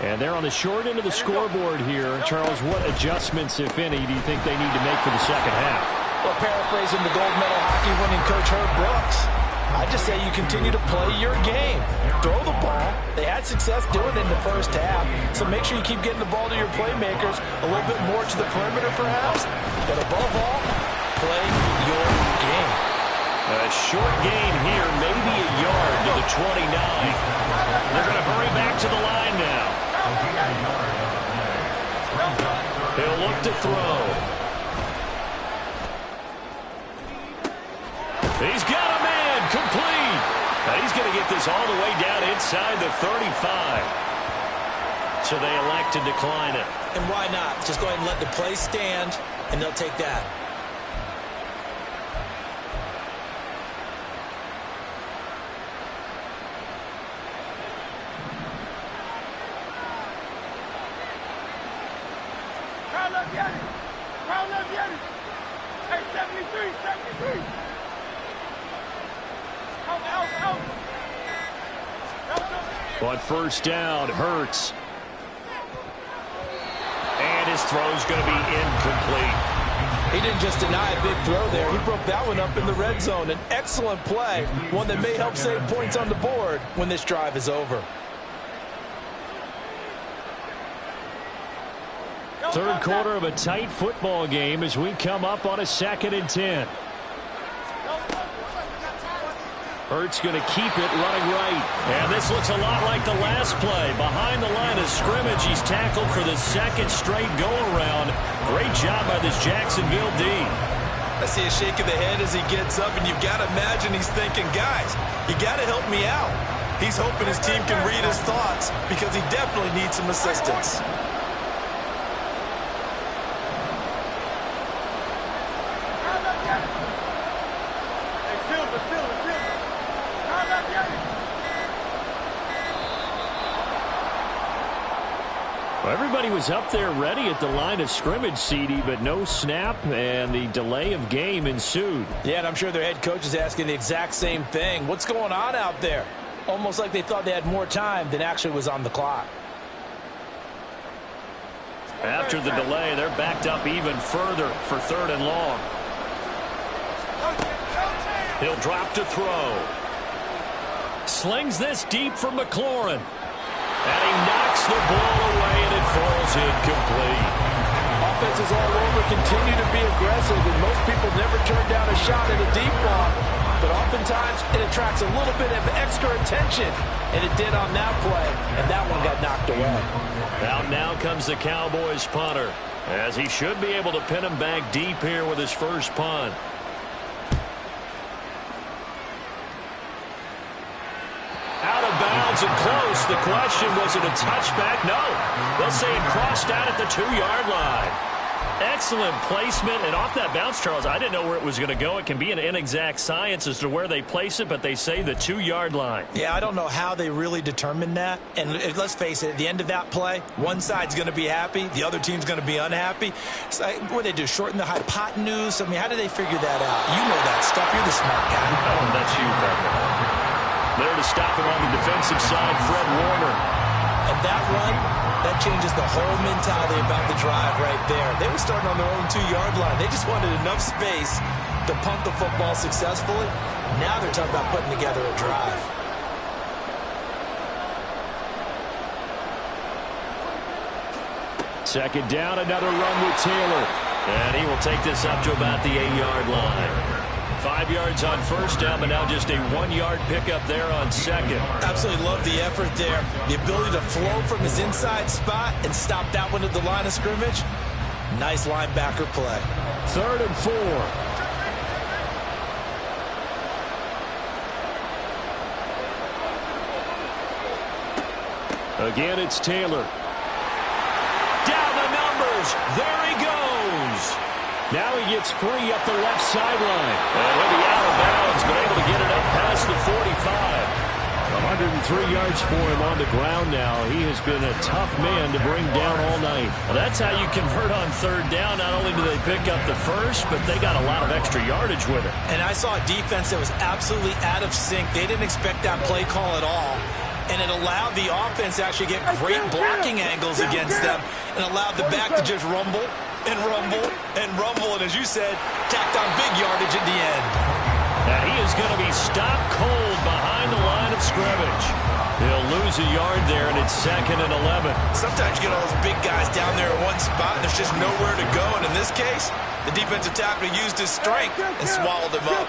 And they're on the short end of the scoreboard here. Charles, what adjustments, if any, do you think they need to make for the second half? Well, paraphrasing the gold medal hockey winning coach Herb Brooks, I just say you continue to play your game. Throw the ball. They had success doing it in the first half, so make sure you keep getting the ball to your playmakers a little bit more to the perimeter perhaps. But above all, play your game. A short gain here, maybe a yard to the 29. They're going to hurry back to the line now. He'll look to throw. He's got a man complete. Now he's going to get this all the way down inside the 35. So they elect to decline it. And why not? Just go ahead and let the play stand, and they'll take that. Hey, 73, 73. Out. On first down, Hurts. And his throw's going to be incomplete. He didn't just deny a big throw there. He broke that one up in the red zone. An excellent play, one that may help save points on the board when this drive is over. Third quarter of a tight football game as we come up on a 2nd and 10. Hurts going to keep it running right. And this looks a lot like the last play. Behind the line of scrimmage, he's tackled for the second straight go-around. Great job by this Jacksonville D. I see a shake of the head as he gets up, and you've got to imagine he's thinking, guys, you got to help me out. He's hoping his team can read his thoughts because he definitely needs some assistance. Well, everybody was up there ready at the line of scrimmage, CD, but no snap, and the delay of game ensued. Yeah, and I'm sure their head coach is asking the exact same thing. What's going on out there? Almost like they thought they had more time than actually was on the clock. After the delay, they're backed up even further for 3rd and long. He'll drop to throw. Slings this deep for McLaurin. And he knocks the ball away, and it falls incomplete. Offenses all over continue to be aggressive, and most people never turn down a shot at a deep ball. But oftentimes, it attracts a little bit of extra attention, and it did on that play, and that one got knocked away. Out now comes the Cowboys punter, as he should be able to pin him back deep here with his first punt. Out of bounds and close. The question, was it a touchback? No. They'll say it crossed out at the 2-yard line. Excellent placement, and off that bounce, Charles, I didn't know where it was going to go. It can be an inexact science as to where they place it, but they say the 2-yard line. Yeah, I don't know how they really determined that. And let's face it, at the end of that play, one side's going to be happy, the other team's going to be unhappy. So, what do they do, shorten the hypotenuse? I mean, how do they figure that out? You know that stuff. You're the smart guy. Oh, that's you, partner. There to stop him on the defensive side, Fred Warner. And that run, that changes the whole mentality about the drive right there. They were starting on their own 2-yard line. They just wanted enough space to punt the football successfully. Now they're talking about putting together a drive. Second down, another run with Taylor. And he will take this up to about the 8-yard line. 5 yards on first down, but now just a 1-yard pickup there on second. Absolutely love the effort there. The ability to flow from his inside spot and stop that one at the line of scrimmage. Nice linebacker play. 3rd and 4. Again, it's Taylor. Down the numbers. There he goes. Now he gets free up the left sideline. And he'll be out of bounds, but able to get it up past the 45. 103 yards for him on the ground now. He has been a tough man to bring down all night. Well, that's how you convert on 3rd down. Not only do they pick up the first, but they got a lot of extra yardage with it. And I saw a defense that was absolutely out of sync. They didn't expect that play call at all. And it allowed the offense to actually get great blocking angles against them and allowed the back to just rumble and rumble and rumble. And as you said, tacked on big yardage at the end. And he is going to be stopped cold behind the line of scrimmage. He'll lose a yard there, and it's 2nd and 11. Sometimes you get all those big guys down there in one spot, and there's just nowhere to go. And in this case, the defensive tackle used his strength and swallowed him up.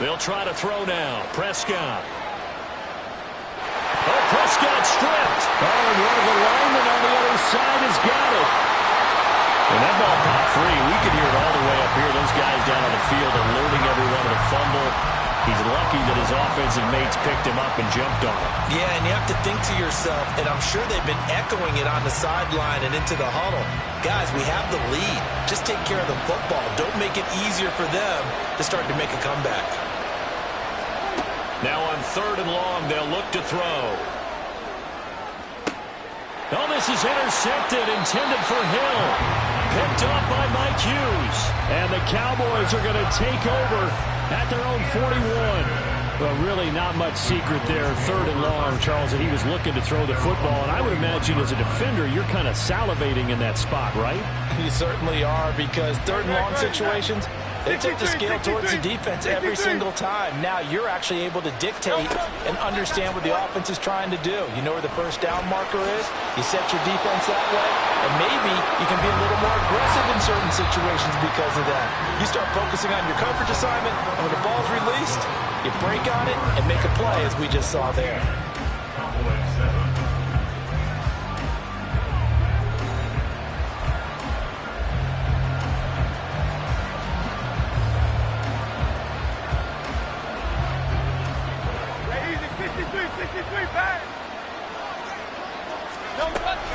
They'll try to throw now. Prescott. Oh, Prescott stripped. Oh, and one of the linemen on the other side has got it. And that ball popped free. We could hear it all the way up here. Those guys down on the field alerting everyone of the fumble. He's lucky that his offensive mates picked him up and jumped on him. Yeah, and you have to think to yourself, and I'm sure they've been echoing it on the sideline and into the huddle. Guys, we have the lead. Just take care of the football. Don't make it easier for them to start to make a comeback. Now on 3rd and long, they'll look to throw. Oh, this is intercepted, intended for Hill. Picked up by Mike Hughes. And the Cowboys are going to take over at their own 41. Well, really not much secret there. 3rd and long, Charles, and he was looking to throw the football. And I would imagine as a defender, you're kind of salivating in that spot, right? You certainly are, because 3rd and long situations, they tip the scale towards the defense every single time. Now you're actually able to dictate and understand what the offense is trying to do. You know where the first down marker is. You set your defense that way, and maybe you can be a little more aggressive in certain situations because of that. You start focusing on your coverage assignment, and when the ball's released, you break on it and make a play, as we just saw there.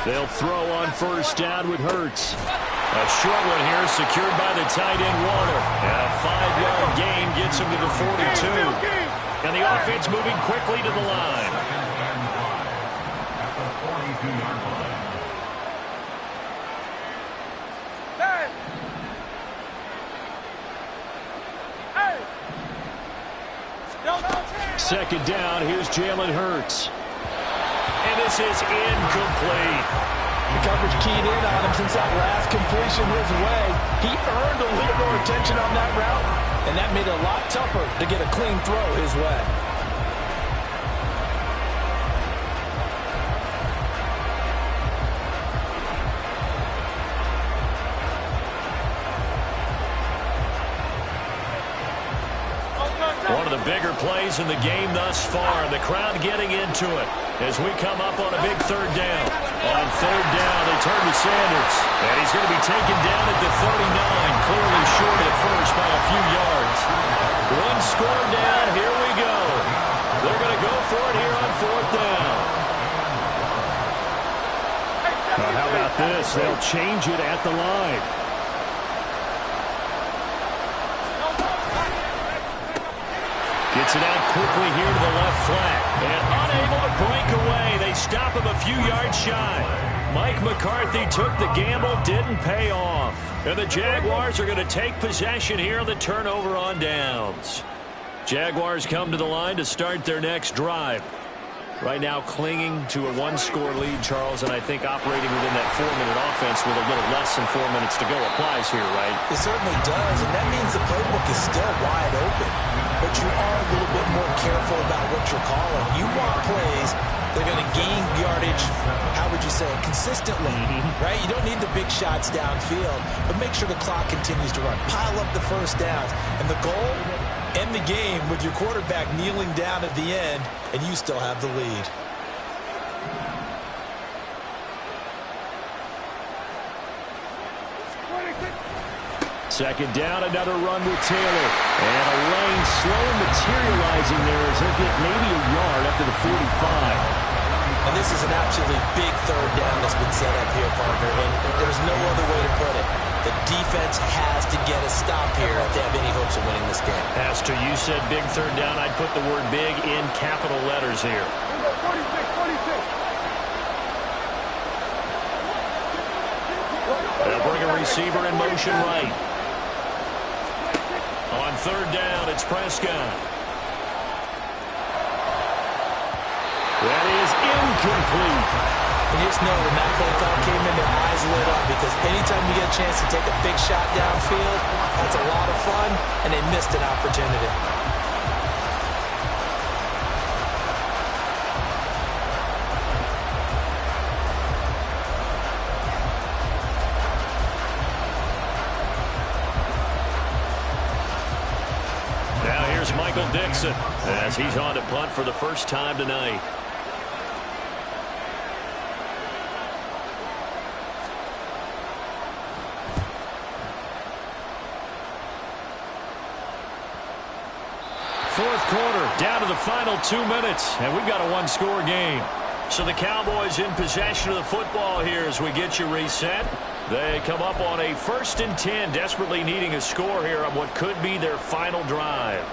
They'll throw on 1st down with Hurts. A short one here secured by the tight end Warner. And a 5-yard gain gets him to the 42. And the offense moving quickly to the line. At the 42-yard line. 2nd down, here's Jalen Hurts. And this is incomplete. The coverage keyed in on him since that last completion his way. He earned a little more attention on that route, and that made it a lot tougher to get a clean throw his way. One of the bigger plays in the game thus far. The crowd getting into it as we come up on a big 3rd down. On 3rd down, they turn to Sanders. And he's going to be taken down at the 39, clearly short at first by a few yards. One score down, here we go. They're going to go for it here on 4th down. Now, how about this? They'll change it at the line. Gets it out quickly here to the left flat. And unable to break away. They stop him a few yards shy. Mike McCarthy took the gamble, didn't pay off. And the Jaguars are going to take possession here on the turnover on downs. Jaguars come to the line to start their next drive. Right now clinging to a 1-score lead, Charles, and I think operating within that 4-minute offense with a little less than 4 minutes to go applies here, right? It certainly does, and that means the playbook is still wide open. But you are a little bit more careful about what you're calling. You want plays that are going to gain yardage, how would you say it, consistently, right? You don't need the big shots downfield, but make sure the clock continues to run. Pile up the first downs, and the goal, end the game with your quarterback kneeling down at the end, and you still have the lead. Second down, another run with Taylor. And a lane slow materializing there as he'll get maybe a yard up to the 45. And this is an absolutely big 3rd down that's been set up here, partner, and there's no other way to put it. The defense has to get a stop here if they have any hopes of winning this game. Pastor, you said big 3rd down. I'd put the word big in capital letters here. 46. They'll bring a receiver in motion right. On 3rd down, it's Prescott. incomplete. And you just know when that play call came in, their eyes lit up, because anytime you get a chance to take a big shot downfield, that's a lot of fun, and they missed an opportunity. Now here's Michael Dixon as he's on to punt for the first time tonight. Fourth quarter, down to the final 2 minutes, and we've got a one-score game. So the Cowboys in possession of the football here as we get you reset. They come up on a 1st and 10, desperately needing a score here on what could be their final drive.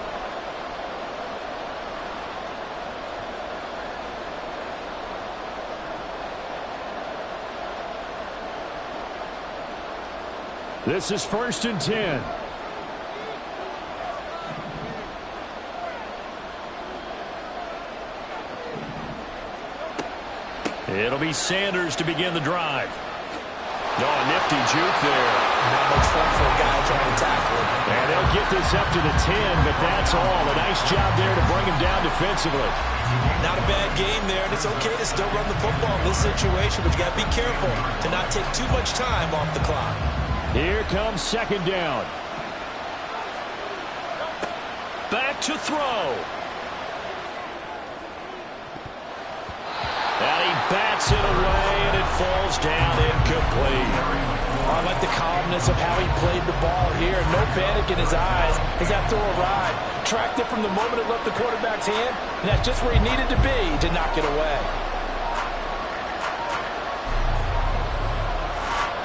This is 1st and 10. It'll be Sanders to begin the drive. Oh, nifty juke there. Not much fun for a guy trying to tackle him. And they'll get this up to the 10, but that's all. A nice job there to bring him down defensively. Not a bad game there, and it's okay to still run the football in this situation, but you got to be careful to not take too much time off the clock. Here comes 2nd down. Back to throw. And he bats it away, and it falls down incomplete. I like the calmness of how he played the ball here. No panic in his eyes as that throw arrived. Tracked it from the moment it left the quarterback's hand, and that's just where he needed to be to knock it away.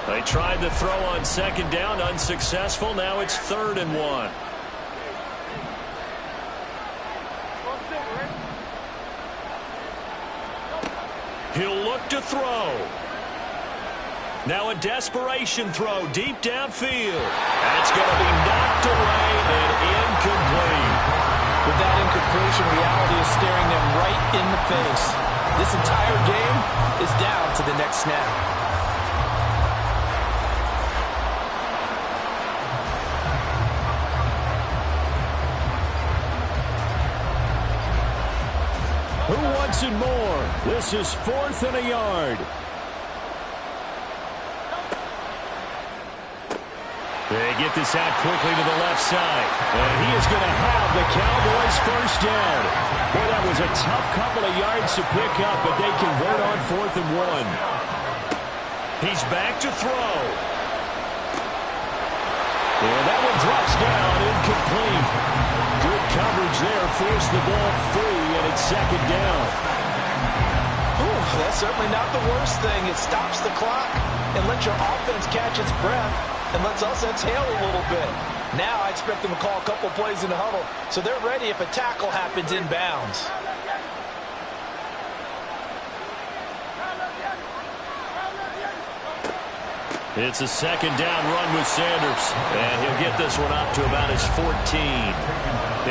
They tried the throw on 2nd down, unsuccessful. Now it's 3rd and 1. He'll look to throw. Now a desperation throw deep downfield. That's going to be knocked away and incomplete. With that incompletion, reality is staring them right in the face. This entire game is down to the next snap. Who wants it more? This is 4th and a yard. They get this out quickly to the left side. And he is going to have the Cowboys 1st down. Boy, that was a tough couple of yards to pick up, but they convert on 4th and 1. He's back to throw. And that one drops down, incomplete. Good coverage there, forced the ball free, and it's 2nd down. Ooh, that's certainly not the worst thing. It stops the clock and lets your offense catch its breath and lets us exhale a little bit. Now I expect them to call a couple plays in the huddle so they're ready if a tackle happens inbounds. It's a 2nd down run with Sanders, and he'll get this one up to about his 14.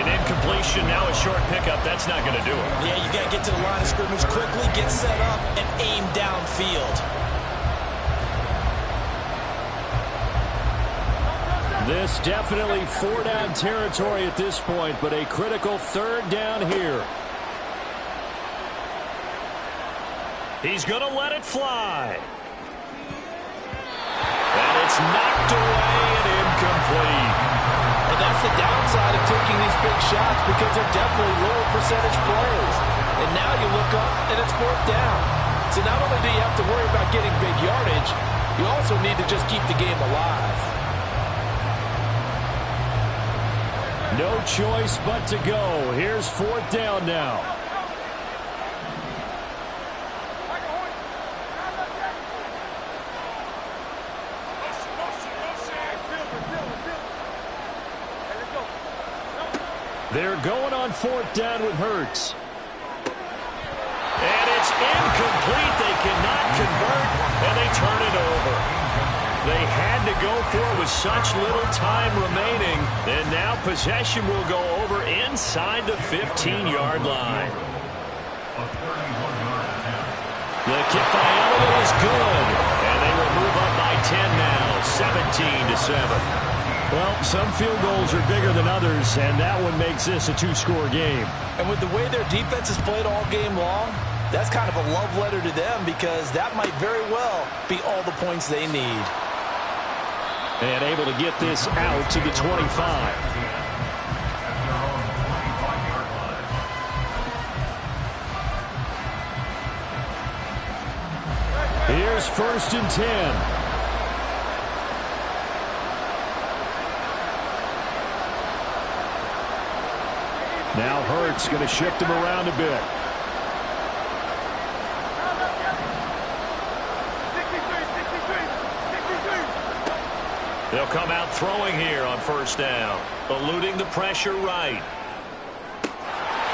An incompletion, now a short pickup. That's not going to do it. Yeah, you got to get to the line of scrimmage quickly, get set up, and aim downfield. This definitely 4-down territory at this point, but a critical 3rd down here. He's going to let it fly. And it's knocked away and incomplete. And that's the downside of taking these big shots, because they're definitely low percentage plays. And now you look up and it's 4th down. So not only do you have to worry about getting big yardage, you also need to just keep the game alive. No choice but to go. Here's 4th down now. They're going on 4th down with Hurts. And it's incomplete. They cannot convert, and they turn it over. They had to go for it with such little time remaining, and now possession will go over inside the 15-yard line. A 31-yard The kick by Elliott is good. And they will move up by 10 now, 17-7. Well, some field goals are bigger than others, and that one makes this a two-score game. And with the way their defense has played all game long, that's kind of a love letter to them because that might very well be all the points they need. And able to get this out to the 25. Here's 1st and 10. Now Hurts going to shift him around a bit. They'll come out throwing here on 1st down. Eluding the pressure right.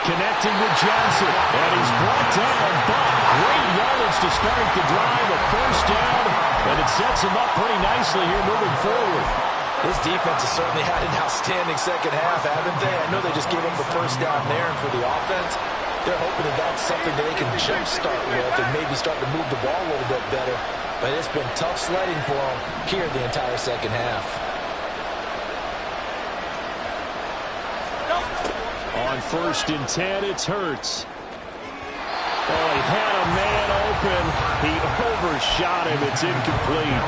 Connecting with Johnson. And he's brought down, but great yardage to start the drive. A 1st down, and it sets him up pretty nicely here moving forward. This defense has certainly had an outstanding second half, haven't they? I know they just gave up the 1st down there, and for the offense, they're hoping that that's something that they can jumpstart with and maybe start to move the ball a little bit better. But it's been tough sledding for them here the entire second half. On 1st and 10, it's Hurts. Oh, he had a man open. He overshot him. It's incomplete.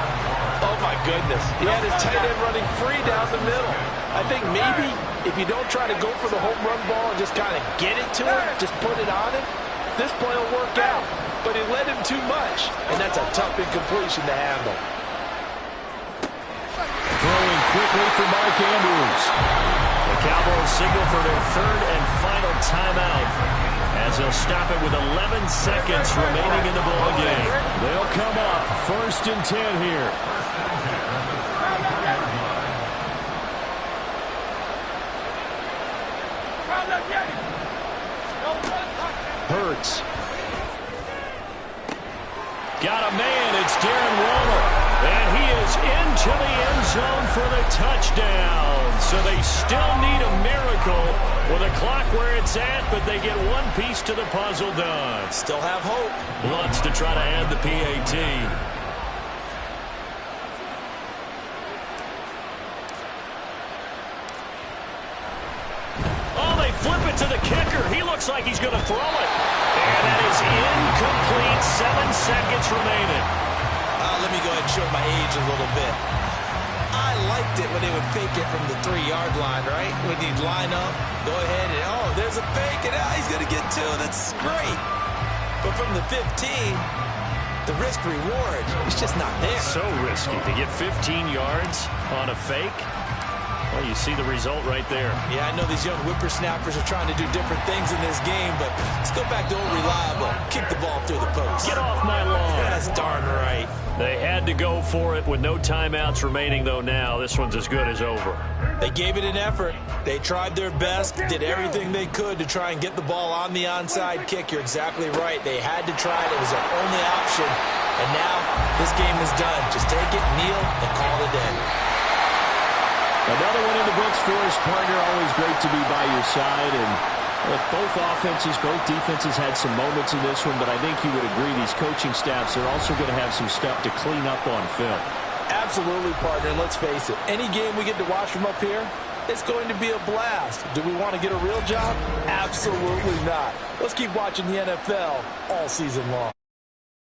Oh, my goodness. He had his tight end running free down the middle. I think maybe if you don't try to go for the home run ball and just kind of get it to him, just put it on him, this play will work out. But he led him too much, and that's a tough incompletion to handle. Throwing quickly for Mark Andrews. The Cowboys signal for their 3rd and final timeout as they'll stop it with 11 seconds remaining in the ball game. They'll come up 1st and 10 here. Hurts. Got a man. It's Darren Waller. And he is into the end zone for the touchdown. So they still need a miracle with a clock where it's at, but they get one piece to the puzzle done. Still have hope. Lutz to try to add the PAT. Oh, they flip it to the kicker. He looks like he's going to throw it. And that is incomplete. 7 seconds remaining. Let me go ahead and show my age a little bit. I liked it when they would fake it from the 3-yard line, right? When you'd line up, go ahead and, oh, there's a fake, and he's going to get 2. That's great. But from the 15, the risk-reward is just not there. So risky to get 15 yards on a fake. Well, you see the result right there. Yeah, I know these young whippersnappers are trying to do different things in this game, but let's go back to old reliable. Kick the ball through the post. Get off my lawn. That's darn right. They had to go for it with no timeouts remaining, though, now. This one's as good as over. They gave it an effort. They tried their best, did everything they could to try and get the ball on the onside kick. You're exactly right. They had to try it. It was their only option. And now this game is done. Just take it, kneel, and call it a day. Another one in the books for us, partner. Always great to be by your side. And both offenses, both defenses had some moments in this one, but I think you would agree these coaching staffs are also going to have some stuff to clean up on film. Absolutely, partner. And let's face it, any game we get to watch from up here, it's going to be a blast. Do we want to get a real job? Absolutely not. Let's keep watching the NFL all season long.